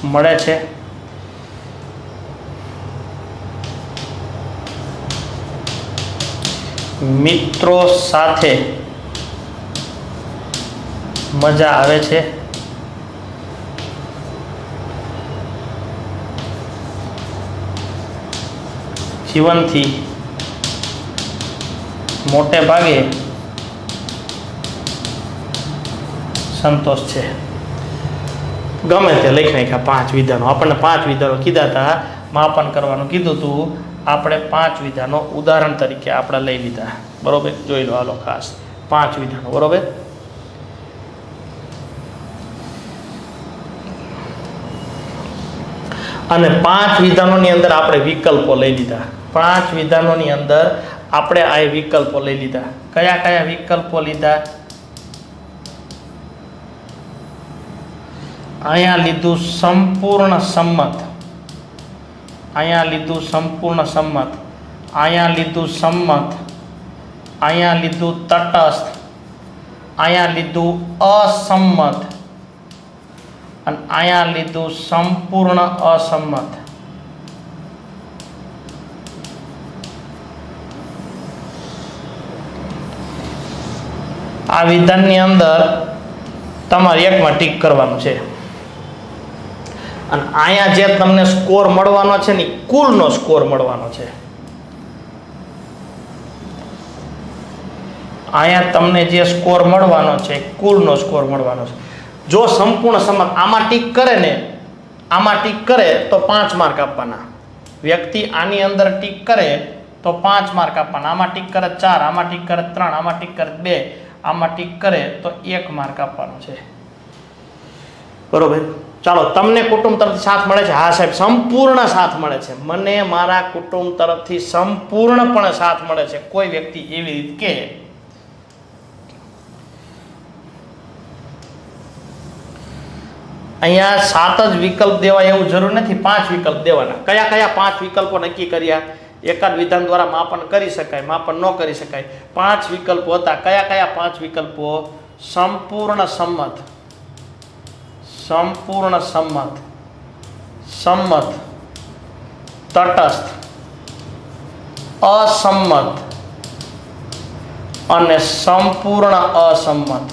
મળે છે. મિત્રો સાથે મજા આવે છે. જીવનથી મોટે ભાગે સંતોષ છે. ગમે તે લખી નાખ્યા 5 વિધાનો. આપણને 5 વિધાનો કીધા હતા, માપન કરવાનું કીધું હતું. આપણે 5 વિધાનો ઉદાહરણ તરીકે આપણે લઈ લીધા. બરોબર, જોઈ લો. હાલો, ખાસ 5 વિધાનો. બરોબર, અને 5 વિધાનોની અંદર આપણે વિકલ્પો લઈ લીધા. 5 વિધાનોની અંદર આપણે આ વિકલ્પો લઈ લીધા. કયા કયા વિકલ્પો લીધા? અહીંયા લીધું સંપૂર્ણ સંમત, અહીંયા લીધું સંપૂર્ણ સંમત, અહીંયા લીધું સંમત, અહીંયા લીધું તટસ્થ, અહીંયા લીધું અસંમત અને અહીંયા લીધું સંપૂર્ણ અસંમત. આ વિધાનની અંદર તમારે એકમાં ટીક કરવાનું છે અને અહીંયા જે તમને સ્કોર મળવાનો છે ને કુલનો સ્કોર મળવાનો છે. અહીંયા તમને જે સ્કોર મળવાનો છે કુલનો સ્કોર મળવાનો છે. જો સંપૂર્ણ સંમત આમાં ટીક કરે ને, આમાં ટીક કરે તો 5 માર્ક આપવાના. વ્યક્તિ આની અંદર ટીક કરે તો 5 માર્ક આપવાના. આમાં ટીક કરે 4, આમાં ટીક કરે 3, આમાં ટીક કરે 2, આમાં ટીક કરે તો 1 માર્ક આપવાનો છે. બરોબર. ચાલો, તમને કુટુંબ તરફથી સાથ મળે છે? હા સાહેબ, સંપૂર્ણ સાથ મળે છે. મને મારા કુટુંબ તરફથી સંપૂર્ણપણે સાથ મળે છે. કોઈ વ્યક્તિ એવી રીતે કે અહીંયા 7 જ વિકલ્પ દેવા એવું જરૂર નથી, 5 વિકલ્પ દેવાના. કયા કયા 5 વિકલ્પો નક્કી કર્યા? એકાદ વિધાન દ્વારા માપન કરી શકાય, માપન ન કરી શકાય. 5 વિકલ્પો હતા. કયા કયા 5 વિકલ્પો? સંપૂર્ણ સંમત, સંપૂર્ણ સંમત, સંમત, તટસ્થ, અસંમત અને સંપૂર્ણ અસંમત.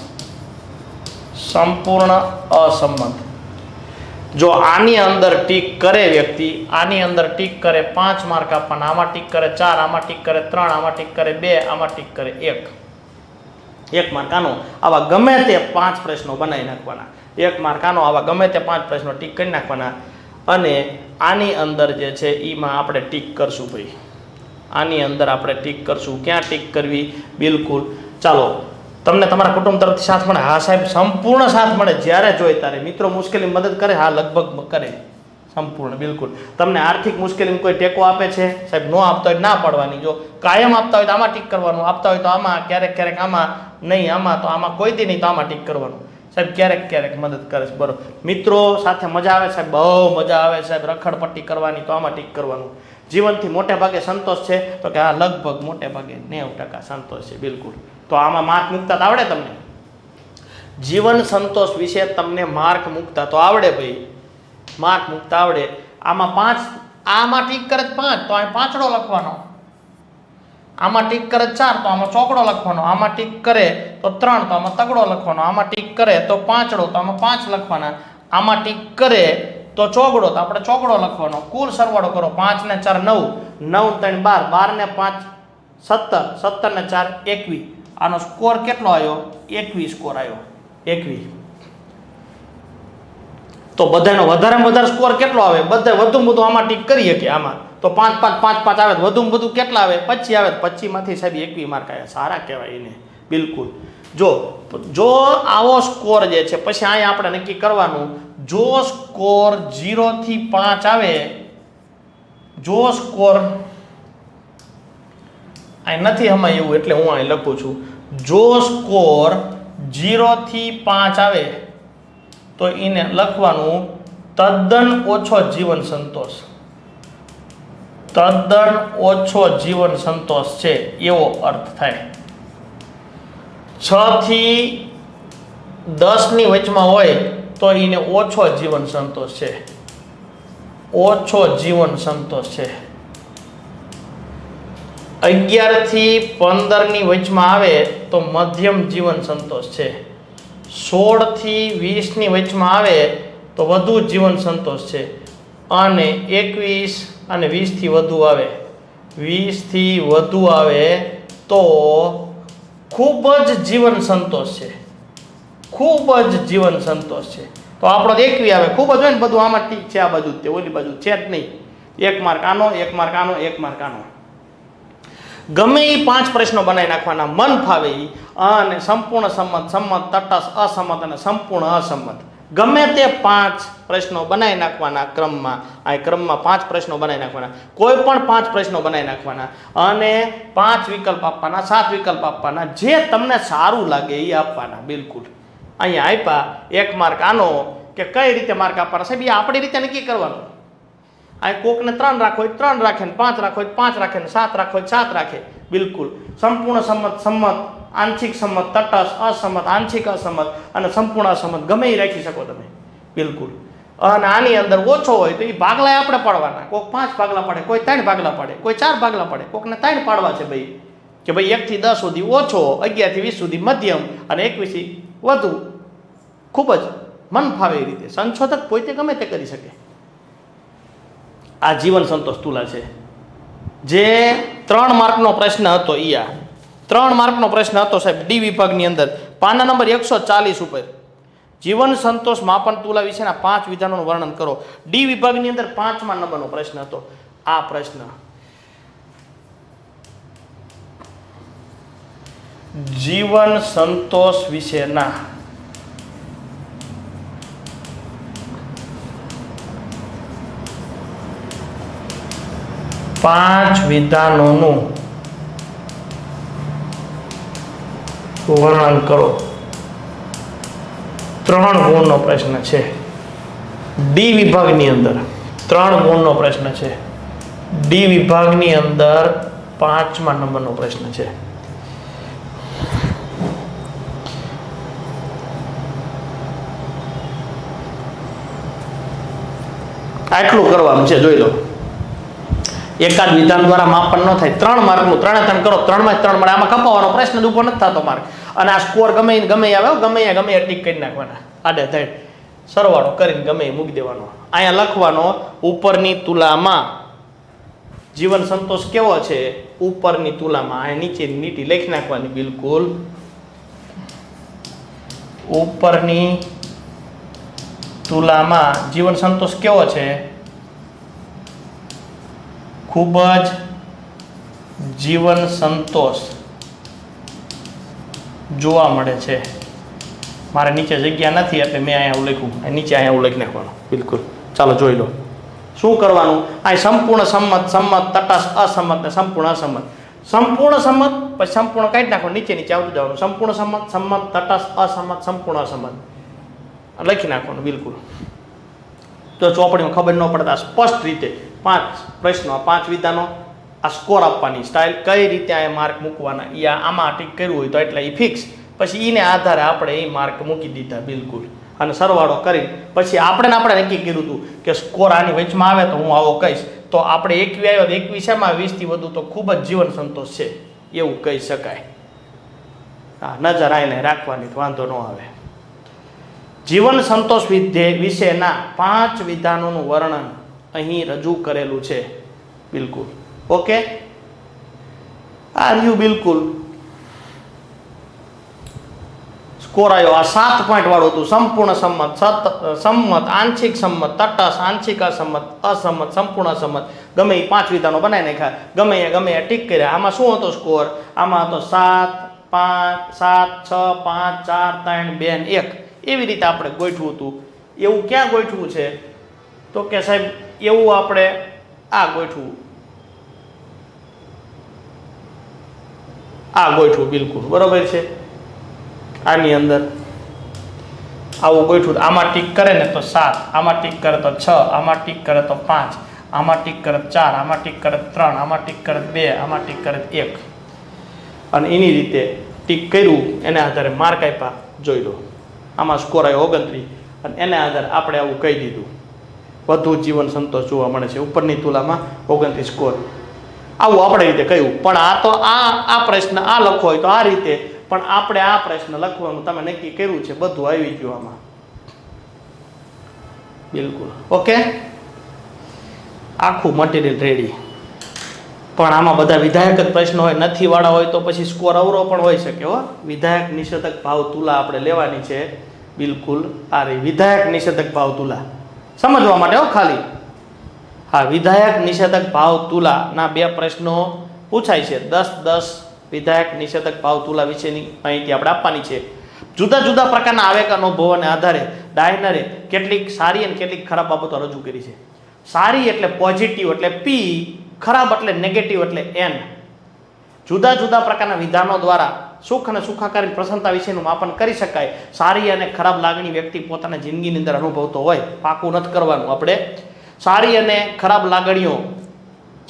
સંપૂર્ણ અસંમત. જો આની અંદર ટીક કરે વ્યક્તિ, આની અંદર ટીક કરે 5 માર્ક આપવાના. આમાં ટીક કરે 4, આમાં ટીક કરે 3, આમાં ટીક કરે 2, આમાં ટીક કરે 1 માર્ક. આનો આવા ગમે તે 5 પ્રશ્નો બનાવી નાખવાના. 1 માર્ક આનો આવા ગમે તે 5 પ્રશ્નો ટીક કરી નાખવાના અને આની અંદર જે છે એમાં આપણે ટીક કરશું ભાઈ. આની અંદર આપણે ટીક કરશું. ક્યાં ટીક કરવી? બિલકુલ. ચાલો, તમને તમારા કુટુંબ તરફથી સાથ મળે? હા સાહેબ, સંપૂર્ણ સાથ મળે. જ્યારે જોઈએ ત્યારે મિત્રો મુશ્કેલી મદદ કરે? હા, લગભગ કરે. સંપૂર્ણ, બિલકુલ. તમને આર્થિક મુશ્કેલીમાં કોઈ ટેકો આપે છે? સાહેબ, નો આપતા હોય ના પાડવાની. જો કાયમ આપતા હોય તો આમાં ટીક કરવાનું, આપતા હોય તો આમાં, ક્યારેક ક્યારેક આમાં, નહીં આમાં, તો આમાં કોઈ દી નહીં તો આમાં ટીક કરવાનું. સાહેબ, ક્યારેક ક્યારેક મદદ કરે છે. બરોબર. મિત્રો સાથે મજા આવે સાહેબ? બહુ મજા આવે સાહેબ. રખડપટ્ટી કરવાની તો આમાં ટીક કરવાનું. જીવનથી મોટે ભાગે સંતોષ છે? તો કે હા, લગભગ મોટે ભાગે 90% સંતોષ છે. બિલકુલ. તો આમાં માર્ક મૂકતા આવડે તમને? જીવન સંતોષ વિશે તમને માર્ક મૂકતા તો આવડે ભાઈ. માર્ક મૂકતા આવડે. આમાં 5, આમાં ટીક કરે 5 તો અહીં પાંચડો લખવાનો. આમાં ટીક કરે 4 તો આમાં ચોકડો લખવાનો. આમાં ટીક કરે તો 3 તો આમાં તગડો લખવાનો. આમાં ટીક કરે તો પાંચડો તો આમાં 5 લખવાના. આમાં ટીક કરે તો ચોગડો તો આપણે ચોગડો લખવાનો. કુલ સરવાળો કરો. 5 ને 4 9, 9 3 12, 12 ને 5 17, 17 ને 4 21. આનો સ્કોર કેટલો આવ્યો? 21 સ્કોર આવ્યો. 21. તો બધાનો વધારેમાં વધારે સ્કોર કેટલો આવે? બધા વધુમાં વધુ આમાં ટીક કરીએ કે આમાં તો 5 5 5 5 આવે. વધુમાં વધુ કેટલા આવે? 25 આવે. 25 માંથી સાહેબ 21 માર્ક આવ્યા. સારા કહેવાય એને. બિલકુલ. જો આવો સ્કોર જે છે પછી અહીંયા આપણે નક્કી કરવાનું. જો સ્કોર 0 થી 5 આવે, જો સ્કોર અહીં નથી હમણાં એવું એટલે હું અહીં લખું છું. જો સ્કોર 0 થી 5 આવે તો એને લખવાનું તદ્દન ઓછો જીવન સંતોષ. તદ્દન ઓછો જીવન સંતોષ છે એવો અર્થ થાય. 6 થી 10 ની વચમાં હોય તો એને ઓછો જીવન સંતોષ છે. ઓછો જીવન સંતોષ છે. 11 થી 15 ની વચમાં આવે તો મધ્યમ જીવન સંતોષ છે. 16 થી 20 ની વચમાં આવે તો વધુ જીવન સંતોષ છે. અને 21 અને 20 થી વધુ આવે, 20 થી વધુ આવે તો ખૂબ જ જીવન સંતોષ છે. ખૂબ જ જીવન સંતોષ છે. તો આપણો 21 આવે. ખૂબ જ હોય ને બધું આમાં ઠીક છે. આ બાજુ તે ઓલી બાજુ છે જ નહીં. 1 માર્ક આનો, 1 માર્ક આનો, 1 માર્ક આનો. ગમે એ 5 પ્રશ્નો બનાવી નાખવાના મન ફાવે અને સંપૂર્ણ સંમત, સંમત, તટસ્થ, અસંમત અને સંપૂર્ણ અસંમત. ગમે તે 5 પ્રશ્નો બનાવી નાખવાના ક્રમમાં. આ ક્રમમાં 5 પ્રશ્નો બનાવી નાખવાના, કોઈ પણ 5 પ્રશ્નો બનાવી નાખવાના અને 5 વિકલ્પ આપવાના, 7 વિકલ્પ આપવાના, જે તમને સારું લાગે એ આપવાના. બિલકુલ અહીંયા આપ્યા 1 માર્ક આનો કે કઈ રીતે માર્ક આપવાના સાહેબ એ આપણી રીતે નક્કી કરવાનું. આ કોકને 3 રાખો હોય 3 રાખે ને 5 રાખો હોય 5 રાખે ને 7 રાખો હોય 7 રાખે. બિલકુલ સંપૂર્ણ સંમત, સંમત, આંશિક સંમત, તટસ્થ, અસંમત, આંશિક અસંમત અને સંપૂર્ણ અસંમત ગમે એ રાખી શકો તમે. બિલકુલ. અને આની અંદર ઓછો હોય તો એ ભાગલા આપણે પાડવાના. કોઈક 5 ભાગલા પાડે, કોઈ 3 ભાગલા પાડે, કોઈ 4 ભાગલા પાડે, કોકને 3 પાડવા છે ભાઈ કે ભાઈ 1 થી 10 સુધી ઓછો, 11 થી 20 સુધી મધ્યમ અને 21 થી વધુ. ખૂબ જ મન ફાવે એ રીતે સંશોધક પોતે ગમે તે કરી શકે. આ જીવન સંતોષ તુલા છે જે 3 માર્કનો પ્રશ્ન હતો. 3 માર્કનો પ્રશ્ન હતો સાહેબ ડી વિભાગની અંદર પાના નંબર 140 ઉપર. જીવન સંતોષ માપન તુલા વિશેના 5 વિધાનોનું વર્ણન કરો. ડી વિભાગની અંદર 5મા નંબરનો પ્રશ્ન હતો. આ પ્રશ્ન જીવન સંતોષ વિશેના 5 વિધાનોનું વર્ણન કરો. 3 ગુણનો પ્રશ્ન છે. ડી વિભાગની અંદર 3 ગુણનો પ્રશ્ન છે. ડી વિભાગની અંદર 5મા નંબરનો પ્રશ્ન છે. આટલું કરવાનું છે, જોઈ લો. એકાદ વિધાન દ્વારા માપન ન થાય. 3 માર્કનું 3 કરો, 3માં 3 મળે. આમાં કપાવવાનો પ્રશ્ન જ ઉભો નથી થતો માર્ક. અને આ સ્કોર ગમે આવે, ગમે ટીક કરી નાખવાના. આડે ધડ સરવાળો કરીને ગમે મૂકી દેવાનો. અહીંયા લખવાનો ઉપરની તુલામાં જીવન સંતોષ કેવો છે. ઉપરની તુલામાં અહીંયા નીચેની લીટી લખી નાખવાની. બિલકુલ ઉપરની તુલામાં જીવન સંતોષ કેવો છે. ખૂબ જ જીવન સંતોષ જોવા મળે છે. મારે નીચે જગ્યા નથી એટલે મેં અહીંયા લખ્યું, નીચે અહીંયા લખી નાખવાનું. બિલકુલ ચાલો જોઈ લો શું કરવાનું. આ સંપૂર્ણ સંમત, સંમત, તટસ્થ, અસંમત ને સંપૂર્ણ અસંમત. સંપૂર્ણ સંમત પછી સંપૂર્ણ કાઢી નાખવાનું, નીચે આવતું જવાનું. સંપૂર્ણ સંમત, સંમત, તટસ્થ, અસંમત, સંપૂર્ણ અસંમત લખી નાખવાનું. બિલકુલ જો ચોપડીમાં ખબર ન પડતા સ્પષ્ટ રીતે 5 પ્રશ્નો, 5 વિધાનો, આ સ્કોર આપવાની સ્ટાઇલ કઈ રીતે આ માર્ક મૂકવાના. એ આમાં ટીક કર્યું હોય તો એટલે એ ફિક્સ, પછી એને આધારે આપણે એ માર્ક મૂકી દીધા. બિલકુલ. અને સરવાળો કરી પછી આપણે નક્કી કર્યું હતું કે સ્કોર આની વચમાં આવે તો હું આવો કહીશ. તો આપણે 21 આવ્યો, 21 એમાં 20 થી વધુ તો ખૂબ જ જીવન સંતોષ છે એવું કહી શકાય. હા, નજર આવીને રાખવાની વાંધો ન આવે. જીવન સંતોષ વિશેના 5 વિધાનોનું વર્ણન અહીં રજૂ કરેલું છે. બિલકુલ ઓકે. આર યુ બિલકુલ સ્કોર આવ્યો. આ 7 પોઈન્ટ વાળું હતું. સંપૂર્ણ સંમત, સંમત, આંશિક સંમત, તટસ્થ, આંશિક અસંમત, અસંમત, સંપૂર્ણ અસંમત. ગમે એ 5 વિધાનો બનાવી નાખ્યા, ગમે એ ટીક કર્યા. આમાં શું હતો સ્કોર? આમાં હતો 7, 5, 7, 6, 5, 4, 3, 2 ને 1. એવી રીતે આપણે ગોઠવું હતું. એવું ક્યાં ગોઠવું છે તો કે સાહેબ એવું આપણે આ ગોઠવું, આ ગોઠવું. બિલકુલ બરોબર છે. આની અંદર આવું ગોઠવું. આમાં ટીક કરે ને તો 7, આમાં ટીક કરે તો 6, આમાં ટીક કરે તો 5, આમાં ટીક કરે 4, આમાં ટીક કરે 3, આમાં ટીક કરે 2, આમાં ટીક કરે 1. અને એની રીતે ટીક કર્યું એના આધારે માર્ક આપ્યા. જોઈ લો આમાં સ્કોર આવ્યો 29 અને એના આધારે આપણે આવું કહી દીધું વધુ જીવન સંતોષ જોવા મળે છે. ઉપરની તુલામાં 29 સ્કોર. આવું આપણે રીતે કહ્યું. પણ આ તો આ પ્રશ્ન આ લખવો હોય તો આ રીતે, પણ આપણે આ પ્રશ્ન લખવાનું તમે નક્કી કર્યું છે. બધું આવી ગયું આમાં. બિલકુલ ઓકે. આખું મટીરિયલ રેડી. પણ આમાં બધા વિધાયક જ પ્રશ્નો હોય, નથી વાળા હોય તો પછી સ્કોર અવરો પણ હોઈ શકે. હો, વિધાયક નિષેધક ભાવ તુલા આપણે લેવાની છે. બિલકુલ આ રહી વિધાયક નિષેધક ભાવ તુલા સમજવા માટે. હો ખાલી હા, વિધાયક નિષેધક ભાવ તુલાના 2 પ્રશ્નો પૂછાય છે. 10-10 વિધાયક નિષેધક ભાવ તુલા વિશેની માહિતી આપણે આપવાની છે. જુદા જુદા પ્રકારના આવેગ અનુભવોને આધારે ડાયનરે કેટલીક સારી અને કેટલીક ખરાબ બાબતો રજૂ કરી છે. સારી એટલે પોઝિટિવ એટલે પી, ખરાબ એટલે નેગેટિવ એટલે એન. જુદા જુદા પ્રકારના વિધાનો દ્વારા સુખ અને સુખાકારી પ્રસન્નતા વિશેનું માપન કરી શકાય. સારી અને ખરાબ લાગણી વ્યક્તિ પોતાના જિંદગીની અંદર અનુભવતો હોય, પાકું નથી કરવાનું આપણે. સારી અને ખરાબ લાગણીઓ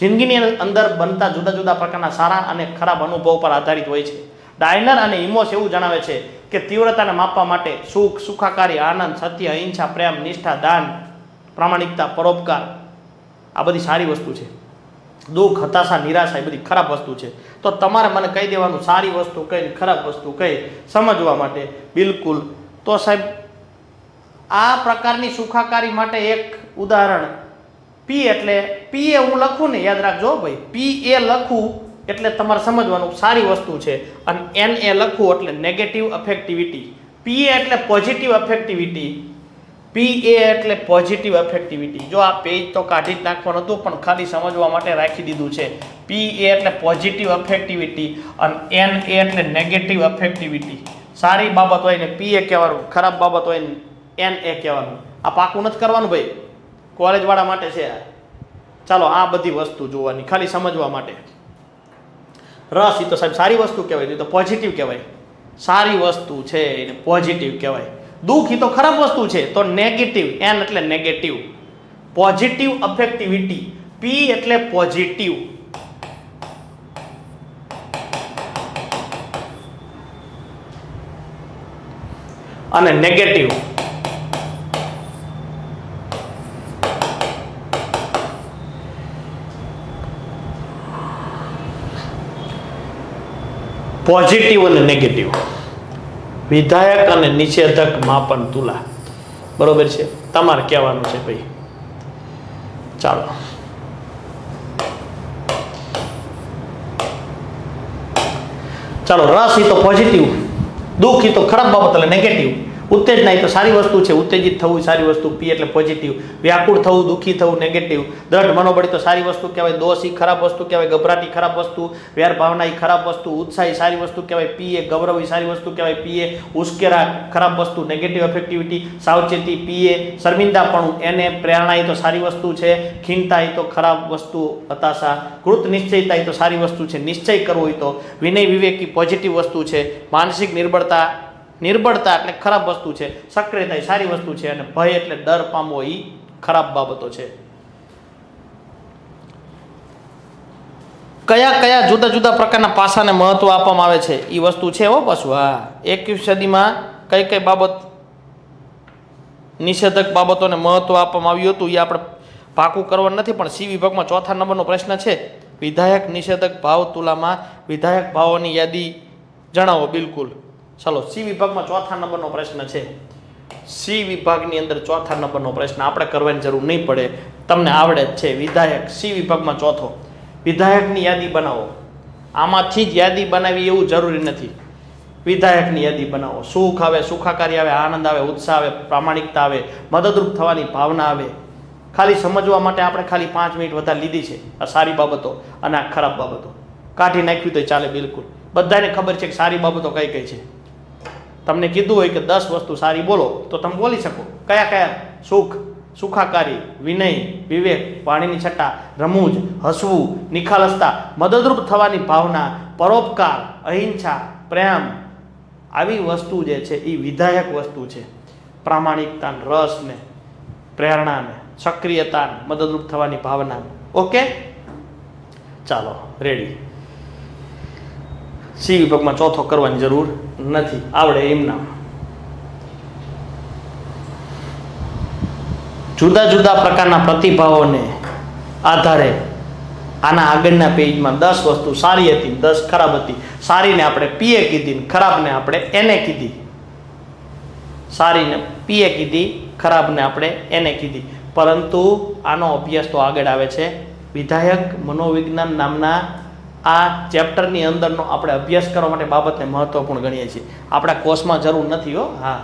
જિંદગીની અંદર બનતા જુદા જુદા પ્રકારના સારા અને ખરાબ અનુભવ પર આધારિત હોય છે. ડાયનર અને ઇમોસ એવું જણાવે છે કે તીવ્રતાને માપવા માટે સુખ, સુખાકારી, આનંદ, સત્ય, અહિંસા, પ્રેમ, નિષ્ઠા, દાન, પ્રામાણિકતા, પરોપકાર આ બધી સારી વસ્તુ છે. દુઃખ, હતાશા, નિરાશા એ બધી ખરાબ વસ્તુ છે. તો તમારે મને કહી દેવાનું સારી વસ્તુ કઈ, ખરાબ વસ્તુ કઈ સમજવા માટે. બિલકુલ. તો સાહેબ આ પ્રકારની સુખાકારી માટે એક ઉદાહરણ પી એટલે પી એ હું લખું ને, યાદ રાખજો ભાઈ, પી એ લખું એટલે તમારે સમજવાનું સારી વસ્તુ છે, અને એન એ લખવું એટલે નેગેટિવ અફેક્ટિવિટી. પી એ એટલે પોઝિટિવ અફેક્ટિવિટી, પી એ એટલે પોઝિટિવ અફેક્ટિવિટી. જો આ પેજ તો કાઢી જ નાખવાનું હતું પણ ખાલી સમજવા માટે રાખી દીધું છે. પી એ એટલે પોઝિટિવ અફેક્ટિવિટી અને એન એ એટલે નેગેટિવ અફેક્ટિવિટી. સારી બાબત હોય ને પી એ કહેવાનું, ખરાબ બાબત હોય ને એન એ કહેવાનું. આ પાકું નથી કરવાનું ભાઈ, કોલેજવાળા માટે છે. ચાલો આ બધી વસ્તુ જોવાની, ખાલી સમજવા માટે. રસ એ તો સાહેબ સારી વસ્તુ કહેવાય, તો પોઝિટિવ કહેવાય. સારી વસ્તુ છે એને પોઝિટિવ કહેવાય. દુઃખ એ તો ખરાબ વસ્તુ છે તો નેગેટિવ, એન એટલે નેગેટિવ. પોઝિટિવ અફેક્ટિવિટી, પી એટલે પોઝિટિવ. અને નેગેટિવ પોઝિટિવ અને નેગેટિવ. વિધાયક અને નિષેધક માપન તુલા. બરોબર છે, તમારે કહેવાનું છે ભાઈ. ચાલો ચાલો રસ એ તો પોઝિટિવ, દુઃખ એ તો ખરાબ બાબત એટલે નેગેટિવ. ઉત્તેજના એ તો સારી વસ્તુ છે, ઉત્તેજિત થવું સારી વસ્તુ, પી એટલે પોઝિટિવ. વ્યાકુળ થવું, દુઃખી થવું નેગેટિવ. દ્રઢ મનોબળ તો સારી વસ્તુ કહેવાય, દોષ એ ખરાબ વસ્તુ કહેવાય, ગભરાટી ખરાબ વસ્તુ, વેર ભાવના એ ખરાબ વસ્તુ, ઉત્સાહ એ સારી વસ્તુ કહેવાય, પી એ ગૌરવ એ સારી વસ્તુ કહેવાય, પી એ ઉશ્કેરા ખરાબ વસ્તુ નેગેટિવ અફેક્ટિવિટી, સાવચેતી પી એ, શર્મિંદાપણું એને, પ્રેરણા એ તો સારી વસ્તુ છે, ખીણતા એ તો ખરાબ વસ્તુ, હતાશા, કૃત નિશ્ચયતા એ તો સારી વસ્તુ છે, નિશ્ચય કરવો એ તો વિનય વિવેક એ પોઝિટિવ વસ્તુ છે, માનસિક નિર્બળતા એટલે ખરાબ વસ્તુ છે, સક્રિયતા એ સારી વસ્તુ છે, અને ભય એટલે ડર પામવો એ ખરાબ બાબતો છે. કયા કયા જુદા જુદા પ્રકારના પાસાને મહત્વ આપવામાં આવે છે એ વસ્તુ છે હો પાછું. હા, 21મી સદીમાં કઈ કઈ બાબત નિષેધક બાબતોને મહત્વ આપવામાં આવ્યું હતું એ આપણે પાકું કરવાનું નથી, પણ સી વિભાગમાં 4થા નંબરનો પ્રશ્ન છે. વિધાયક નિષેધક ભાવ તુલામાં વિધાયક ભાવોની યાદી જણાવો. બિલકુલ. ચાલો સી વિભાગમાં 4થા નંબરનો પ્રશ્ન છે. સી વિભાગની અંદર 4થા નંબરનો પ્રશ્ન આપણે કરવાની જરૂર નહીં પડે, તમને આવડે જ છે. વિધાયક સી વિભાગમાં 4થો, વિધાયકની યાદી બનાવો. આમાંથી જ યાદી બનાવી એવું જરૂરી નથી. વિધાયકની યાદી બનાવો. સુખ આવે, સુખાકારી આવે, આનંદ આવે, ઉત્સાહ આવે, પ્રામાણિકતા આવે, મદદરૂપ થવાની ભાવના આવે. ખાલી સમજવા માટે આપણે ખાલી 5 મિનિટ વધારે લીધી છે. આ સારી બાબતો અને આ ખરાબ બાબતો કાઢી નાખ્યું તો ચાલે. બિલકુલ બધાને ખબર છે કે સારી બાબતો કઈ કઈ છે. તમને કીધું હોય કે 10 વસ્તુ સારી બોલો તો તમે બોલી શકો. કયા કયા? સુખ, સુખાકારી, વિનય, વિવેક, પાણીની છટા, રમૂજ, હસવું, નિખાલસતા, મદદરૂપ થવાની ભાવના, પરોપકાર, અહિંસા, પ્રેમ. આવી વસ્તુ જે છે એ વિધાયક વસ્તુ છે. પ્રામાણિકતા, રસને, પ્રેરણાને, સક્રિયતા, મદદરૂપ થવાની ભાવના. ઓકે, ચાલો રેડી. સી વિભાગમાં 4થો કરવાની જરૂર નથી, આવડે એમના. જુદા જુદા પ્રકારના પ્રતિભાવોને આધારે આના આગળના પેજમાં 10 વસ્તુ સારી હતી, 10 ખરાબ હતી. સારીને આપણે પીએ કીધી, ખરાબને આપણે એને કીધી. સારીને પીએ કીધી, ખરાબને આપણે એને કીધી. પરંતુ આનો અભ્યાસ તો આગળ આવે છે. વિધાયક મનોવિજ્ઞાન નામના આ ચેપ્ટરની અંદરનો આપણે અભ્યાસ કરવા માટે બાબતને મહત્વપૂર્ણ ગણીએ છીએ. આપણા કોર્સમાં જરૂર નથી હો. હા,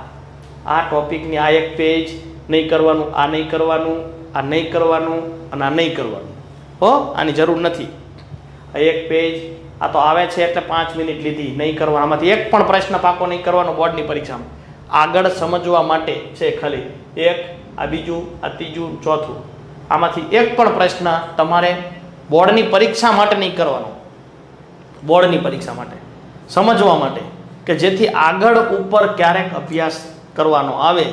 આ ટોપિકની આ એક પેજ નહીં કરવાનું, આ નહીં કરવાનું, આ નહીં કરવાનું અને આ નહીં કરવાનું હો, આની જરૂર નથી. એક પેજ આ તો આવે છે એટલે 5 મિનિટ લીધી, નહીં કરવા. આમાંથી એક પણ પ્રશ્ન પાકો નહીં કરવાનો બોર્ડની પરીક્ષામાં. આગળ સમજવા માટે છે ખાલી એક, આ બીજું, આ ત્રીજું, ચોથું. આમાંથી એક પણ પ્રશ્ન તમારે બોર્ડની પરીક્ષા માટે નહીં કરવાનો. બોર્ડની પરીક્ષા માટે સમજવા માટે, કે જેથી આગળ ઉપર ક્યારેક અભ્યાસ કરવાનો આવે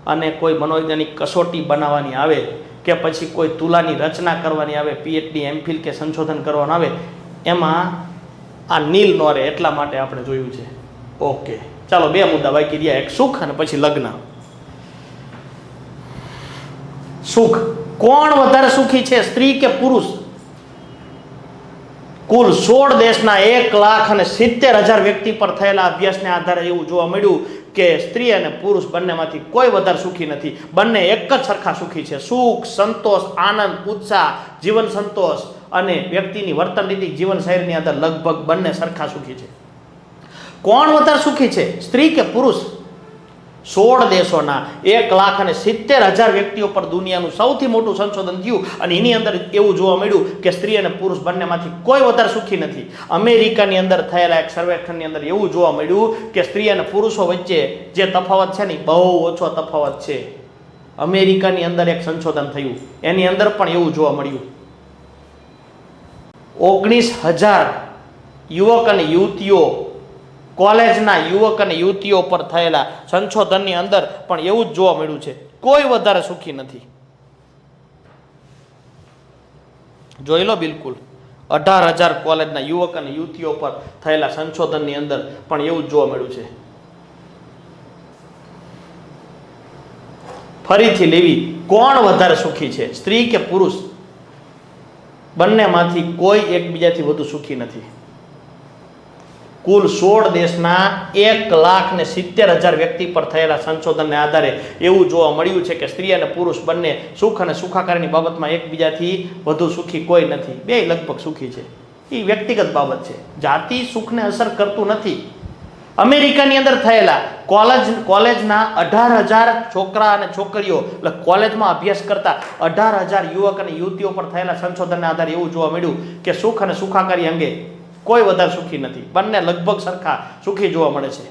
અને કોઈ મનોવૈજ્ઞાનિક કસોટી બનાવવાની આવે કે પછી કોઈ તુલાની રચના કરવાની આવે, પીએચડી, એમફિલ કે સંશોધન કરવાનું આવે, એમાં આ નીલ ન રહે એટલા માટે આપણે જોયું છે. ઓકે, ચાલો 2 મુદ્દા બાકી રહ્યા, એક સુખ અને પછી લગ્ન. સુખ, કોણ વધારે સુખી છે, સ્ત્રી કે પુરુષ? કુલ 16 દેશના 1,70,000 વ્યક્તિ પર થયેલા અભ્યાસને આધારે એવું જોવા મળ્યું કે સ્ત્રી અને પુરુષ બંનેમાંથી કોઈ વધારે સુખી નથી. બંને એક જ સરખા સુખી છે. સુખ, સંતોષ, આનંદ, ઉત્સાહ, જીવન સંતોષ અને વ્યક્તિની વર્તન રીતિ, જીવનશૈલીની અંદર લગભગ બંને સરખા સુખી છે. કોણ વધારે સુખી છે, સ્ત્રી કે પુરુષ? 16 દેશોના 1,70,000 વ્યક્તિઓ પર દુનિયાનું સૌથી મોટું સંશોધન થયું અને એની અંદર એવું જોવા મળ્યું કે સ્ત્રી અને પુરુષ બંનેમાંથી કોઈ વધારે સુખી નથી. અમેરિકાની અંદર થયેલા એક સર્વેક્ષણની અંદર એવું જોવા મળ્યું કે સ્ત્રી અને પુરુષો વચ્ચે જે તફાવત છે ને બહુ ઓછો તફાવત છે. અમેરિકાની અંદર એક સંશોધન થયું, એની અંદર પણ એવું જોવા મળ્યું. 19,000 યુવક અને યુવતીઓ, કોલેજના યુવક અને યુવતીઓ પર થયેલા સંશોધનની અંદર પણ એવું જ જોવા મળ્યું છે, કોઈ વધારે સુખી નથી. જોઈ લો, બિલકુલ 18,000 કોલેજના યુવક અને યુવતીઓ પર થયેલા સંશોધનની અંદર પણ એવું જ જોવા મળ્યું છે. ફરીથી લેવી, કોણ વધારે સુખી છે, સ્ત્રી કે પુરુષ? બંનેમાંથી કોઈ એકબીજાથી વધુ સુખી નથી. કુલ 16 દેશના 1,70,000 વ્યક્તિ પર થયેલા સંશોધનને આધારે એવું જોવા મળ્યું છે કે સ્ત્રી અને પુરુષ બંને સુખ અને સુખાકારીની બાબતમાં એકબીજાથી વધુ સુખી કોઈ નથી. બે લગભગ સુખી છે. એ વ્યક્તિગત બાબત છે, જાતિ સુખને અસર કરતું નથી. અમેરિકાની અંદર થયેલા કોલેજના 18,000 છોકરા અને છોકરીઓ, એટલે કોલેજમાં અભ્યાસ કરતા 18,000 યુવક અને યુવતીઓ પર થયેલા સંશોધનના આધારે એવું જોવા મળ્યું કે સુખ અને સુખાકારી અંગે કોઈ વધારે સુખી નથી. બંને લગભગ સરખા સુખી જોવા મળે છે.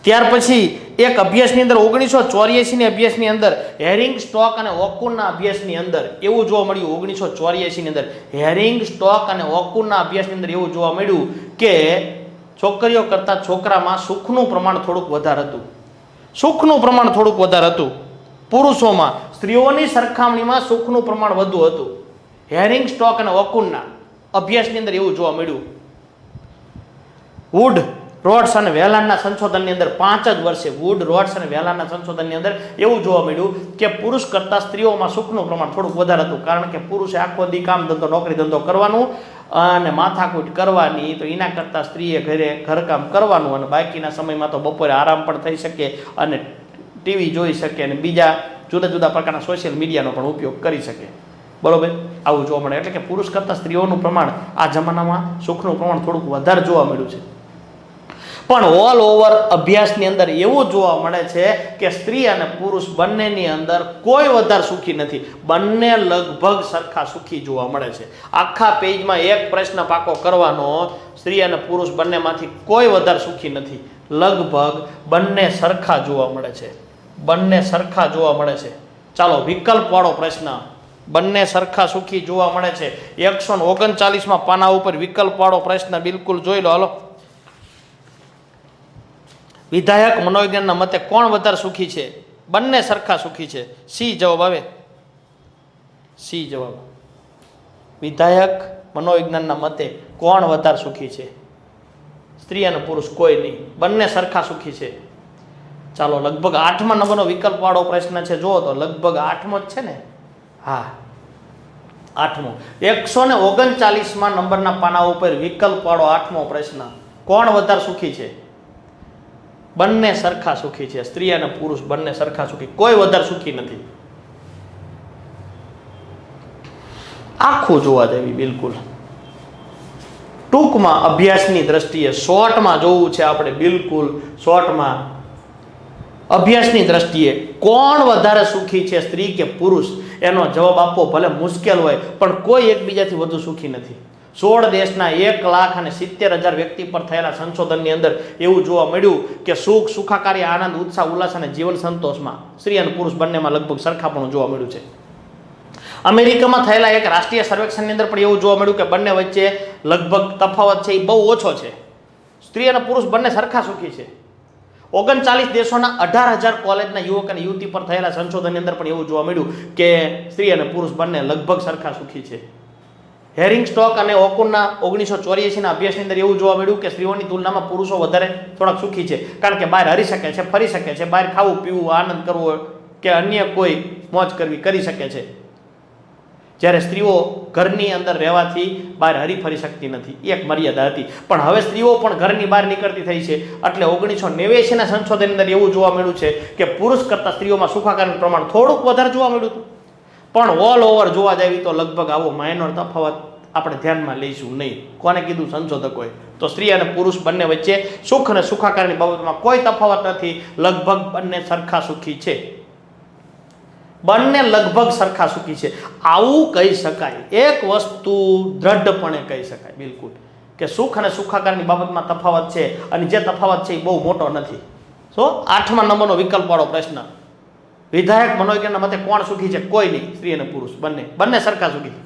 ત્યાર પછી એક અભ્યાસની અંદર 1984ની અભ્યાસની અંદર હેરિંગ સ્ટોક અને ઓકુનના અભ્યાસની અંદર એવું જોવા મળ્યું. 1984ની અંદર હેરિંગ સ્ટોક અને ઓકુનના અભ્યાસની અંદર એવું જોવા મળ્યું કે છોકરીઓ કરતાં છોકરામાં સુખનું પ્રમાણ થોડુંક વધારે હતું. સુખનું પ્રમાણ થોડુંક વધારે હતું. પુરુષોમાં સ્ત્રીઓની સરખામણીમાં સુખનું પ્રમાણ વધુ હતું. હેરિંગ સ્ટોક અને ઓકુનના અભ્યાસની અંદર એવું જોવા મળ્યું. વુડ, રોડ્સ અને વેલાનના સંશોધનની અંદર 5 જ વર્ષે વુડ, રોડ્સ અને વેલાનના સંશોધનની અંદર એવું જોવા મળ્યું કે પુરુષ કરતાં સ્ત્રીઓમાં સુખનું પ્રમાણ થોડુંક વધારે હતું. કારણ કે પુરુષે આખો દી કામ ધંધો, નોકરી ધંધો કરવાનું અને માથાકૂટ કરવાની, તો એના કરતાં સ્ત્રીએ ઘરે ઘરકામ કરવાનું અને બાકીના સમયમાં તો બપોરે આરામ પણ થઈ શકે અને ટીવી જોઈ શકે અને બીજા જુદા જુદા પ્રકારના સોશિયલ મીડિયાનો પણ ઉપયોગ કરી શકે. બરોબર, આવું જોવા મળે. એટલે કે પુરુષ કરતાં સ્ત્રીઓનું પ્રમાણ આ જમાનામાં સુખનું પ્રમાણ થોડુંક વધારે જોવા મળ્યું છે. પણ ઓલ ઓવર અભ્યાસની અંદર એવું જોવા મળે છે કે સ્ત્રી અને પુરુષ બંનેની અંદર કોઈ વધારે સુખી નથી. બંને લગભગ સરખા સુખી જોવા મળે છે. આખા પેજમાં એક પ્રશ્ન પાકો કરવાનો, સ્ત્રી અને પુરુષ બંનેમાંથી કોઈ વધારે સુખી નથી. લગભગ બંને સરખા જોવા મળે છે. બંને સરખા જોવા મળે છે. ચાલો વિકલ્પવાળો પ્રશ્ન. બંને સરખા સુખી જોવા મળે છે. 139માં પાના ઉપર વિકલ્પવાળો પ્રશ્ન બિલકુલ જોઈ લો. હાલો, વિધાયક મનોવિજ્ઞાનના મતે કોણ વધારે સુખી છે? બંને સરખા સુખી છે. સી જવાબ આવે. સી જવાબ. વિધાયક મનોવિજ્ઞાનના મતે કોણ વધારે સુખી છે? સ્ત્રી અને પુરુષ કોઈ નહીં, બંને સરખા સુખી છે. ચાલો, લગભગ 8મા નંબરનો વિકલ્પવાળો પ્રશ્ન છે. જુઓ તો લગભગ 8મો જ છે ને? હા, 8મો. 139માં નંબરના પાના ઉપર વિકલ્પવાળો 8મો પ્રશ્ન. કોણ વધારે સુખી છે? બંને સરખા સુખી છે. સ્ત્રી અને પુરુષ બંને સરખા સુખી, કોઈ વધારે સુખી નથી. આખું જોવા જેવી બિલકુલ. ટૂંકમાં અભ્યાસની દ્રષ્ટિએ શોર્ટમાં જોવું છે આપણે, બિલકુલ શોર્ટમાં અભ્યાસની દ્રષ્ટિએ કોણ વધારે સુખી છે, સ્ત્રી કે પુરુષ? એનો જવાબ આપવો ભલે મુશ્કેલ હોય, પણ કોઈ એકબીજાથી વધુ સુખી નથી. 16 દેશના 1,70,000 વ્યક્તિ પર થયેલા સંશોધનની અંદર એવું જોવા મળ્યું કે સુખ, સુખાકારી, આનંદ, ઉત્સાહ, ઉલ્લાસ અને જીવન સંતોષમાં સ્ત્રી અને પુરુષ બંનેમાં લગભગ સરખાપણું જોવા મળ્યું છે. અમેરિકામાં થયેલા એક રાષ્ટ્રીય સર્વેક્ષણની અંદર પણ એવું જોવા મળ્યું કે બંને વચ્ચે લગભગ તફાવત છે એ બહુ ઓછો છે. સ્ત્રી અને પુરુષ બંને સરખા સુખી છે. 39 દેશોના 18,000 કોલેજના યુવક અને યુવતી પર થયેલા સંશોધનની અંદર પણ એવું જોવા મળ્યું કે સ્ત્રી અને પુરુષ બંને લગભગ સરખા સુખી છે. હેરિંગ સ્ટોક અને ઓકુનના 1984ના અભ્યાસની અંદર એવું જોવા મળ્યું કે સ્ત્રીઓની તુલનામાં પુરુષો વધારે થોડાક સુખી છે, કારણ કે બહાર હરી શકે છે, ફરી શકે છે, બહાર ખાવું પીવું, આનંદ કરવો કે અન્ય કોઈ મોજ કરવી કરી શકે છે, જ્યારે સ્ત્રીઓ ઘરની અંદર રહેવાથી બહાર હરી ફરી શકતી નથી. એક મર્યાદા હતી, પણ હવે સ્ત્રીઓ પણ ઘરની બહાર નીકળતી થઈ છે. એટલે 1989ના સંશોધનની અંદર એવું જોવા મળ્યું છે કે પુરુષ કરતાં સ્ત્રીઓમાં સુખાકારીનું પ્રમાણ થોડુંક વધારે જોવા મળ્યું હતું, પણ ઓલ ઓવર જોવા જઈએ તો લગભગ આવો માઇનોર તફાવત આપણે ધ્યાનમાં લઈશું નહીં. કોને કીધું? સંશોધકોએ. તો સ્ત્રી અને પુરુષ બંને વચ્ચે સુખ અને સુખાકારીની બાબતમાં કોઈ તફાવત નથી, લગભગ બંને સરખા સુખી છે. બંને લગભગ સરખા સુખી છે. આવું કહી શકાય, એક વસ્તુ દ્રઢપણે કહી શકાય બિલકુલ કે સુખ અને સુખાકારીની બાબતમાં તફાવત છે, અને જે તફાવત છે એ બહુ મોટો નથી. 8મા નંબરનો વિકલ્પવાળો પ્રશ્ન, વિધાયક મનોવિજ્ઞાનના મતે કોણ સુખી છે? કોઈ નહીં, સ્ત્રી અને પુરુષ બંને સરખા સુખી છે.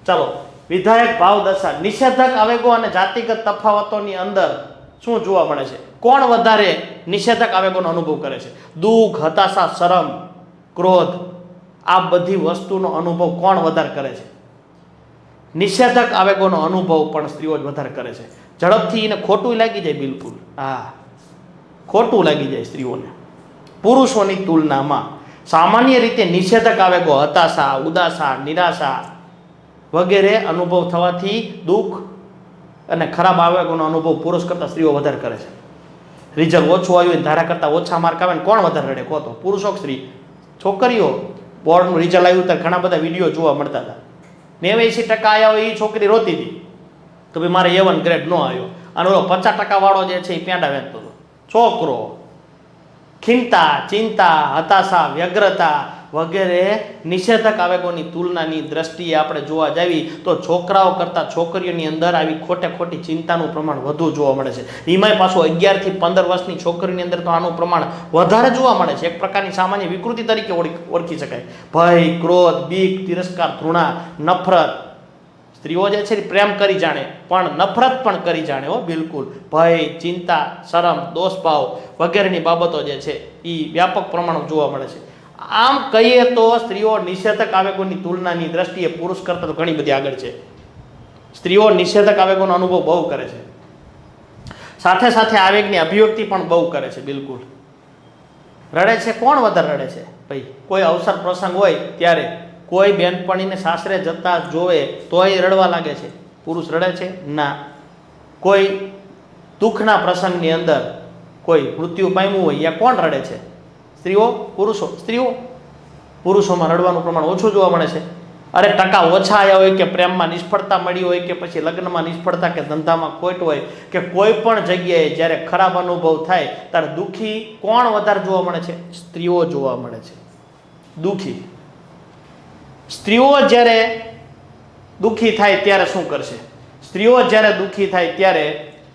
ચાલો, વિધાયક ભાવ દશા, નિષેધક આવેગો અને જાતિગત તફાવતોની અંદર શું જોવા મળે છે? કોણ વધારે નિષેધક આવેગોનો અનુભવ કરે છે? દુઃખ, હતાશા, શરમ, ક્રોધ, આ બધી વસ્તુનો અનુભવ કોણ વધારે કરે છે? નિષેધક આવેગોનો અનુભવ પણ સ્ત્રીઓ જ વધારે કરે છે. ઝડપથી એને ખોટું લાગી જાય, બિલકુલ હા, ખોટું લાગી જાય સ્ત્રીઓને પુરુષોની તુલનામાં. સામાન્ય રીતે નિષેધક આવેગો હતાશા, ઉદાસા, નિરાશા વગેરે અનુભવ થવાથી દુઃખ અને ખરાબ આવેગોનો અનુભવ પુરુષ કરતાં સ્ત્રીઓ વધારે કરે છે. રિઝલ્ટ ઓછું આવ્યું હોય, ધારા કરતાં ઓછા માર્ક આવે ને કોણ વધારે રડે? કહો તો, પુરુષો કે સ્ત્રી? છોકરીઓ. બોર્ડનું રિઝલ્ટ આવ્યું ત્યારે ઘણા બધા વિડીયો જોવા મળતા હતા. 89% આવ્યા હોય એ છોકરી રોતી હતી તો ભાઈ મારે A1 ગ્રેડ ન આવ્યો, અને ઓલો 50% વાળો જે છે એ પેંડા વેચતો હતો. છોકરો ખિન્નતા, ચિંતા, હતાશા, વ્યગ્રતા વગેરે નિષેધક આવેગોની તુલનાની દ્રષ્ટિએ આપણે જોવા જઈએ તો છોકરાઓ કરતાં છોકરીઓની અંદર આવી ખોટે ખોટી ચિંતાનું પ્રમાણ વધુ જોવા મળે છે. એમાંય પાછું 11 થી 15 વર્ષની છોકરીની અંદર તો આનું પ્રમાણ વધારે જોવા મળે છે. એક પ્રકારની સામાન્ય વિકૃતિ તરીકે ઓળખી શકાય. ભય, ક્રોધ, બીક, તિરસ્કાર, ઘૃણા, નફરત. સ્ત્રીઓ જે છે પ્રેમ કરી જાણે પણ નફરત પણ કરી જાણે હો, બિલકુલ. ભય, ચિંતા, શરમ, દોષભાવ વગેરેની બાબતો જે છે એ વ્યાપક પ્રમાણમાં જોવા મળે છે. આમ કહીએ તો સ્ત્રીઓ નિષેધક આવેગોની તુલનાની દ્રષ્ટિએ પુરુષ કરતાં તો ઘણી બધી આગળ છે. સ્ત્રીઓ નિષેધક આવેગોનો અનુભવ બહુ કરે છે, સાથે સાથે આવેગની અભિવ્યક્તિ પણ બહુ કરે છે. બિલકુલ રડે છે. કોણ વધારે રડે છે? ભાઈ કોઈ અવસર પ્રસંગ હોય ત્યારે કોઈ બેનપણીને સાસરે જતા જોવે તોય રડવા લાગે છે. પુરુષ રડે છે? ના. કોઈ દુઃખના પ્રસંગની અંદર કોઈ મૃત્યુ પામ્યું હોય યા કોણ રડે છે? સ્ત્રીઓ? પુરુષો? સ્ત્રીઓ. પુરુષોમાં રડવાનું પ્રમાણ ઓછું જોવા મળે છે. અરે ટકા ઓછા આવ્યા હોય કે પ્રેમમાં નિષ્ફળતા મળી હોય કે પછી લગ્નમાં નિષ્ફળતા કે ધંધામાં ખોટ હોય કે કોઈ પણ જગ્યાએ જ્યારે ખરાબ અનુભવ થાય ત્યારે દુઃખી કોણ વધારે જોવા મળે છે? સ્ત્રીઓ જોવા મળે છે. દુઃખી સ્ત્રીઓ જ્યારે દુઃખી થાય ત્યારે શું કરશે? સ્ત્રીઓ જ્યારે દુઃખી થાય ત્યારે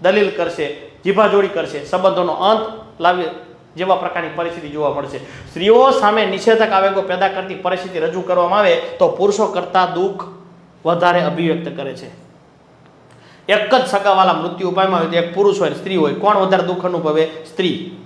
દલીલ કરશે, જીભાજોડી કરશે, સંબંધોનો અંત લાવી જેવા પ્રકારની પરિસ્થિતિ જોવા મળશે. સ્ત્રીઓ સામે નિષેધક આવેગો પેદા કરતી પરિસ્થિતિ રજૂ કરવામાં આવે તો પુરુષો કરતાં દુઃખ વધારે અભિવ્યક્ત કરે છે. એક જ સગાવાલા મૃત્યુ પામ્યા હોય તો એક પુરુષ હોય સ્ત્રી હોય, કોણ વધારે દુઃખ અનુભવે? સ્ત્રી.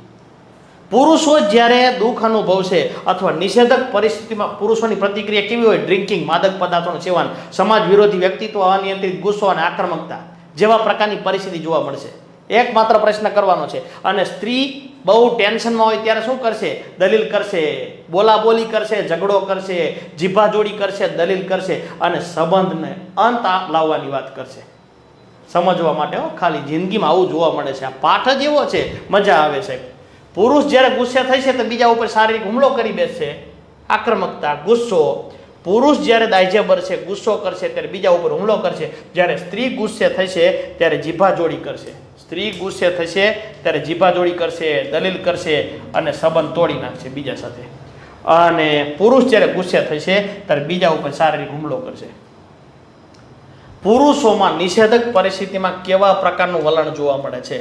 પુરુષો જ્યારે દુઃખ અનુભવશે અથવા નિષેધક પરિસ્થિતિમાં પુરુષોની પ્રતિક્રિયા કેવી હોય? ડ્રિંકિંગ, માદક પદાર્થોનું સેવન, સમાજ વિરોધી વ્યક્તિત્વ, અનિયંત્રિત ગુસ્સો અને આક્રમકતા જેવા પ્રકારની પરિસ્થિતિ જોવા મળશે. એકમાત્ર પ્રશ્ન કરવાનો છે. અને સ્ત્રી બહુ ટેન્શનમાં હોય ત્યારે શું કરશે? દલીલ કરશે, બોલાબોલી કરશે, ઝઘડો કરશે, જીભાજોડી કરશે, દલીલ કરશે અને સંબંધને અંત લાવવાની વાત કરશે. સમજવા માટે ખાલી જિંદગીમાં આવું જોવા મળે છે. આ પાઠ જ એવો છે, મજા આવે સાહેબ. પુરુષ જ્યારે ગુસ્સે થશે તો બીજા ઉપર શારીરિક હુમલો કરી બેસશે, આક્રમકતા, ગુસ્સો. પુરુષ જ્યારે દાયજે ભરશે, ગુસ્સો કરશે ત્યારે બીજા ઉપર હુમલો કરશે. જ્યારે સ્ત્રી ગુસ્સે થશે ત્યારે જીભાજોડી કરશે. સ્ત્રી ગુસ્સે થશે ત્યારે જીભાજોડી કરશે, દલીલ કરશે અને સંબંધ તોડી નાખશે બીજા સાથે. અને પુરુષ જ્યારે ગુસ્સે થશે ત્યારે બીજા ઉપર શારીરિક હુમલો કરશે. પુરુષોમાં નિષેધક પરિસ્થિતિમાં કેવા પ્રકારનું વલણ જોવા મળે છે?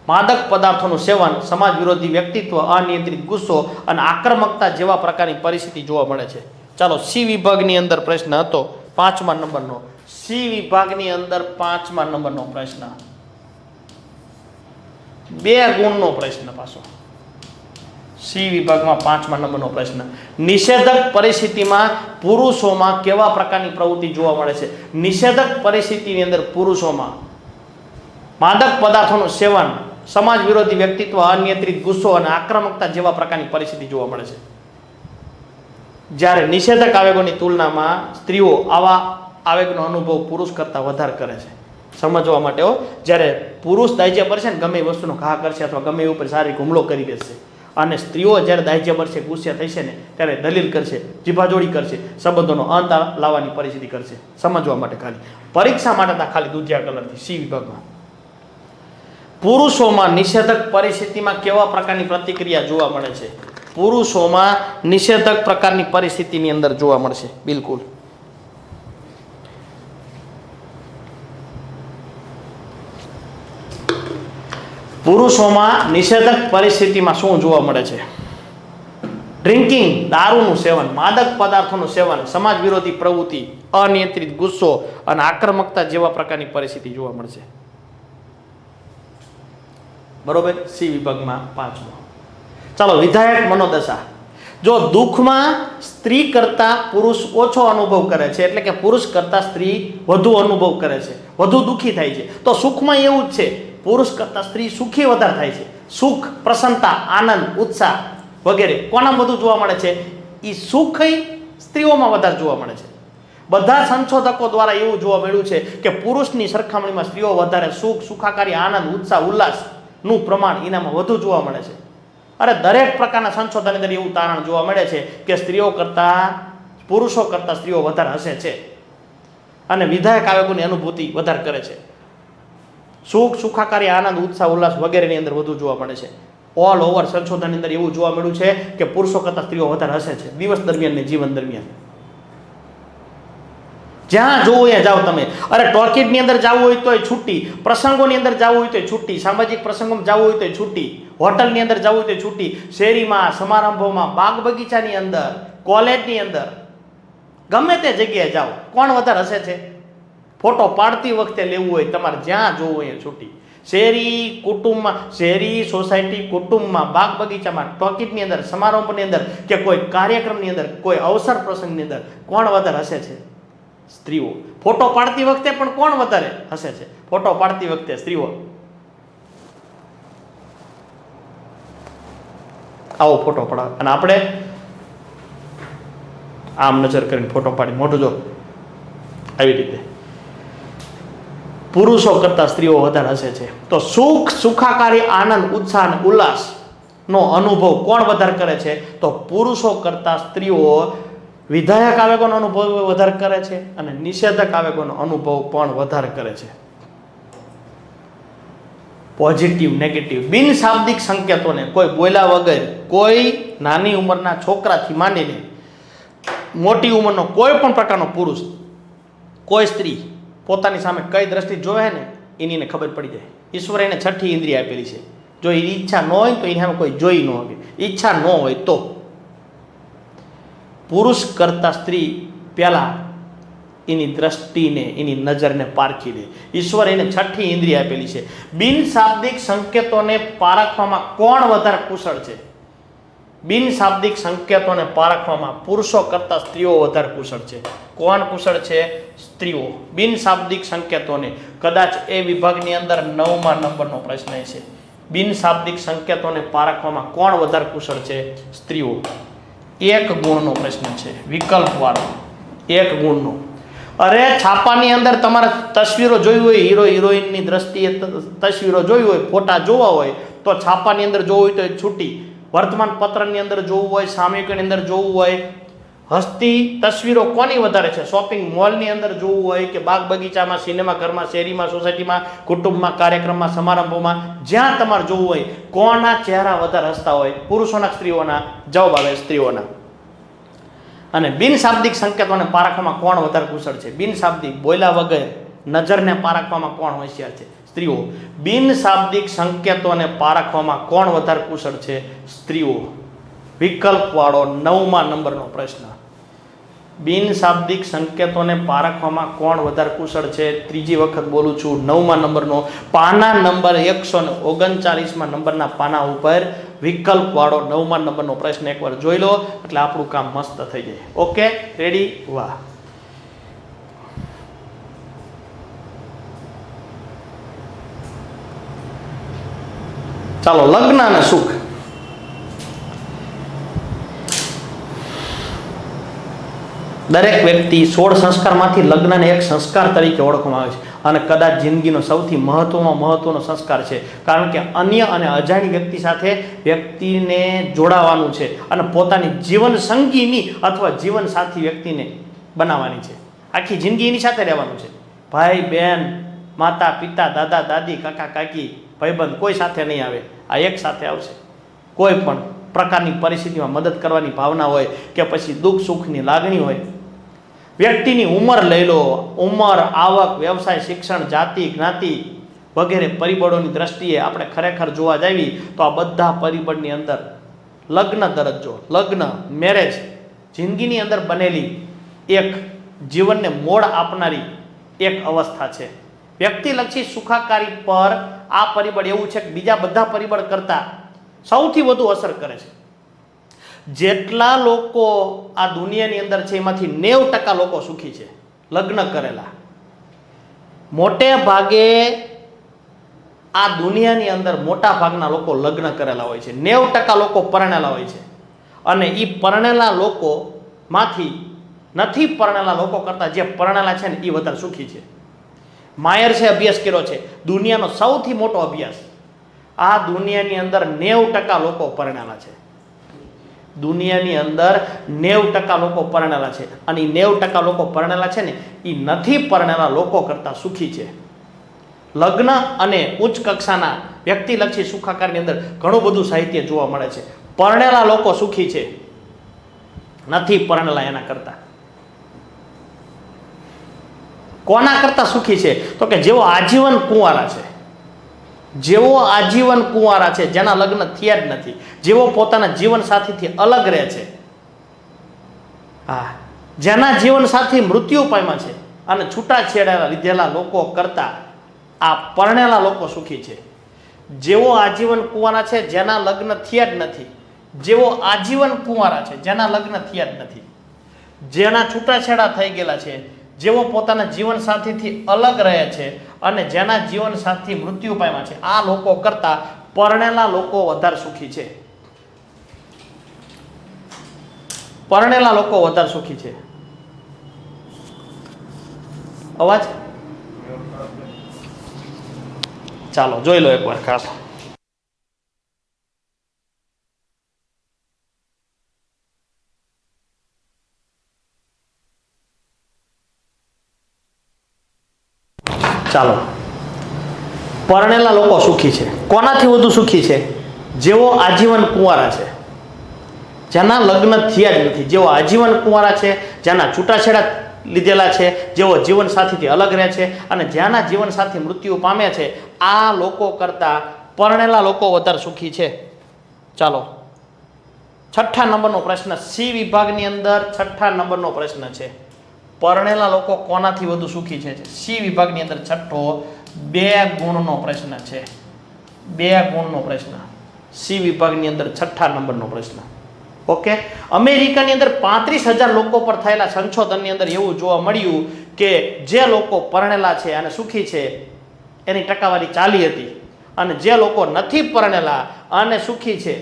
માદક પદાર્થોનું સેવન, સમાજ વિરોધી વ્યક્તિત્વ, અનિયંત્રિત ગુસ્સો અને આક્રમકતા જેવા પ્રકારની પરિસ્થિતિ જોવા મળે છે. ચાલો, સી વિભાગની અંદર પ્રશ્ન હતો 5મા નંબરનો. સી વિભાગની અંદર 5મા નંબરનો પ્રશ્ન, 2 ગુણનો પ્રશ્ન પાછો. સી વિભાગમાં 5મા નંબરનો પ્રશ્ન, નિષેધક પરિસ્થિતિમાં પુરુષોમાં કેવા પ્રકારની પ્રવૃત્તિ જોવા મળે છે? નિષેધક પરિસ્થિતિની અંદર પુરુષોમાં માદક પદાર્થોનું સેવન, સમાજ વિરોધી વ્યક્તિત્વ, અનિયંત્રિત ગુસ્સો અને આક્રમકતા જેવા પ્રકારની પરિસ્થિતિ જોવા મળે છે. જ્યારે નિષેધક આવેગોની તુલનામાં સ્ત્રીઓ આવા આવેગનો અનુભવ પુરુષ કરતાં વધારે કરે છે. સમજવા માટે જ્યારે પુરુષ દાજ્ય પડશે ને ગમે એ વસ્તુનો ઘા કરશે અથવા ગમે એ ઉપર શારીરિક હુમલો કરી દેશે, અને સ્ત્રીઓ જ્યારે દાજ્ય પડશે, ગુસ્સે થશે ને ત્યારે દલીલ કરશે, જીભાજોડી કરશે, સંબંધોનો અંત લાવવાની પરિસ્થિતિ કરશે. સમજવા માટે ખાલી, પરીક્ષા માટે ખાલી દૂધિયા કલરથી. સી વિભાગમાં પુરુષોમાં નિષેધક પરિસ્થિતિમાં કેવા પ્રકારની પ્રતિક્રિયા જોવા મળે છે? પુરુષોમાં નિષેધક પ્રકારની પરિસ્થિતિની અંદર જોવા મળશે. બિલકુલ. પુરુષોમાં નિષેધક પરિસ્થિતિમાં શું જોવા મળે છે? ડ્રિંકિંગ, દારૂનું સેવન, માદક પદાર્થોનું સેવન, સમાજ વિરોધી પ્રવૃત્તિ, અનિયંત્રિત ગુસ્સો અને આક્રમકતા જેવા પ્રકારની પરિસ્થિતિ જોવા મળશે. બરોબર. સી વિભાગમાં 5મો. ચાલો, વિધાયક મનોદશા. જો દુઃખમાં સ્ત્રી કરતા પુરુષ ઓછો અનુભવ કરે છે, એટલે કે પુરુષ કરતા સ્ત્રી વધુ અનુભવ કરે છે, વધુ દુઃખી થાય છે, તો સુખમાં એવું જ છે, પુરુષ કરતા સ્ત્રી સુખી વધારે થાય છે. સુખ, પ્રસન્નતા, આનંદ, ઉત્સાહ વગેરે કોનામાં વધુ જોવા મળે છે? એ સુખ સ્ત્રીઓમાં વધારે જોવા મળે છે. બધા સંશોધકો દ્વારા એવું જોવા મળ્યું છે કે પુરુષની સરખામણીમાં સ્ત્રીઓ વધારે સુખ, સુખાકારી, આનંદ, ઉત્સાહ, ઉલ્લાસનું પ્રમાણ એનામાં વધુ જોવા મળે છે. અરે દરેક પ્રકારના સંશોધન અંદર એવું તારણ જોવા મળે છે કે સ્ત્રીઓ કરતાં પુરુષો કરતાં સ્ત્રીઓ વધારે હસે છે અને વિધાયક આવેગોની અનુભૂતિ વધારે કરે છે. સુખ, સુખાકારી, આનંદ, ઉત્સાહ, ઉલ્લાસ વગેરેની અંદર વધુ જોવા મળે છે. ઓલ ઓવર સંશોધનની અંદર એવું જોવા મળ્યું છે કે પુરુષો કરતાં સ્ત્રીઓ વધારે હસે છે દિવસ દરમિયાન ને જીવન દરમિયાન. જ્યાં જોવું ત્યાં જાઓ તમે. અરે ટોર્કિડની અંદર જવું હોય તોય છૂટી, પ્રસંગોની અંદર જવું હોય તોય છૂટી, સામાજિક પ્રસંગોમાં જવું હોય તોય છૂટી, હોટલની અંદર જવું હોય તો છૂટી, શેરીમાં, સમારંભોમાં, બાગ બગીચાની અંદર, કોલેજની અંદર, ગમે તે જગ્યાએ જાઓ, કોણ વધારે હસે છે? ફોટો પાડતી વખતે લેવું હોય તમારે જ્યાં જોવું હોય છૂટી. શેરી, કુટુંબમાં, શેરી, સોસાયટી, કુટુંબમાં, બાગ બગીચામાં, ટોકીટની અંદર, સમારંભની અંદર કે કોઈ કાર્યક્રમની અંદર, કોઈ અવસર પ્રસંગની અંદર કોણ વધારે હસે છે? સ્ત્રીઓ. ફોટો પાડતી વખતે પણ કોણ વધારે હસે છે? ફોટો પાડતી વખતે સ્ત્રીઓ. આવો ફોટો પડાવે અને આપણે આમ નજર કરીને ફોટો પાડી મોઢું જો આવી રીતે. પુરુષો કરતા સ્ત્રીઓ વધારે હસે છે. તો સુખ, સુખાકારી, આનંદ, ઉત્સાહ અને ઉલ્લાસનો અનુભવ કોણ વધારે કરે છે? તો પુરુષો કરતા સ્ત્રીઓ વિધાયક આવેગોનો અનુભવ વધારે કરે છે અને નિષેધક આવેગોનો અનુભવ પણ વધારે કરે છે. પોઝિટિવ, નેગેટિવ, બિનશાબ્દિક સંકેતોને કોઈ બોલ્યા વગર, કોઈ નાની ઉંમરના છોકરાથી માંડીને મોટી ઉંમરનો કોઈ પણ પ્રકારનો પુરુષ, કોઈ સ્ત્રી પોતાની સામે કઈ દ્રષ્ટિ જોવે ને એની ખબર પડી જાય. ઈશ્વરે એને 6ઠી ઇન્દ્રિય આપેલી છે. જો એની ઈચ્છા ન હોય તો એની સામે કોઈ જોઈ ન શકે. ઈચ્છા ન હોય તો પુરુષ કરતા સ્ત્રી પહેલા એની દ્રષ્ટિને, એની નજરને પારખી લે. ઈશ્વર એને 6ઠી ઇન્દ્રિય આપેલી છે. બિનશાબ્દિક સંકેતોને પારખવામાં કોણ વધારે કુશળ છે? બિનશાબ્દિક સંકેતોને પારખવામાં પુરુષો કરતા સ્ત્રીઓ વધારે કુશળ છે. કોણ કુશળ છે? સ્ત્રીઓ. બિનશાબ્દિક સંકેતોને, કદાચ એ વિભાગની અંદર 9મા નંબરનો પ્રશ્ન છે. બિનશાબ્દિક સંકેતોને પારખવામાં કોણ વધારે કુશળ છે? સ્ત્રીઓ. 1 ગુણનો પ્રશ્ન છે, વિકલ્પવાળો 1 ગુણનો. અરે છાપાની અંદર તમારે તસવીરો જોઈ હોય, હીરો હિરોઈનની દ્રષ્ટિએ તસવીરો જોઈ હોય, ફોટા જોવા હોય તો છાપાની અંદર જોવું હોય તો છૂટી, વર્તમાન પત્રની અંદર જોવું હોય, સામયિકોની અંદર જોવું હોય, હસતી તસવીરો કોની વધારે છે? શોપિંગ મોલની અંદર જોવું હોય કે બાગ બગીચામાં, સિનેમા ઘરમાં, શેરીમાં, સોસાયટીમાં, કુટુંબમાં, કાર્યક્રમમાં, સમારંભોમાં, જ્યાં તમારે જોવું હોય, કોના ચહેરા વધારે હસતા હોય? પુરુષોના, સ્ત્રીઓના? જવાબ આવે સ્ત્રીઓના. અને બિનશાબ્દિક સંકેતોને પારખવામાં કોણ વધારે કુશળ છે? બિનશાબ્દિક બોલ્યા વગર નજરને પારખવામાં કોણ હોશિયાર છે? સ્ત્રીઓ. બિનશાબ્દિક સંકેતોને પારખવામાં કોણ વધારે કુશળ છે? સ્ત્રીઓ. વિકલ્પ વાળો 9મા નંબરનો પ્રશ્ન. બિનશાબ્દિક સંકેતોને પારખવામાં કોણ વધારે કુશળ છે? ત્રીજી વખત બોલું છું, 9મા નંબરનો, પાના નંબર 139માં નંબરના પાના ઉપર વિકલ્પ વાળો 9મા નંબરનો પ્રશ્ન એકવાર જોઈ લો એટલે આપણું કામ મસ્ત થઈ જાય. Okay, ready? વાહ. ચાલો, લગ્ન અને સુખ. દરેક વ્યક્તિ 16 સંસ્કારમાંથી લગ્નને એક સંસ્કાર તરીકે ઓળખવામાં આવે છે અને કદાચ જિંદગીનો સૌથી મહત્વનો સંસ્કાર છે, કારણ કે અન્ય અને અજાણી વ્યક્તિ સાથે વ્યક્તિને જોડાવાનું છે અને પોતાની જીવન સંગીની અથવા જીવન સાથી વ્યક્તિને બનાવવાની છે. આખી જિંદગી એની સાથે રહેવાનું છે. ભાઈ બહેન, માતા પિતા, દાદા દાદી, કાકા કાકી, ભાઈબંધ કોઈ સાથે નહીં આવે, આ એક સાથે આવશે. કોઈ પણ પ્રકારની પરિસ્થિતિમાં મદદ કરવાની ભાવના હોય કે પછી દુઃખ સુખની લાગણી હોય. વ્યક્તિની ઉંમર લઈ લો, ઉંમર, આવક, વ્યવસાય, શિક્ષણ, જાતિ, જ્ઞાતિ વગેરે પરિબળોની દ્રષ્ટિએ આપણે ખરેખર જોવા જઈએ તો આ બધા પરિબળની અંદર લગ્ન દરજ્જો, લગ્ન, મેરેજ જિંદગીની અંદર બનેલી એક જીવનને મોડ આપનારી એક અવસ્થા છે. વ્યક્તિલક્ષી સુખાકારી પર આ પરિબળ એવું છે કે બીજા બધા પરિબળ કરતાં સૌથી વધુ અસર કરે છે. જેટલા લોકો આ દુનિયાની અંદર છે એમાંથી 90% લોકો સુખી છે લગ્ન કરેલા. મોટે ભાગે આ દુનિયાની અંદર મોટા ભાગના લોકો લગ્ન કરેલા હોય છે. 90% લોકો પરણેલા હોય છે અને એ પરણેલા લોકોમાંથી નથી પરણેલા લોકો કરતાં જે પરણેલા છે ને એ વધારે સુખી છે. માયર્સે અભ્યાસ કર્યો છે, દુનિયાનો સૌથી મોટો અભ્યાસ. આ દુનિયાની અંદર 90% લોકો પરણેલા છે. દુનિયાની અંદર 90% લોકો પરણેલા છે અને એ 90% લોકો પરણેલા છે ને એ નથી પરણેલા લોકો કરતાં સુખી છે. લગ્ન અને ઉચ્ચ કક્ષાના વ્યક્તિલક્ષી સુખાકારની અંદર ઘણું બધું સાહિત્ય જોવા મળે છે. પરણેલા લોકો સુખી છે, નથી પરણેલા એના કરતાં. કોના કરતાં સુખી છે? તો કે જેઓ આજીવન કુંવારા છે, જેઓ આજીવન કુંવારા છે, જેના લગ્ન થયા જ નથી, જેઓ પોતાના જીવન સાથીથી અલગ રહે છે, હા, જેના જીવન સાથી મૃત્યુ પામ્યા છે અને છૂટાછેડા લીધેલા લોકો કરતાં આ પરણેલા લોકો સુખી છે. જેઓ આજીવન કુંવારા છે, જેના લગ્ન થયા જ નથી, જેઓ આજીવન કુંવારા છે, જેના લગ્ન થયા જ નથી, જેના છૂટાછેડા થઈ ગયેલા છે, જેઓ પોતાના જીવન સાથીથી અલગ રહે છે અને જેના જીવન સાથી મૃત્યુ પામ્યા છે, આ લોકો કરતાં પરણેલા લોકો વધારે સુખી છે. પરણેલા લોકો વધારે સુખી છે. અવાજ? ચાલો જોઈ લો એકવાર ખાસ. ચાલો, પરણેલા લોકો સુખી છે. કોનાથી વધુ સુખી છે? જેઓ આજીવન કુંવારા છે, જેના લગ્ન થયા જ નથી, જેઓ આજીવન કુંવારા છે, જેના છૂટાછેડા લીધેલા છે, જેઓ જીવન સાથીથી અલગ રહે છે અને જેના જીવન સાથી મૃત્યુ પામે છે, આ લોકો કરતાં પરણેલા લોકો વધારે સુખી છે. ચાલો, 6થા નંબરનો પ્રશ્ન, સી વિભાગની અંદર 6થા નંબરનો પ્રશ્ન છે. પરણેલા લોકો કોનાથી વધુ સુખી છે? સી વિભાગની અંદર 6થો 2 ગુણનો પ્રશ્ન છે. 2 ગુણનો પ્રશ્ન, સી વિભાગની અંદર 6થા નંબરનો પ્રશ્ન. ઓકે, અમેરિકાની અંદર 35,000 લોકો પર થયેલા સંશોધનની અંદર એવું જોવા મળ્યું કે જે લોકો પરણેલા છે અને સુખી છે એની ટકાવારી 40 હતી અને જે લોકો નથી પરણેલા અને સુખી છે,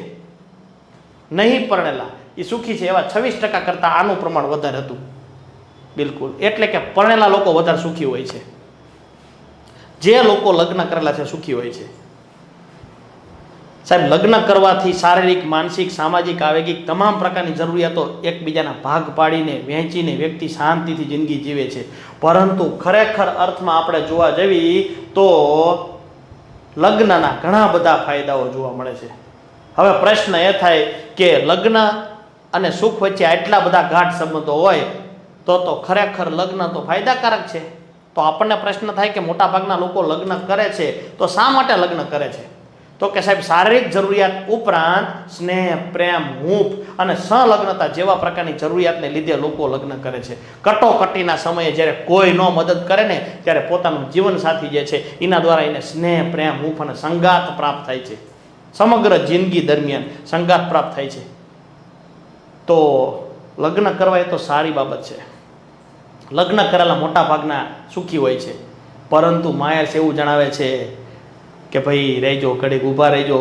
નહીં પરણેલા એ સુખી છે, એવા 26% કરતાં આનું પ્રમાણ વધારે હતું. બિલકુલ, એટલે કે પરણેલા લોકો વધારે સુખી હોય છે. જે લોકો લગ્ન કરેલા છે સુખી હોય છે. સાહેબ, લગ્ન કરવાથી શારીરિક, માનસિક, સામાજિક, આવેગિક તમામ પ્રકારની જરૂરિયાતો એકબીજાના ભાગ પાડીને વહેંચીને વ્યક્તિ શાંતિથી જિંદગી જીવે છે. પરંતુ ખરેખર અર્થમાં આપણે જોવા જઈએ તો લગ્નના ઘણા બધા ફાયદાઓ જોવા મળે છે. હવે પ્રશ્ન એ થાય કે લગ્ન અને સુખ વચ્ચે આટલા બધા ગાઢ સંબંધો હોય તો ખરેખર લગ્ન તો ફાયદાકારક છે. તો આપણને પ્રશ્ન થાય કે મોટાભાગના લોકો લગ્ન કરે છે તો શા માટે લગ્ન કરે છે? તો કે સાહેબ, શારીરિક જરૂરિયાત ઉપરાંત સ્નેહ, પ્રેમ, હૂંફ અને સંલગ્નતા જેવા પ્રકારની જરૂરિયાતને લીધે લોકો લગ્ન કરે છે. કટોકટીના સમયે જ્યારે કોઈ ન મદદ કરે ને ત્યારે પોતાનું જીવનસાથી જે છે એના દ્વારા એને સ્નેહ, પ્રેમ, હૂંફ અને સંગાત પ્રાપ્ત થાય છે. સમગ્ર જિંદગી દરમિયાન સંગાત પ્રાપ્ત થાય છે. તો લગ્ન કરવા એ તો સારી બાબત છે. લગ્ન કરેલા મોટા ભાગના સુખી હોય છે. પરંતુ માયર્સ એવું જણાવે છે કે ભાઈ રહેજો, ઘડીક ઊભા રહેજો.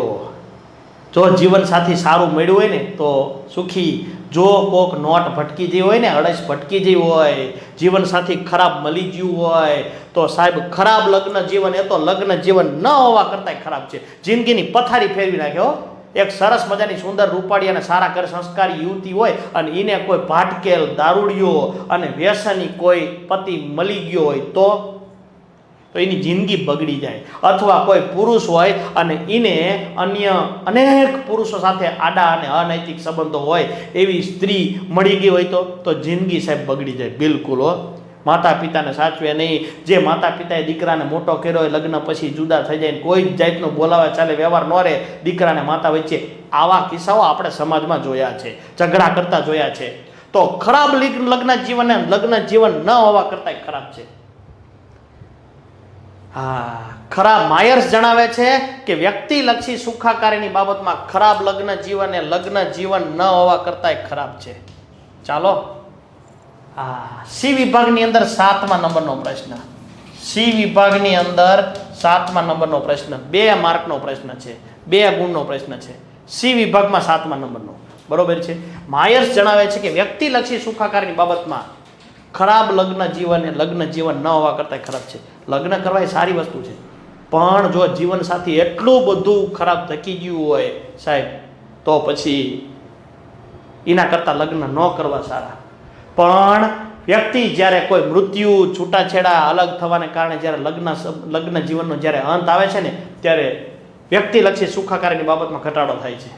જો જીવનસાથી સારું મળ્યું હોય ને તો સુખી. જો કોક નોટ ભટકી જઈ હોય ને, અળસ ભટકી જઈ હોય, જીવનસાથી ખરાબ મળી ગયું હોય તો સાહેબ ખરાબ લગ્ન જીવન એ તો લગ્ન જીવન ન હોવા કરતાંય ખરાબ છે. જિંદગીની પથારી ફેરવી નાખ્યો. એક સરસ મજાની સુંદર, રૂપાળી અને સારા ઘર સંસ્કારી યુવતી હોય અને એને કોઈ ભાટકેલ, દારૂડિયો અને વ્યસની કોઈ પતિ મળી ગયો હોય તો એની જિંદગી બગડી જાય. અથવા કોઈ પુરુષ હોય અને એને અન્ય અનેક પુરુષો સાથે આડા અને અનૈતિક સંબંધો હોય એવી સ્ત્રી મળી ગઈ હોય તો જિંદગી સાહેબ બગડી જાય. બિલકુલ હો. માતા પિતાને સાચવે નહીં. જે માતા પિતાએ દીકરાને મોટો કર્યો હોય લગ્ન પછી જુદા થઈ જાય, કોઈ જ જાતનું બોલાવે ચાલે વ્યવહાર ન રહે દીકરાને માતા વચ્ચે, આવા કિસ્સાઓ આપણે સમાજમાં જોયા છે, ઝઘડા કરતા જોયા છે. તો ખરાબ લગ્ન જીવન લગ્ન જીવન ન હોવા કરતાંય ખરાબ છે. હા, ખરાબ માયર્સ જણાવે છે કે વ્યક્તિલક્ષી સુખાકારીની બાબતમાં ખરાબ લગ્ન જીવન એ લગ્ન જીવન ન હોવા કરતાંય ખરાબ છે. ચાલો, હા, સી વિભાગની અંદર 7મા નંબરનો પ્રશ્ન. સી વિભાગની અંદર 7મા નંબરનો પ્રશ્ન 2 માર્કનો પ્રશ્ન છે, 2 ગુણનો પ્રશ્ન છે. સી વિભાગમાં 7મા નંબરનો. બરોબર છે. માયર્સ જણાવે છે કે વ્યક્તિલક્ષી સુખાકારીની બાબતમાં ખરાબ લગ્ન જીવન એ લગ્ન જીવન ન હોવા કરતાં ખરાબ છે. લગ્ન કરવા એ સારી વસ્તુ છે, પણ જો જીવનસાથી એટલું બધું ખરાબ ધકી ગયું હોય સાહેબ તો પછી એના કરતાં લગ્ન ન કરવા સારા. પણ વ્યક્તિ જ્યારે કોઈ મૃત્યુ, છૂટાછેડા, અલગ થવાને કારણે જ્યારે લગ્ન જીવનનો જ્યારે અંત આવે છે ને ત્યારે વ્યક્તિલક્ષી સુખાકારીની બાબતમાં ઘટાડો થાય છે.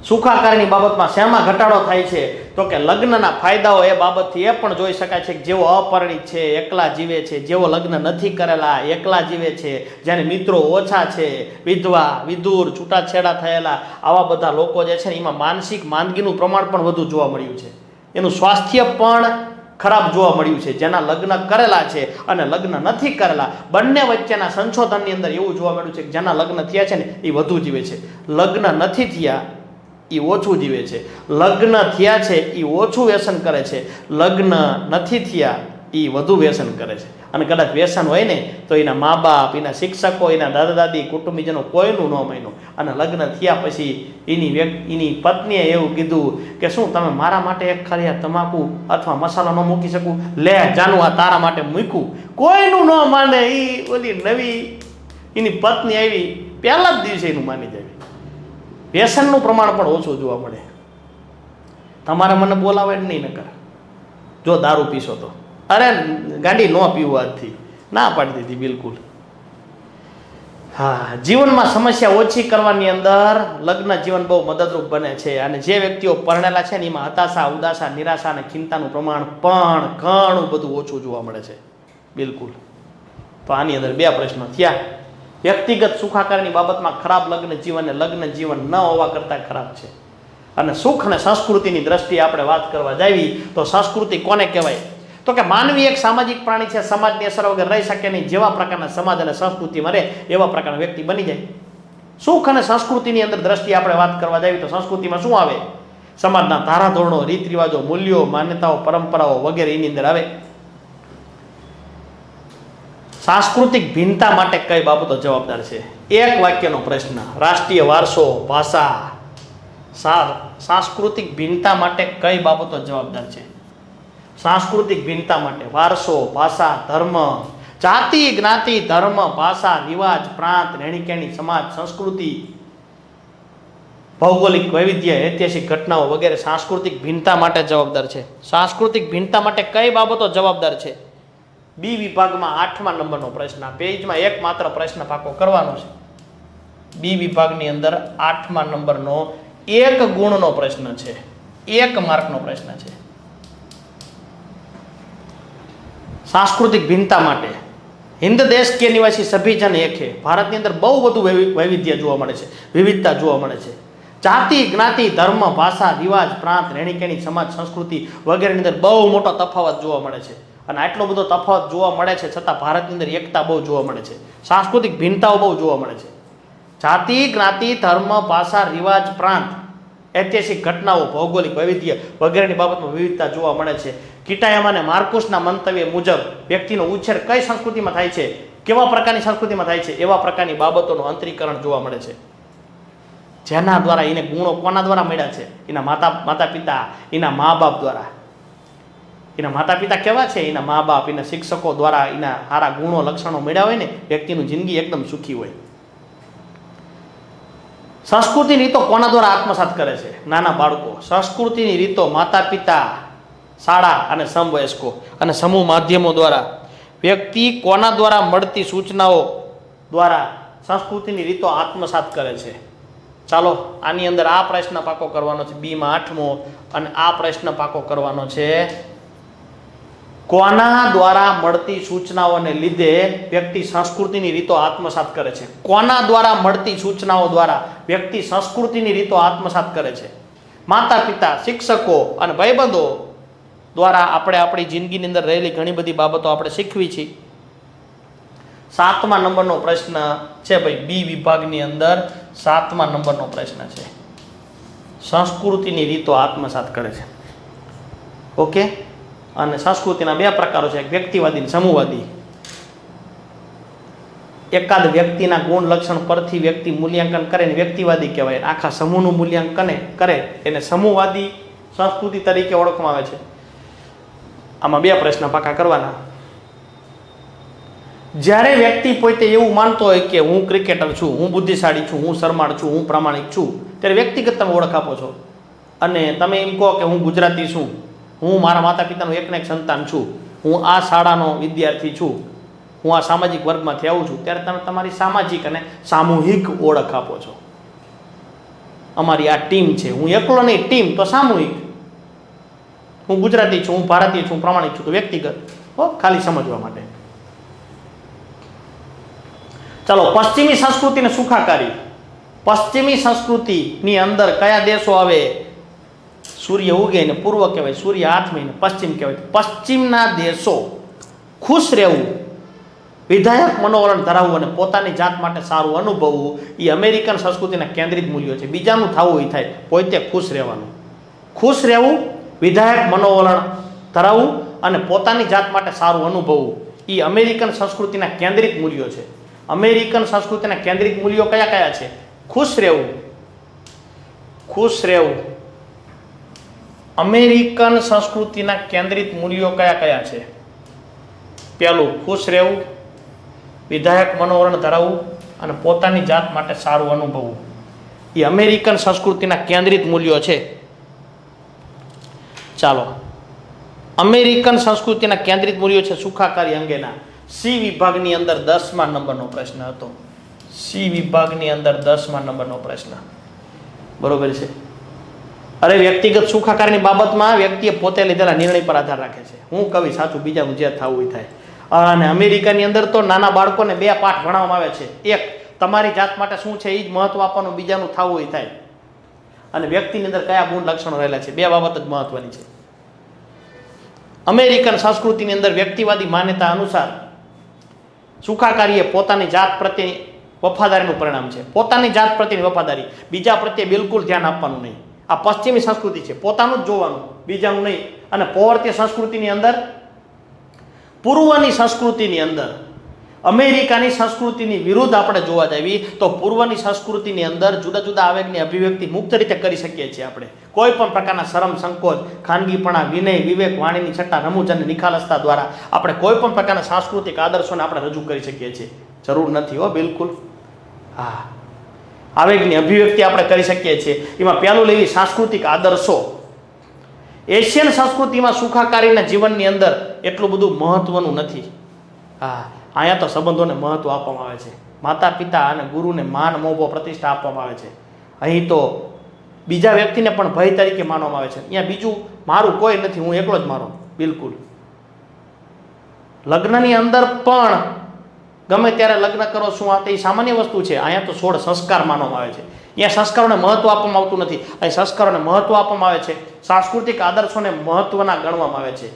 સુખાકારીની બાબતમાં શેમાં ઘટાડો થાય છે તો કે લગ્નના ફાયદાઓ એ બાબતથી એ પણ જોઈ શકાય છે કે જેઓ અપરિણિત છે, એકલા જીવે છે, જેઓ લગ્ન નથી કરેલા, એકલા જીવે છે, જેને મિત્રો ઓછા છે, વિધવા, વિધુર, છૂટાછેડા થયેલા, આવા બધા લોકો જે છે ને એમાં માનસિક માંદગીનું પ્રમાણ પણ વધુ જોવા મળ્યું છે. એનું સ્વાસ્થ્ય પણ ખરાબ જોવા મળ્યું છે. જેના લગ્ન કરેલા છે અને લગ્ન નથી કરેલા બંને વચ્ચેના સંશોધનની અંદર એવું જોવા મળ્યું છે કે જેના લગ્ન થયા છે ને એ વધુ જીવે છે, લગ્ન નથી થયા એ ઓછું જીવે છે, લગ્ન થયા છે એ ઓછું વ્યસન કરે છે, લગ્ન નથી થયા એ વધુ વ્યસન કરે છે. અને કદાચ વ્યસન હોય ને તો એના મા બાપ, એના શિક્ષકો, એના દાદા દાદી, કુટુંબીજનો કોઈનું ન માન્યું. અને લગ્ન થયા પછી એની પત્નીએ એવું કીધું કે શું તમે મારા માટે એક ખાલી આ તમાકુ અથવા મસાલો ન મૂકી શકું? લે જાનું, આ તારા માટે મૂક્યું. કોઈનું ન માને. એ ઓલી નવી એની પત્ની આવી પહેલા જ દિવસે એનું માની જાય. વ્યસનનું પ્રમાણ પણ ઓછું જોવા મળે. તમારે મને બોલાવે જ નહીં નકર જો દારૂ પીશો તો. અરે ગાડી ન પીવું આજથી, ના પાડી દીધી બિલકુલ. હા, જીવનમાં સમસ્યા ઓછી કરવાની અંદર લગ્ન જીવન બહુ મદદરૂપ બને છે. અને જે વ્યક્તિઓ પરણેલા છે ને એમાં હતાશા, ઉદાસા, નિરાશા અને ચિંતાનું પ્રમાણ પણ ઘણું બધું ઓછું જોવા મળે છે. બિલકુલ. તો આની અંદર 2 પ્રશ્નો થયા. વ્યક્તિગત સુખાકારીની બાબતમાં ખરાબ લગ્ન જીવન એ લગ્ન જીવન ન હોવા કરતાં ખરાબ છે. અને સુખ અને સંસ્કૃતિની દ્રષ્ટિએ આપણે વાત કરવા જાવી તો સંસ્કૃતિ કોને કહેવાય? તો કે માનવી એક સામાજિક પ્રાણી છે, સમાજની અસર વગર રહી શકે નહીં. જેવા પ્રકારના સમાજ અને સંસ્કૃતિમાં રહે એવા પ્રકારના વ્યક્તિ બની જાય. સુખ અને સંસ્કૃતિની અંદર દ્રષ્ટિએ આપણે વાત કરવા જાવી તો સંસ્કૃતિમાં શું આવે? સમાજના ધારાધોરણો, રીત રિવાજો, મૂલ્યો, માન્યતાઓ, પરંપરાઓ વગેરે એની અંદર આવે. સાંસ્કૃતિક ભિન્નતા માટે કઈ બાબતો જવાબદાર છે? એક વાક્યનો પ્રશ્ન. રાષ્ટ્રીય વારસો, ભાષા. સાંસ્કૃતિક ભિન્નતા માટે કઈ બાબતો જવાબદાર છે? સાંસ્કૃતિક ભિન્નતા માટે વારસો, ભાષા, ધર્મ, જાતિ, જ્ઞાતિ, ધર્મ, ભાષા, રિવાજ, પ્રાંત, રહેણીકહેણી, સમાજ, સંસ્કૃતિ, ભૌગોલિક વૈવિધ્ય, ઐતિહાસિક ઘટનાઓ વગેરે સાંસ્કૃતિક ભિન્નતા માટે જવાબદાર છે. સાંસ્કૃતિક ભિન્નતા માટે કઈ બાબતો જવાબદાર છે? બી વિભાગમાં 8મા નંબરનો પ્રશ્ન. પેજમાં એકમાત્ર પ્રશ્ન પાકો કરવાનો છે. બી વિભાગની અંદર 8મા નંબરનો 1 ગુણનો પ્રશ્ન છે, 1 માર્કનો પ્રશ્ન છે. सांस्कृतिक भिन्नता माटे हिंद देश के निवासी सभी जन एक है. भारत अंदर बहु बधु वैविध्य जोवा मळे छे, विविधता जोवा मळे छे. जाति, ज्ञाति, धर्म, भाषा, रिवाज, प्रांत, રહેણીકહેણી, समाज, संस्कृति वगैरह अंदर बहु मोटो तफावत जोवा मळे छे. અને આટલો બધો તફાવત જોવા મળે છે છતાં ભારતની અંદર એકતા બહુ જોવા મળે છે. સાંસ્કૃતિક ભિન્નતાઓ બહુ જોવા મળે છે. જાતિ, જ્ઞાતિ, ધર્મ, ભાષા, રિવાજ, પ્રાંત, ઐતિહાસિક ઘટનાઓ, ભૌગોલિક વૈવિધ્ય વગેરેની બાબતમાં વિવિધતા જોવા મળે છે. કિટાયામા અને માર્કુસના મંતવ્ય મુજબ વ્યક્તિનો ઉછેર કઈ સંસ્કૃતિમાં થાય છે, કેવા પ્રકારની સંસ્કૃતિમાં થાય છે, એવા પ્રકારની બાબતોનું અંતરીકરણ જોવા મળે છે. જેના દ્વારા એને ગુણો કોના દ્વારા મળ્યા છે? એના માતા પિતા, એના મા બાપ દ્વારા. એના માતા પિતા કેવા છે? એના મા બાપ, એના શિક્ષકો દ્વારા એના સારા ગુણો લક્ષણો મળ્યા હોય ને, વ્યક્તિનું જિંદગી એકદમ સુખી હોય. સંસ્કૃતિની રીતો કોના દ્વારા આત્મસાત કરે છે? નાના બાળકો. સંસ્કૃતિની રીતો માતા પિતા, શાળા અને સમવયસ્કો અને સમૂહ માધ્યમો દ્વારા. વ્યક્તિ કોના દ્વારા મળતી સૂચનાઓ દ્વારા સંસ્કૃતિની રીતો આત્મસાત કરે છે? ચાલો આની અંદર આ પ્રશ્ન પાકો કરવાનો છે બીમાં 8મો, અને આ પ્રશ્ન પાકો કરવાનો છે કોના દ્વારા મળતી સૂચનાઓને લીધે વ્યક્તિ સંસ્કૃતિની રીતો આત્મસાત કરે છે? કોના દ્વારા મળતી સૂચનાઓ દ્વારા વ્યક્તિ સંસ્કૃતિની રીતો આત્મસાત કરે છે? માતા પિતા, શિક્ષકો અને ભાઈબંધો દ્વારા આપણે આપણી જિંદગીની અંદર રહેલી ઘણી બધી બાબતો આપણે શીખવી છે. 7મા નંબરનો પ્રશ્ન છે ભાઈ, બી વિભાગની અંદર 7મા નંબરનો પ્રશ્ન છે. સંસ્કૃતિની રીતો આત્મસાત કરે છે. ઓકે. અને સંસ્કૃતિના 2 પ્રકારો છે, એક વ્યક્તિવાદી અને સમૂહવાદી. એકાદ વ્યક્તિના ગુણ લક્ષણ પરથી વ્યક્તિ મૂલ્યાંકન કરે ને વ્યક્તિવાદી કહેવાય. આખા સમૂહનું મૂલ્યાંકન કરે એને સમૂહવાદી સંસ્કૃતિ તરીકે ઓળખવામાં આવે છે. આમાં 2 પ્રશ્ન પાકા કરવાના. જ્યારે વ્યક્તિ પોતે એવું માનતો હોય કે હું ક્રિકેટર છું, હું બુદ્ધિશાળી છું, હું શરમાળ છું, હું પ્રામાણિક છું, ત્યારે વ્યક્તિગત તમે ઓળખ આપો છો. અને તમે એમ કહો કે હું ગુજરાતી છું, હું મારા માતા પિતાનું એકને એક સંતાન છું, હું આ શાળાનો વિદ્યાર્થી છું, હું આ સામાજિક વર્ગમાંથી આવું છું, ત્યારે તમે તમારી સામાજિક અને સામૂહિક ઓળખ આપો છો. અમારી આ ટીમ છે, હું એકલો નહીં, ટીમ તો સામૂહિક. હું ગુજરાતી છું, હું ભારતીય છું, પ્રામાણિક છું, તો વ્યક્તિગત. ખાલી સમજવા માટે. ચાલો પશ્ચિમી સંસ્કૃતિને સુખાકારી. પશ્ચિમી સંસ્કૃતિની અંદર કયા દેશો આવે? સૂર્ય ઉગે ને પૂર્વ કહેવાય, સૂર્ય આથમે ને પશ્ચિમ કહેવાય. પશ્ચિમના દેશો ખુશ રહેવું, વિધાયક મનોવરણ ધરાવવું અને પોતાની જાત માટે સારું અનુભવવું એ અમેરિકન સંસ્કૃતિના કેન્દ્રિત મૂલ્યો છે. બીજાનું થવું એ થાય, પોતે ખુશ રહેવાનું. ખુશ રહેવું, વિધાયક મનોવરણ ધરાવવું અને પોતાની જાત માટે સારું અનુભવવું એ અમેરિકન સંસ્કૃતિના કેન્દ્રિત મૂલ્યો છે. અમેરિકન સંસ્કૃતિના કેન્દ્રિત મૂલ્યો કયા કયા છે? ખુશ રહેવું, ખુશ રહેવું. અમેરિકન સંસ્કૃતિના કેન્દ્રિત મૂલ્યો કયા કયા છે? પહેલું ખુશ રહેવું, વિધાયક મનોવરણ ધરાવવું અને પોતાની જાત માટે સારું અનુભવવું એ અમેરિકન સંસ્કૃતિના કેન્દ્રિત મૂલ્યો છે. ચાલો અમેરિકન સંસ્કૃતિના કેન્દ્રિત મૂલ્યો છે સુખાકારી અંગેના. સી વિભાગની અંદર 10મા નંબરનો પ્રશ્ન હતો. સી વિભાગની અંદર 10મા નંબરનો પ્રશ્ન. બરોબર છે. અરે વ્યક્તિગત સુખાકારીની બાબતમાં વ્યક્તિએ પોતે લીધેલા નિર્ણય પર આધાર રાખે છે. હું કવિ સાચું, બીજાનું જે થવું થાય. અને અમેરિકાની અંદર તો નાના બાળકોને 2 પાઠ ભણાવવામાં આવે છે. એક, તમારી જાત માટે શું છે એ જ મહત્વ આપવાનું, બીજાનું થવું થાય. અને વ્યક્તિની અંદર કયા ગુણ લક્ષણો રહેલા છે, 2 બાબત જ મહત્વની છે. અમેરિકન સંસ્કૃતિની અંદર વ્યક્તિવાદી માન્યતા અનુસાર સુખાકારી એ પોતાની જાત પ્રત્યેની વફાદારીનું પરિણામ છે. પોતાની જાત પ્રત્યેની વફાદારી, બીજા પ્રત્યે બિલકુલ ધ્યાન આપવાનું નહીં. આ પશ્ચિમી સંસ્કૃતિ છે, પોતાનું જ જોવાનું, બીજાનું નહીં. અને પૌર્ત્ય સંસ્કૃતિની અંદર, પૂર્વની સંસ્કૃતિની અંદર, અમેરિકાની સંસ્કૃતિની વિરુદ્ધ આપણે જોવા જઈએ તો પૂર્વની સંસ્કૃતિની અંદર જુદા જુદા આવેગની અભિવ્યક્તિ મુક્ત રીતે કરી શકીએ છીએ આપણે. કોઈ પણ પ્રકારના શરમ સંકોચ ખાનગીપણા વિનય વિવેક વાણીની છઠ્ઠા રમૂજ અને નિખાલસતા દ્વારા આપણે કોઈ પણ પ્રકારના સાંસ્કૃતિક આદર્શોને આપણે રજૂ કરી શકીએ છીએ. જરૂર નથી હો બિલકુલ. હા, આવેગની અભિવ્યક્તિ આપણે કરી શકીએ છીએ. એમાં પહેલું લેવી સાંસ્કૃતિક આદર્શો. એશિયન સંસ્કૃતિમાં સુખાકારીના જીવનની અંદર એટલું બધું મહત્વનું નથી. હા, અહીંયા તો સંબંધોને મહત્વ આપવામાં આવે છે. માતા પિતા અને ગુરુને માન મોભો પ્રતિષ્ઠા આપવામાં આવે છે. અહીં તો બીજા વ્યક્તિને પણ ભય તરીકે માનવામાં આવે છે. અહીંયા બીજું મારું કોઈ નથી, હું એકલો જ મારો. બિલકુલ. લગ્નની અંદર પણ ગમે ત્યારે લગ્ન કરો શું આ તે સામાન્ય વસ્તુ છે. અહીંયા તો 16 સંસ્કાર માનવામાં આવે છે. અહીંયા સંસ્કારોને મહત્વ આપવામાં આવતું નથી. અહીં સંસ્કારોને મહત્વ આપવામાં આવે છે. સાંસ્કૃતિક આદર્શોને મહત્વના ગણવામાં આવે છે.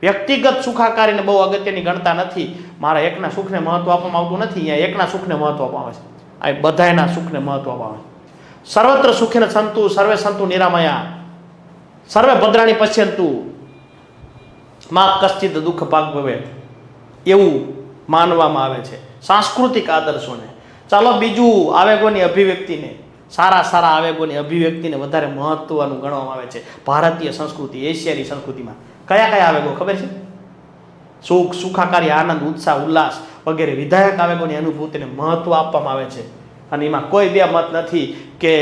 વ્યક્તિગત સુખાકારીને બહુ અગત્યની ગણતા નથી. મારા એકના સુખને મહત્વ આપવામાં આવતું નથી. અહીંયા એકના સુખને મહત્વ આપવામાં આવે છે. અહીં બધાયના સુખને મહત્વ આપવામાં આવે છે. સર્વત્ર સુખેન સંતુ સર્વે સંતુ નિરામયા સર્વે ભદ્રાણી પશ્યંતુ મા કશ્ચિત દુઃખ ભાગ ભવે એવું માનવામાં આવે છે સાંસ્કૃતિક આદર્શોને. ચાલો બીજું, આવેગોની અભિવ્યક્તિને, સારા સારા આવેગોની અભિવ્યક્તિને વધારે મહત્વનું ગણવામાં આવે છે ભારતીય સંસ્કૃતિ, એશિયાની સંસ્કૃતિમાં. કયા કયા આવેગો ખબર છે? સુખ, સુખાકારી, આનંદ, ઉત્સાહ, ઉલ્લાસ વગેરે વિધાયક આવેગોની અનુભૂતિને મહત્વ આપવામાં આવે છે. અને એમાં કોઈ બે મત નથી કે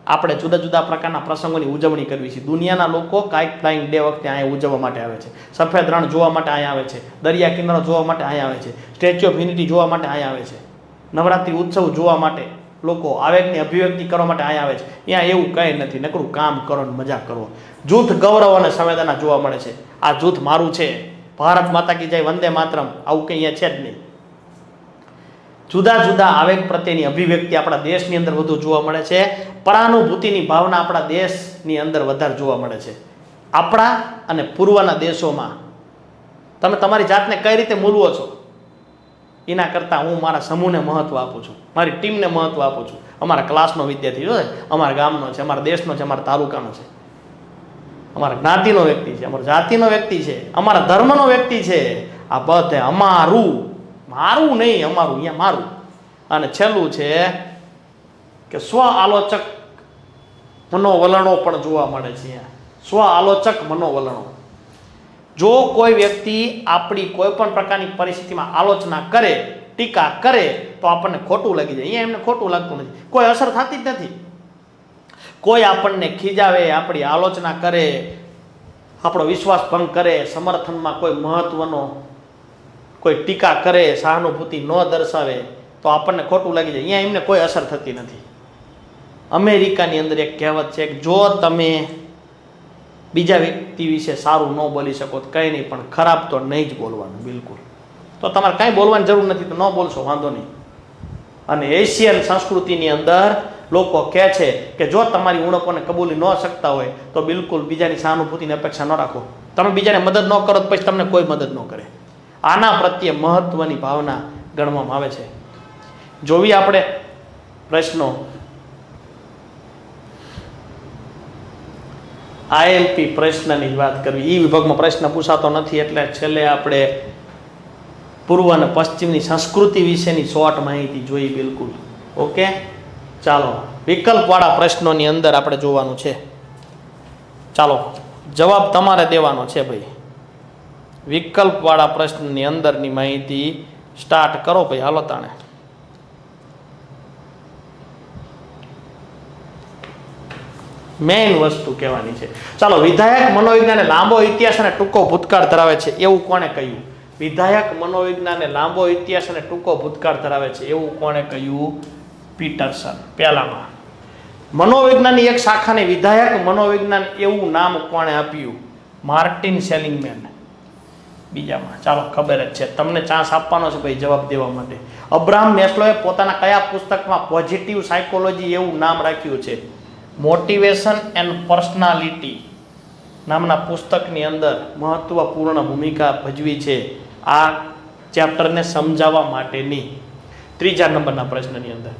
આપણે જુદા જુદા પ્રકારના પ્રસંગોની ઉજવણી કરવી છે. દુનિયાના લોકો કાઇટ ફ્લાઇંગ ડે વખતે અહીંયા ઉજવવા માટે આવે છે. સફેદ રણ જોવા માટે અહીંયા આવે છે. દરિયા કિનારો જોવા માટે અહીંયા આવે છે. સ્ટેચ્યુ ઓફ યુનિટી જોવા માટે અહીંયા આવે છે. નવરાત્રિ ઉત્સવ જોવા માટે લોકો આવેગની અભિવ્યક્તિ કરવા માટે અહીંયા આવે છે. અહીંયા એવું કંઈ નથી, નકરું કામ કરો ને મજા કરો. જૂથ ગૌરવ અને સંવેદના જોવા મળે છે. આ જૂથ મારું છે, ભારત માતા કી જય, વંદે માતરમ, આવું કંઈ અહીંયા છે જ નહીં. જુદા જુદા આવેગ પ્રત્યેની અભિવ્યક્તિ આપણા દેશની અંદર વધુ જોવા મળે છે. પરાનુભૂતિની ભાવના આપણા દેશની અંદર વધારે જોવા મળે છે. આપણા અને પૂર્વના દેશોમાં તમે તમારી જાતને કઈ રીતે મૂલવો છો એના કરતાં હું મારા સમૂહને મહત્વ આપું છું, મારી ટીમને મહત્વ આપું છું. અમારા ક્લાસનો વિદ્યાર્થી છે, અમારા ગામનો છે, અમારા દેશનો છે, અમારા તાલુકાનો છે, અમારા જ્ઞાતિનો વ્યક્તિ છે, અમારા જાતિનો વ્યક્તિ છે, અમારા ધર્મનો વ્યક્તિ છે. આ બધે અમારું, મારું નહીં, અમારું, અહીંયા મારું. અને છેલ્લું છે કે સ્વ આલોચક મનોવલણો પણ જોવા મળે છે. અહીંયા સ્વ આલોચક મનોવલણો. જો કોઈ વ્યક્તિ આપણી કોઈ પણ પ્રકારની પરિસ્થિતિમાં આલોચના કરે, ટીકા કરે તો આપણને ખોટું લાગી જાય. અહીંયા એમને ખોટું લાગતું નથી, કોઈ અસર થતી જ નથી. કોઈ આપણને ખીજાવે, આપણી આલોચના કરે, આપણો વિશ્વાસ ભંગ કરે, સમર્થનમાં કોઈ મહત્વનો કોઈ ટીકા કરે, સહાનુભૂતિ ન દર્શાવે તો આપણને ખોટું લાગી જાય. અહીંયા એમને કોઈ અસર થતી નથી. અમેરિકાની અંદર એક કહેવત છે કે જો તમે બીજા વ્યક્તિ વિશે સારું ન બોલી શકો તો કંઈ નહીં, પણ ખરાબ તો નહીં જ બોલવાનું બિલકુલ. તો તમારે કાંઈ બોલવાની જરૂર નથી, તો ન બોલશો વાંધો નહીં. અને એશિયન સંસ્કૃતિની અંદર લોકો કહે છે કે જો તમારી ઉણપોને કબૂલી ન શકતા હોય તો બિલકુલ બીજાની સહાનુભૂતિની અપેક્ષા ન રાખો. તમે બીજાને મદદ ન કરો તો પછી તમને કોઈ મદદ ન કરે. આના પ્રત્યે મહત્વની ભાવના ગણવામાં આવે છે. જોવી આપણે પ્રશ્નો. આઈએમપી પ્રશ્નની વાત કરવી. એ વિભાગમાં પ્રશ્ન પૂછાતો નથી એટલે છેલ્લે આપણે પૂર્વ અને પશ્ચિમની સંસ્કૃતિ વિશેની શોર્ટ માહિતી જોઈ. બિલકુલ ઓકે. ચાલો વિકલ્પવાળા પ્રશ્નોની અંદર આપણે જોવાનું છે. ચાલો જવાબ તમારે દેવાનો છે ભાઈ. વિકલ્પવાળા પ્રશ્નની અંદરની માહિતી સ્ટાર્ટ કરો ભાઈ. હાલો તાણે. મેઇન વસ્તુ કહેવાની છે. ચાલો, વિધાયક મનોવિજ્ઞાન લાંબો ઇતિહાસ અને ટૂંકો ભૂતકાળ ધરાવે છે એવું કોણે કહ્યું? વિધાયક મનોવિજ્ઞાન લાંબો ઇતિહાસ અને ટૂંકો ભૂતકાળ ધરાવે છે એવું કોણે કહ્યું? પીટરસન. પહેલામાં મનોવિજ્ઞાનની એક શાખાને વિધાયક મનોવિજ્ઞાન એવું નામ કોણે આપ્યું? માર્ટિન સેલિંગમેન. બીજામાં ચાલો ખબર જ છે, તમને ચાન્સ આપવાનો છે ભાઈ જવાબ દેવા માટે. અબ્રાહમ મેસ્લોએ પોતાના કયા પુસ્તકમાં પોઝિટિવ સાયકોલોજી એવું નામ રાખ્યું છે? મોટિવેશન એન્ડ પર્સનાલિટી નામના પુસ્તકની અંદર મહત્વપૂર્ણ ભૂમિકા ભજવી છે આ ચેપ્ટરને સમજાવવા માટેની. ત્રીજા નંબરના પ્રશ્નની અંદર.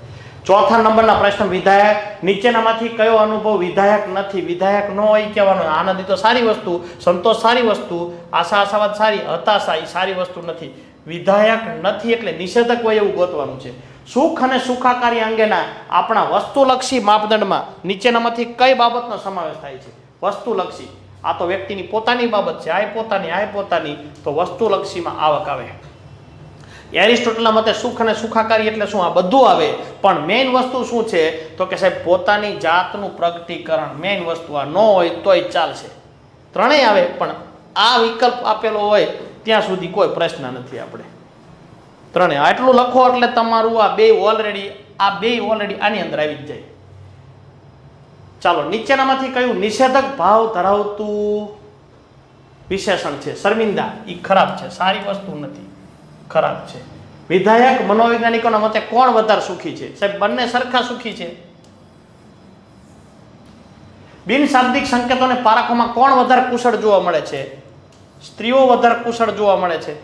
ચોથા નંબરના પ્રશ્ન, વિધાયક નીચેનામાંથી કયો અનુભવ વિધાયક નથી? વિધાયક ન હોય કહેવાનો. આનંદ તો સારી વસ્તુ, સંતોષ સારી વસ્તુ, આશા આશાવાદ સારી, હતાશા એ સારી વસ્તુ નથી. વિધાયક નથી એટલે નિષેધક હોય એવું ગોતવાનું છે. સુખ અને સુખાકારી અંગેના આપણા વસ્તુલક્ષી માપદંડમાં નીચેનામાંથી કઈ બાબતનો સમાવેશ થાય છે? વસ્તુલક્ષી, આ તો વ્યક્તિની પોતાની બાબત છે, આ પોતાની, તો વસ્તુલક્ષીમાં આવક આવે. એરિસ્ટોટલના મતે સુખ અને સુખાકારી એટલે શું? આ બધું આવે, પણ મેઇન વસ્તુ શું છે? તો કે સાહેબ પોતાની જાતનું પ્રગટીકરણ. મેઇન વસ્તુ આ ન હોય તોય ચાલશે. ત્રણેય આવે, પણ આ વિકલ્પ આપેલો હોય ત્યાં સુધી કોઈ પ્રશ્ન નથી. આપણે ત્રણેય આટલું લખો એટલે તમારું આ બે ઓલરેડી આની અંદર આવી જ જાય. ચાલો, નીચેનામાંથી કયું નિષેધક ભાવ ધરાવતું વિશેષણ છે? શર્મિંદા, એ ખરાબ છે, સારી વસ્તુ નથી, ખરાબ છે. વિધાયક મનોવૈજ્ઞાનિકોના મતે કોણ વધારે સુખી છે? સાહેબ બંને સરખા સુખી છે. બિનશાબ્દિક સંકેતોને પારખવામાં કોણ વધારે કુશળ જોવા મળે છે? સ્ત્રીઓ વધારે કુશળ જોવા મળે છે.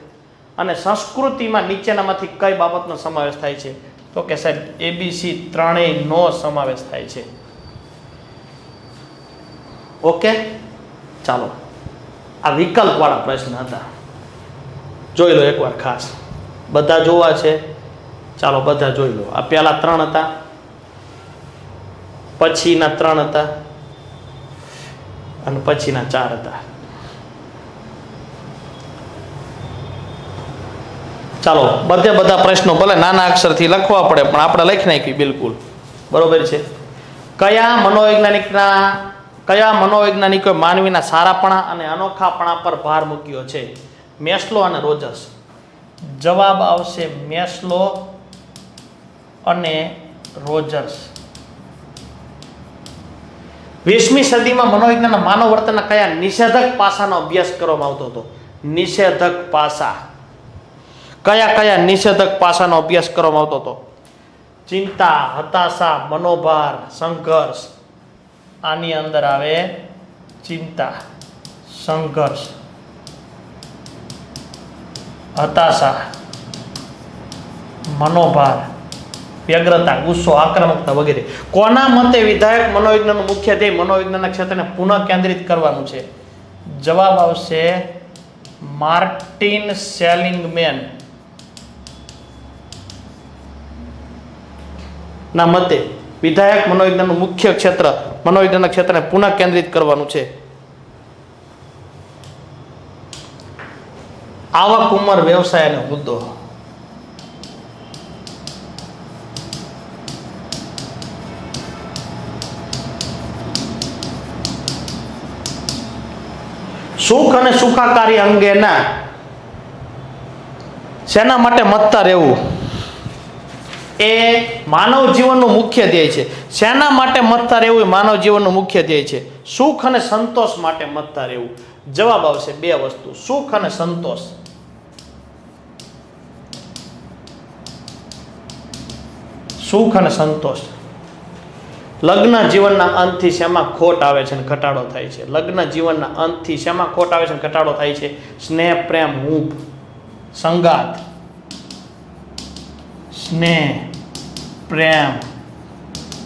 અને સંસ્કૃતિમાં નીચેનામાંથી કઈ બાબતનો સમાવેશ થાય છે? તો કે સાહેબ ABC ત્રણેયનો સમાવેશ થાય છે. ઓકે, ચાલો, આ વિકલ્પ વાળા પ્રશ્ન હતા, જોઈ લો એકવાર ખાસ. બધા જોવા છે? ચાલો બધા જોઈ લો. આ પહેલા 3 હતા, પછીના 3 હતા અને પછીના 4 હતા. ચાલો, બધા પ્રશ્નો ભલે નાના અક્ષરથી લખવા પડે, પણ આપણે લખી નાખી બિલકુલ બરોબર છે. કયા મનોવૈજ્ઞાનિકોએ માનવીના સારાપણા અને અનોખાપણા પર ભાર મૂક્યો છે? મેસ્લો અને રોજર્સ. જવાબ આવશે મેસ્લો અને રોજર્સ. 20મી સદીમાં મનોવિજ્ઞાનના માનવ વર્તનના કયા નિષેધક પાસાનો અભ્યાસ કરવામાં આવતો હતો? નિષેધક પાસા. કયા નિષેધક પાસાનો અભ્યાસ કરવામાં આવતો હતો? ચિંતા, હતાશા, મનોભાર, સંઘર્ષ. આની અંદર આવે ચિંતા, સંઘર્ષ, હતાશા, મનોભાર, વ્યગ્રતા, ગુસ્સો, આક્રમકતા વગેરે. કોના મતે વિધાયક મનોવિજ્ઞાનનું મુખ્ય ધ્યેય મનોવિજ્ઞાનના ક્ષેત્રને પુનઃ કેન્દ્રિત કરવાનું છે? જવાબ આવશે માર્ટિન સેલિંગમેન ના મતે વિધાયક મનોવિજ્ઞાનનું મુખ્ય ક્ષેત્ર મનોવિજ્ઞાનના ક્ષેત્રને પુનઃ કેન્દ્રિત કરવાનું છે. આવક, ઉંમર, વ્યવસાય અને મુદ્દો. સુખ અને સુખાકારી અંગેના શેના માટે મથતા રહેવું એ માનવ જીવનનું મુખ્ય ધ્યેય છે. શેના માટે મથતા રહેવું એ માનવ જીવનનું મુખ્ય ધ્યેય છે? સુખ અને સંતોષ માટે મથતા રહેવું. જવાબ આવશે 2 વસ્તુ, સુખ અને સંતોષ. સુખ અને સંતોષ. લગ્ન જીવનના અંતથી શેમાં ખોટ આવે છે અને ઘટાડો થાય છે? લગ્ન જીવનના અંતથી શેમાં ખોટ આવે છે અને ઘટાડો થાય છે? સ્નેહ, પ્રેમ, હૂંફ, સંગાત. સ્નેહ, પ્રેમ,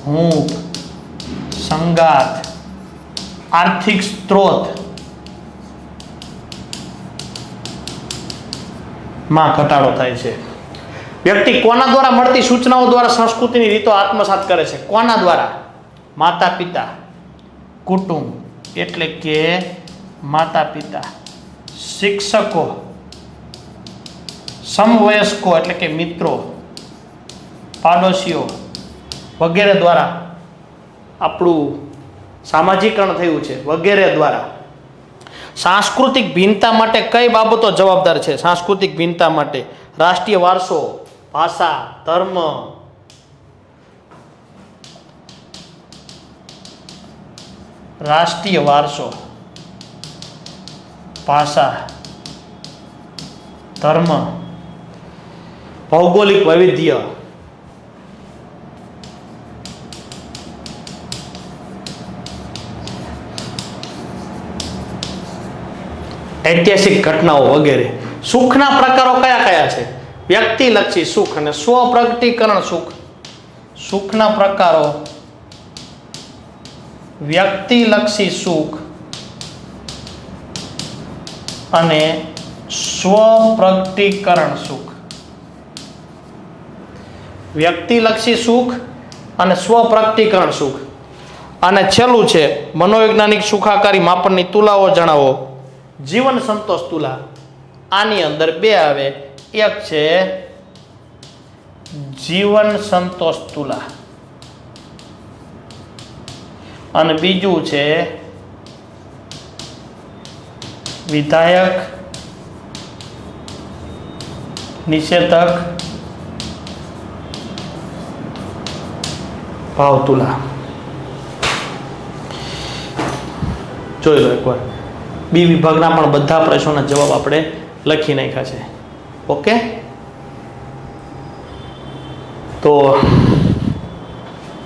હૂંફ, સંગાત, આર્થિક સ્ત્રોત માં ઘટાડો થાય છે. વ્યક્તિ કોના દ્વારા મળતી સૂચનાઓ દ્વારા સંસ્કૃતિની રીતો આત્મસાત કરે છે? કોના દ્વારા? માતા પિતા, કુટુંબ એટલે કે માતા પિતા, શિક્ષકો, સમવયસ્કો એટલે કે મિત્રો, પાડોશીઓ વગેરે દ્વારા આપણું સામાજિકરણ થયું છે, વગેરે દ્વારા. સાંસ્કૃતિક ભિન્નતા માટે કઈ બાબતો જવાબદાર છે? સાંસ્કૃતિક ભિન્નતા માટે રાષ્ટ્રીય વારસો, ભાષા, ધર્મ, રાષ્ટ્રીય વારસો, ભાષા, ધર્મ, ભૌગોલિક વૈવિધ્ય, ઐતિહાસિક ઘટનાઓ વગેરે. સુખના પ્રકારો કયા કયા છે? વ્યક્તિલક્ષી સુખ અને સ્વપ્રગટીકરણ સુખ. સુખના પ્રકારો વ્યક્તિલક્ષી સુખ અને સ્વપ્રગટીકરણ સુખ. વ્યક્તિલક્ષી સુખ અને સ્વપ્રકટીકરણ સુખ. અને છેલ્લું છે મનોવૈજ્ઞાનિક સુખાકારી માપનની તુલાઓ જણાવો. જીવન સંતોષ તુલા. આની અંદર બે આવે. એક છે જીવન સંતોષ તુલા અને બીજું છે વિધાયક નિષેધક ભાવ તુલા. જોઈ લો એકવાર. બી વિભાગના પણ બધા પ્રશ્નોના જવાબ આપણે લખી નાખ્યા છે. ઓકે, તો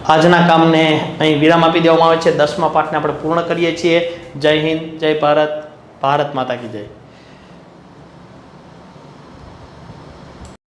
આજના કામને અહીં વિરામ આપી દેવામાં આવે છે. 10મા પાઠને આપણે પૂર્ણ કરીએ છીએ. જય હિન્દ, જય ભારત, ભારત માતા કી જય.